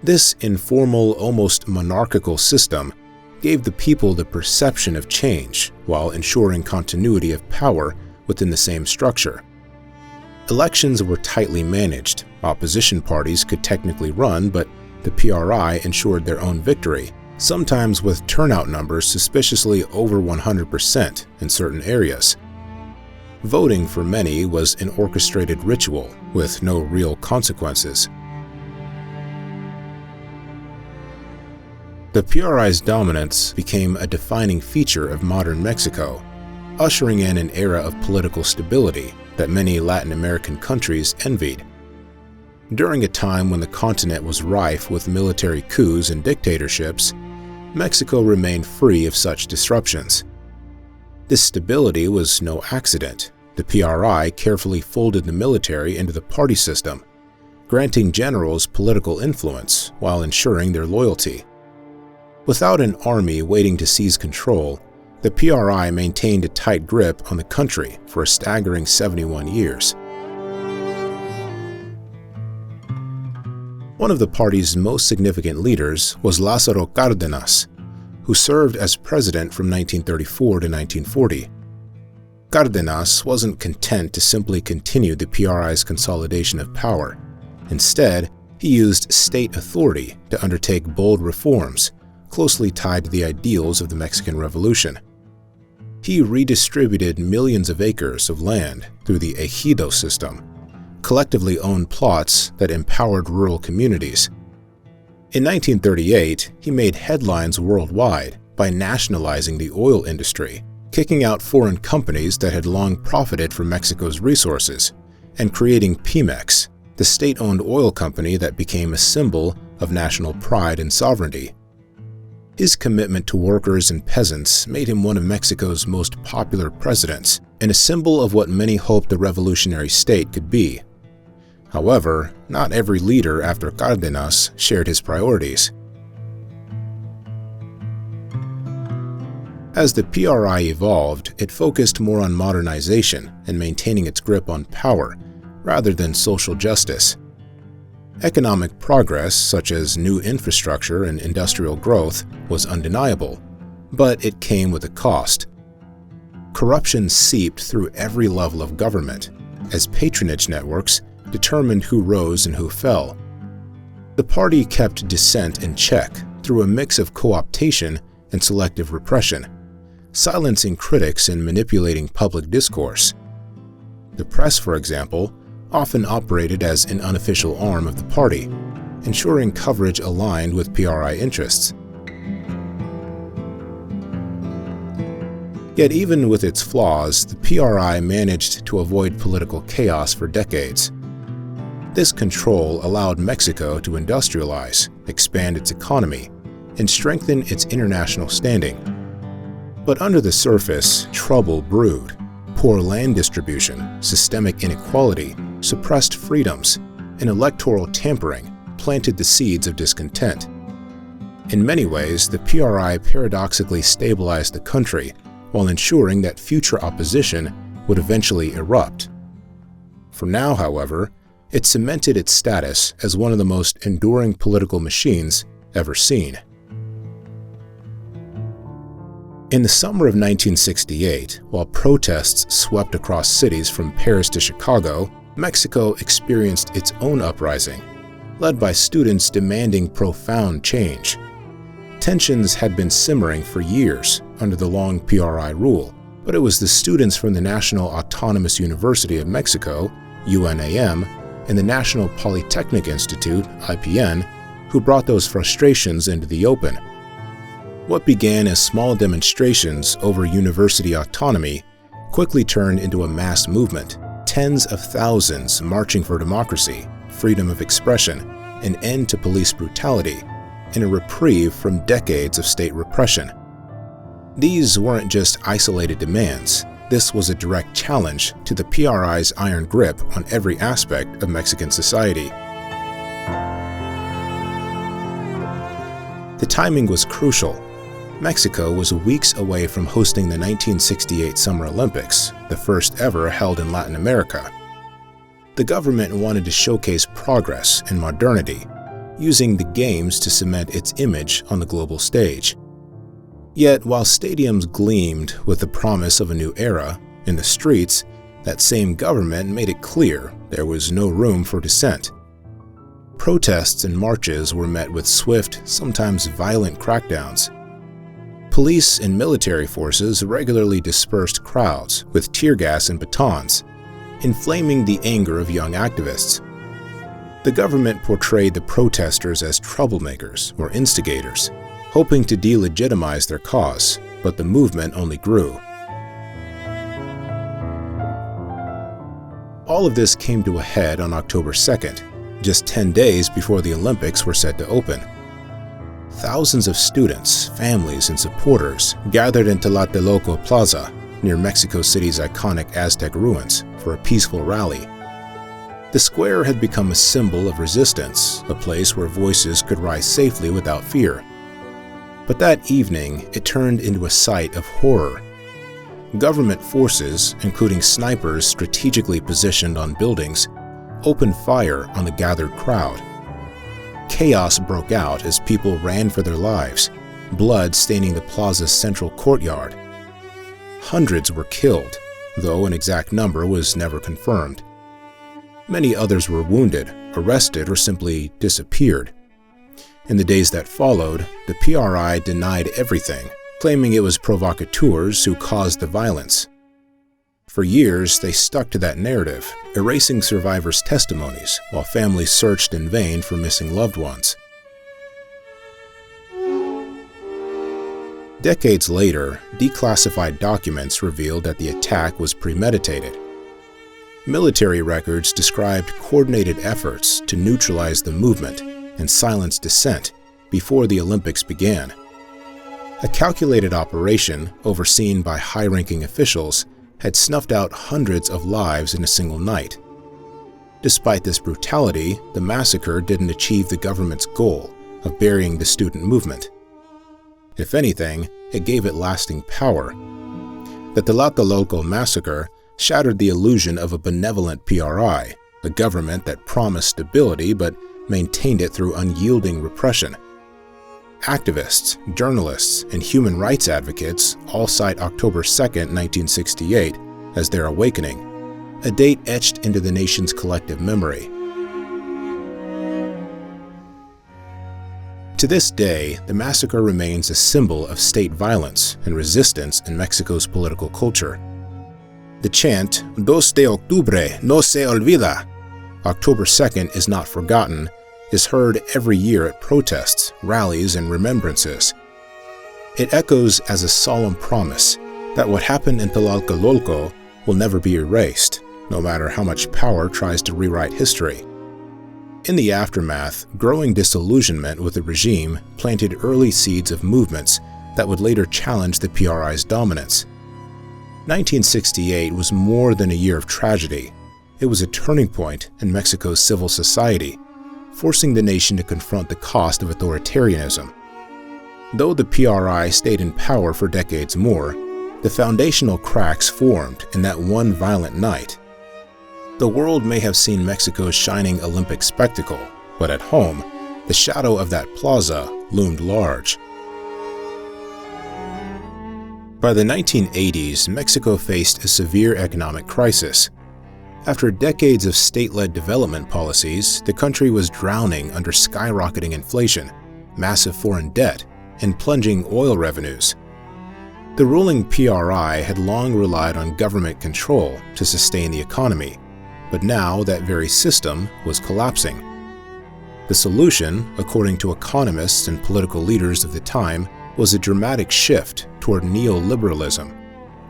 This informal, almost monarchical system gave the people the perception of change while ensuring continuity of power within the same structure. Elections were tightly managed. Opposition parties could technically run, but the PRI ensured their own victory, sometimes with turnout numbers suspiciously over 100% in certain areas. Voting for many was an orchestrated ritual with no real consequences. The PRI's dominance became a defining feature of modern Mexico, ushering in an era of political stability that many Latin American countries envied. During a time when the continent was rife with military coups and dictatorships, Mexico remained free of such disruptions. This stability was no accident. The PRI carefully folded the military into the party system, granting generals political influence while ensuring their loyalty. Without an army waiting to seize control, the PRI maintained a tight grip on the country for a staggering 71 years. One of the party's most significant leaders was Lázaro Cárdenas, who served as president from 1934 to 1940. Cárdenas wasn't content to simply continue the PRI's consolidation of power. Instead, he used state authority to undertake bold reforms, closely tied to the ideals of the Mexican Revolution. He redistributed millions of acres of land through the ejido system, collectively owned plots that empowered rural communities. In 1938, he made headlines worldwide by nationalizing the oil industry, kicking out foreign companies that had long profited from Mexico's resources, and creating Pemex, the state-owned oil company that became a symbol of national pride and sovereignty. His commitment to workers and peasants made him one of Mexico's most popular presidents and a symbol of what many hoped the revolutionary state could be. However, not every leader after Cárdenas shared his priorities. As the PRI evolved, it focused more on modernization and maintaining its grip on power, rather than social justice. Economic progress, such as new infrastructure and industrial growth, was undeniable, but it came with a cost. Corruption seeped through every level of government, as patronage networks determined who rose and who fell. The party kept dissent in check through a mix of co-optation and selective repression, silencing critics and manipulating public discourse. The press, for example, often operated as an unofficial arm of the party, ensuring coverage aligned with PRI interests. Yet even with its flaws, the PRI managed to avoid political chaos for decades. This control allowed Mexico to industrialize, expand its economy, and strengthen its international standing. But under the surface, trouble brewed. Poor land distribution, systemic inequality, suppressed freedoms, and electoral tampering planted the seeds of discontent. In many ways, the PRI paradoxically stabilized the country while ensuring that future opposition would eventually erupt. For now, however, it cemented its status as one of the most enduring political machines ever seen. In the summer of 1968, while protests swept across cities from Paris to Chicago, Mexico experienced its own uprising, led by students demanding profound change. Tensions had been simmering for years under the long PRI rule, but it was the students from the National Autonomous University of Mexico, UNAM, and the National Polytechnic Institute, IPN, who brought those frustrations into the open. What began as small demonstrations over university autonomy quickly turned into a mass movement, tens of thousands marching for democracy, freedom of expression, an end to police brutality, and a reprieve from decades of state repression. These weren't just isolated demands. This was a direct challenge to the PRI's iron grip on every aspect of Mexican society. The timing was crucial. Mexico was weeks away from hosting the 1968 Summer Olympics, the first ever held in Latin America. The government wanted to showcase progress and modernity, using the Games to cement its image on the global stage. Yet, while stadiums gleamed with the promise of a new era, in the streets, that same government made it clear there was no room for dissent. Protests and marches were met with swift, sometimes violent crackdowns. Police and military forces regularly dispersed crowds with tear gas and batons, inflaming the anger of young activists. The government portrayed the protesters as troublemakers or instigators, hoping to delegitimize their cause, but the movement only grew. All of this came to a head on October 2nd, just 10 days before the Olympics were set to open. Thousands of students, families, and supporters gathered in Tlatelolco Plaza, near Mexico City's iconic Aztec ruins, for a peaceful rally. The square had become a symbol of resistance, a place where voices could rise safely without fear. But that evening, it turned into a sight of horror. Government forces, including snipers strategically positioned on buildings, opened fire on the gathered crowd. Chaos broke out as people ran for their lives, blood staining the plaza's central courtyard. Hundreds were killed, though an exact number was never confirmed. Many others were wounded, arrested, or simply disappeared. In the days that followed, the PRI denied everything, claiming it was provocateurs who caused the violence. For years, they stuck to that narrative, erasing survivors' testimonies while families searched in vain for missing loved ones. Decades later, declassified documents revealed that the attack was premeditated. Military records described coordinated efforts to neutralize the movement and silence dissent before the Olympics began. A calculated operation, overseen by high-ranking officials, had snuffed out hundreds of lives in a single night. Despite this brutality, the massacre didn't achieve the government's goal of burying the student movement. If anything, it gave it lasting power. The Tlatelolco massacre shattered the illusion of a benevolent PRI, a government that promised stability but maintained it through unyielding repression. Activists, journalists, and human rights advocates all cite October 2, 1968 as their awakening, a date etched into the nation's collective memory. To this day, the massacre remains a symbol of state violence and resistance in Mexico's political culture. The chant, 2 de octubre no se olvida, October 2nd is not forgotten, is heard every year at protests, rallies, and remembrances. It echoes as a solemn promise that what happened in Tlatelolco will never be erased, no matter how much power tries to rewrite history. In the aftermath, growing disillusionment with the regime planted early seeds of movements that would later challenge the PRI's dominance. 1968 was more than a year of tragedy. It was a turning point in Mexico's civil society, forcing the nation to confront the cost of authoritarianism. Though the PRI stayed in power for decades more, the foundational cracks formed in that one violent night. The world may have seen Mexico's shining Olympic spectacle, but at home, the shadow of that plaza loomed large. By the 1980s, Mexico faced a severe economic crisis. After decades of state-led development policies, the country was drowning under skyrocketing inflation, massive foreign debt, and plunging oil revenues. The ruling PRI had long relied on government control to sustain the economy, but now that very system was collapsing. The solution, according to economists and political leaders of the time, was a dramatic shift toward neoliberalism,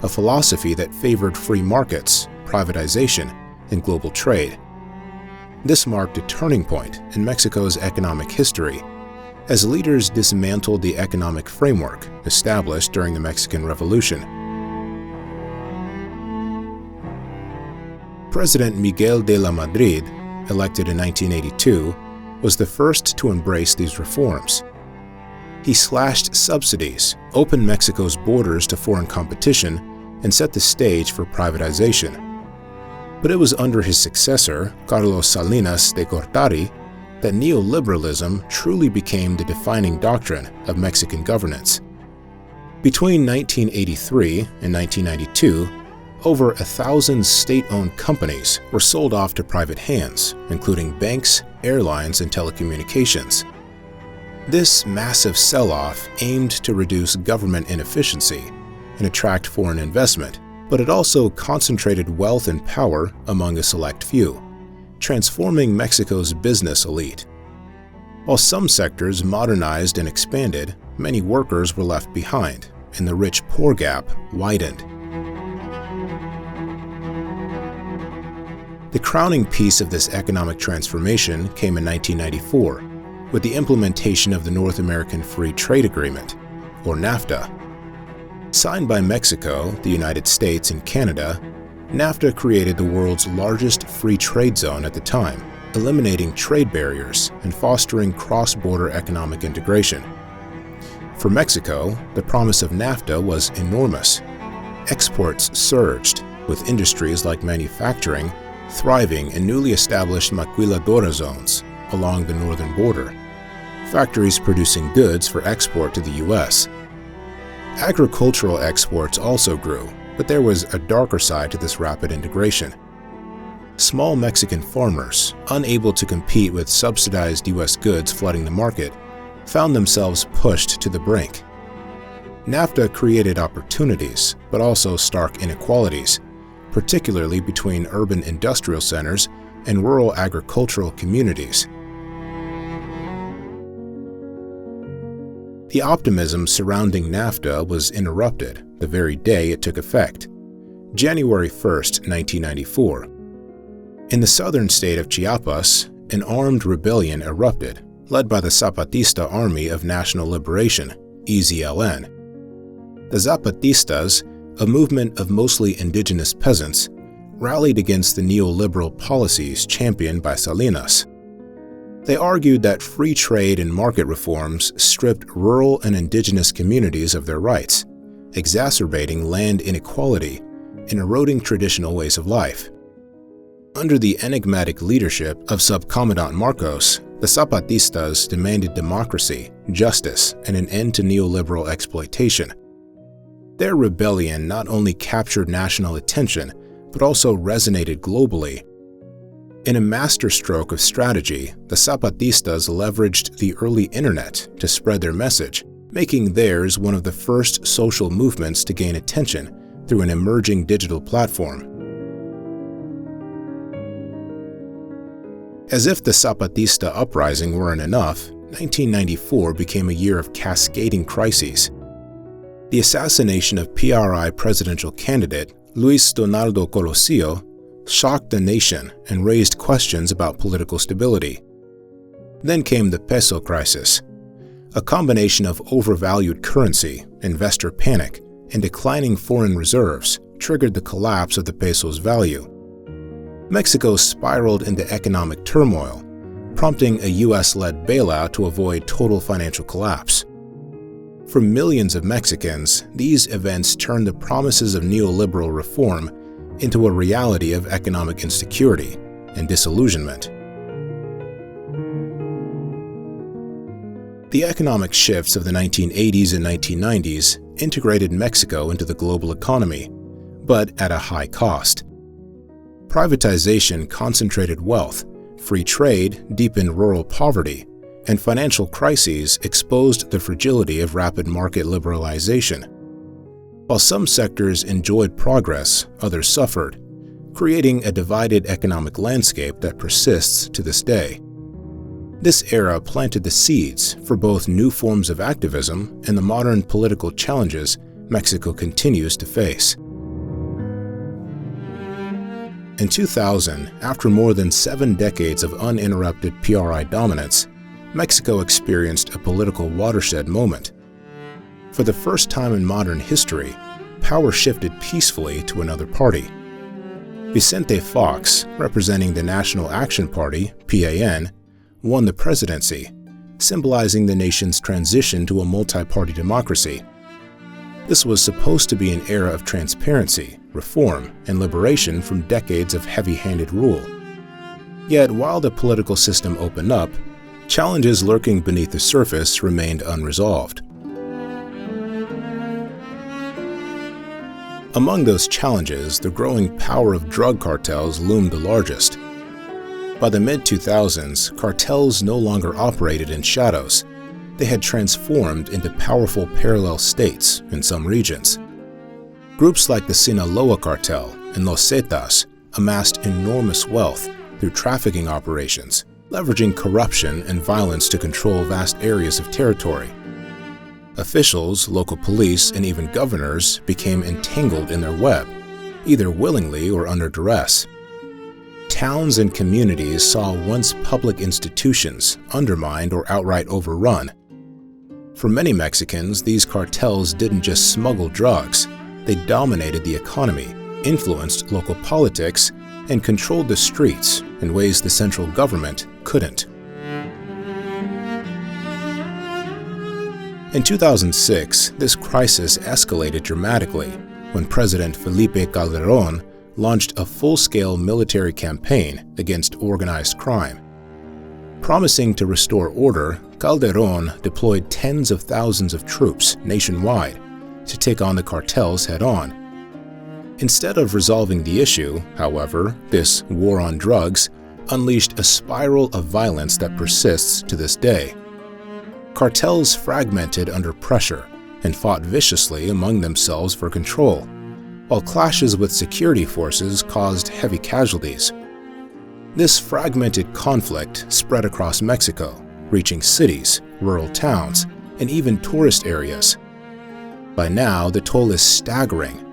a philosophy that favored free markets, privatization, and global trade. This marked a turning point in Mexico's economic history, as leaders dismantled the economic framework established during the Mexican Revolution. President Miguel de la Madrid, elected in 1982, was the first to embrace these reforms. He slashed subsidies, opened Mexico's borders to foreign competition, and set the stage for privatization. But it was under his successor, Carlos Salinas de Gortari, that neoliberalism truly became the defining doctrine of Mexican governance. Between 1983 and 1992, over 1,000 state-owned companies were sold off to private hands, including banks, airlines, and telecommunications. This massive sell-off aimed to reduce government inefficiency and attract foreign investment, but it also concentrated wealth and power among a select few, transforming Mexico's business elite. While some sectors modernized and expanded, many workers were left behind, and the rich-poor gap widened. The crowning piece of this economic transformation came in 1994, with the implementation of the North American Free Trade Agreement, or NAFTA. Signed by Mexico, the United States, and Canada, NAFTA created the world's largest free trade zone at the time, eliminating trade barriers and fostering cross-border economic integration. For Mexico, the promise of NAFTA was enormous. Exports surged, with industries like manufacturing thriving in newly established maquiladora zones along the northern border, factories producing goods for export to the U.S. Agricultural exports also grew, but there was a darker side to this rapid integration. Small Mexican farmers, unable to compete with subsidized U.S. goods flooding the market, found themselves pushed to the brink. NAFTA created opportunities, but also stark inequalities, particularly between urban industrial centers and rural agricultural communities. The optimism surrounding NAFTA was interrupted the very day it took effect, January 1, 1994. In the southern state of Chiapas, an armed rebellion erupted, led by the Zapatista Army of National Liberation, EZLN. The Zapatistas, a movement of mostly indigenous peasants, rallied against the neoliberal policies championed by Salinas. They argued that free trade and market reforms stripped rural and indigenous communities of their rights, exacerbating land inequality and eroding traditional ways of life. Under the enigmatic leadership of Subcommandant Marcos, the Zapatistas demanded democracy, justice, and an end to neoliberal exploitation. Their rebellion not only captured national attention, but also resonated globally. In a masterstroke of strategy, the Zapatistas leveraged the early internet to spread their message, making theirs one of the first social movements to gain attention through an emerging digital platform. As if the Zapatista uprising weren't enough, 1994 became a year of cascading crises. The assassination of PRI presidential candidate Luis Donaldo Colosio shocked the nation and raised questions about political stability. Then came the peso crisis. A combination of overvalued currency, investor panic, and declining foreign reserves triggered the collapse of the peso's value. Mexico spiraled into economic turmoil, prompting a US-led bailout to avoid total financial collapse. For millions of Mexicans, these events turned the promises of neoliberal reform into a reality of economic insecurity and disillusionment. The economic shifts of the 1980s and 1990s integrated Mexico into the global economy, but at a high cost. Privatization concentrated wealth, free trade deepened rural poverty, and financial crises exposed the fragility of rapid market liberalization. While some sectors enjoyed progress, others suffered, creating a divided economic landscape that persists to this day. This era planted the seeds for both new forms of activism and the modern political challenges Mexico continues to face. In 2000, after more than 7 decades of uninterrupted PRI dominance, Mexico experienced a political watershed moment. For the first time in modern history, power shifted peacefully to another party. Vicente Fox, representing the National Action Party, PAN, won the presidency, symbolizing the nation's transition to a multi-party democracy. This was supposed to be an era of transparency, reform, and liberation from decades of heavy-handed rule. Yet, while the political system opened up, challenges lurking beneath the surface remained unresolved. Among those challenges, the growing power of drug cartels loomed the largest. By the mid-2000s, cartels no longer operated in shadows. They had transformed into powerful parallel states in some regions. Groups like the Sinaloa cartel and Los Zetas amassed enormous wealth through trafficking operations, leveraging corruption and violence to control vast areas of territory. Officials, local police, and even governors became entangled in their web, either willingly or under duress. Towns and communities saw once public institutions undermined or outright overrun. For many Mexicans, these cartels didn't just smuggle drugs, they dominated the economy, influenced local politics, and controlled the streets in ways the central government couldn't. In 2006, this crisis escalated dramatically when President Felipe Calderón launched a full-scale military campaign against organized crime. Promising to restore order, Calderón deployed tens of thousands of troops nationwide to take on the cartels head-on. Instead of resolving the issue, however, this war on drugs unleashed a spiral of violence that persists to this day. Cartels fragmented under pressure and fought viciously among themselves for control, while clashes with security forces caused heavy casualties. This fragmented conflict spread across Mexico, reaching cities, rural towns, and even tourist areas. By now, the toll is staggering.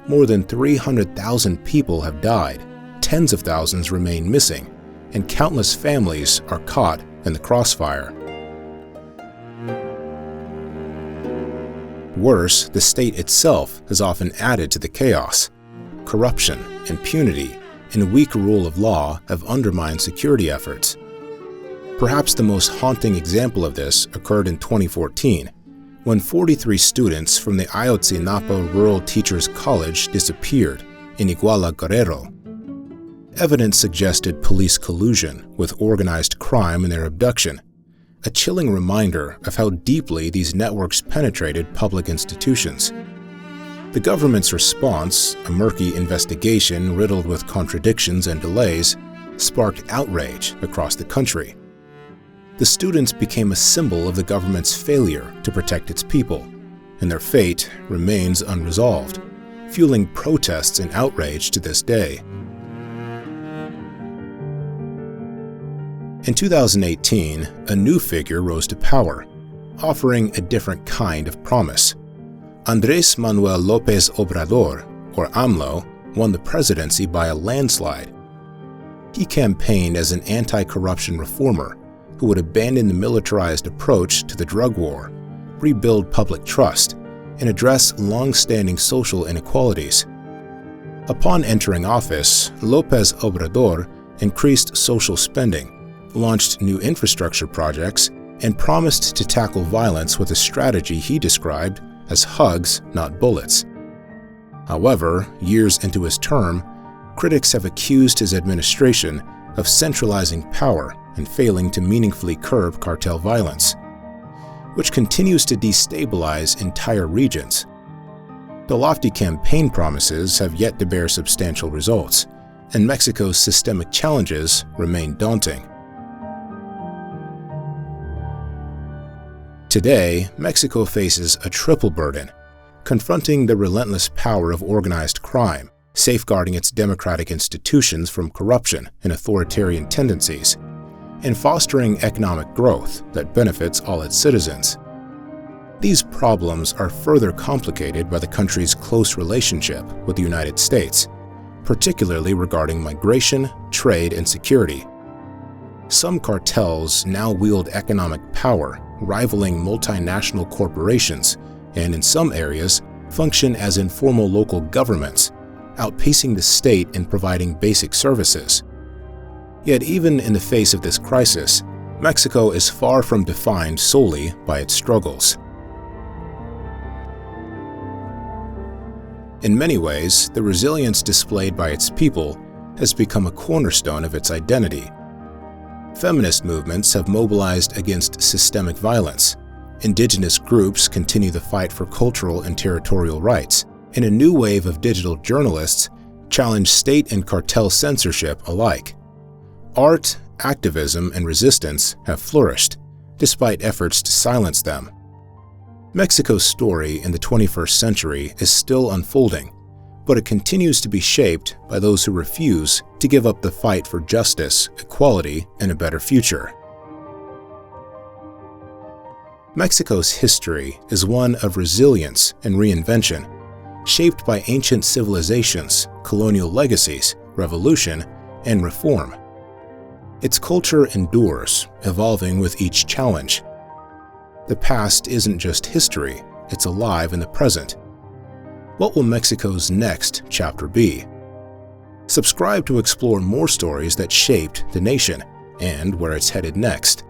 More than 300,000 people have died, tens of thousands remain missing, and countless families are caught in the crossfire. Worse, the state itself has often added to the chaos. Corruption, impunity, and weak rule of law have undermined security efforts. Perhaps the most haunting example of this occurred in 2014, when 43 students from the Ayotzinapa Rural Teachers College disappeared in Iguala, Guerrero. Evidence suggested police collusion with organized crime in their abduction, a chilling reminder of how deeply these networks penetrated public institutions. The government's response, a murky investigation riddled with contradictions and delays, sparked outrage across the country. The students became a symbol of the government's failure to protect its people, and their fate remains unresolved, fueling protests and outrage to this day. In 2018, a new figure rose to power, offering a different kind of promise. Andrés Manuel López Obrador, or AMLO, won the presidency by a landslide. He campaigned as an anti-corruption reformer who would abandon the militarized approach to the drug war, rebuild public trust, and address long-standing social inequalities. Upon entering office, López Obrador increased social spending, launched new infrastructure projects, and promised to tackle violence with a strategy he described as hugs, not bullets. However, years into his term, critics have accused his administration of centralizing power and failing to meaningfully curb cartel violence, which continues to destabilize entire regions. The lofty campaign promises have yet to bear substantial results, and Mexico's systemic challenges remain daunting. Today, Mexico faces a triple burden, confronting the relentless power of organized crime, safeguarding its democratic institutions from corruption and authoritarian tendencies, and fostering economic growth that benefits all its citizens. These problems are further complicated by the country's close relationship with the United States, particularly regarding migration, trade, and security. Some cartels now wield economic power, rivaling multinational corporations, and in some areas function as informal local governments, outpacing the state in providing basic services. Yet even in the face of this crisis, Mexico is far from defined solely by its struggles. In many ways, the resilience displayed by its people has become a cornerstone of its identity. Feminist movements have mobilized against systemic violence. Indigenous groups continue the fight for cultural and territorial rights, and a new wave of digital journalists challenge state and cartel censorship alike. Art, activism, and resistance have flourished, despite efforts to silence them. Mexico's story in the 21st century is still unfolding, but it continues to be shaped by those who refuse to give up the fight for justice, equality, and a better future. Mexico's history is one of resilience and reinvention, shaped by ancient civilizations, colonial legacies, revolution, and reform. Its culture endures, evolving with each challenge. The past isn't just history, it's alive in the present. What will Mexico's next chapter be? Subscribe to explore more stories that shaped the nation and where it's headed next.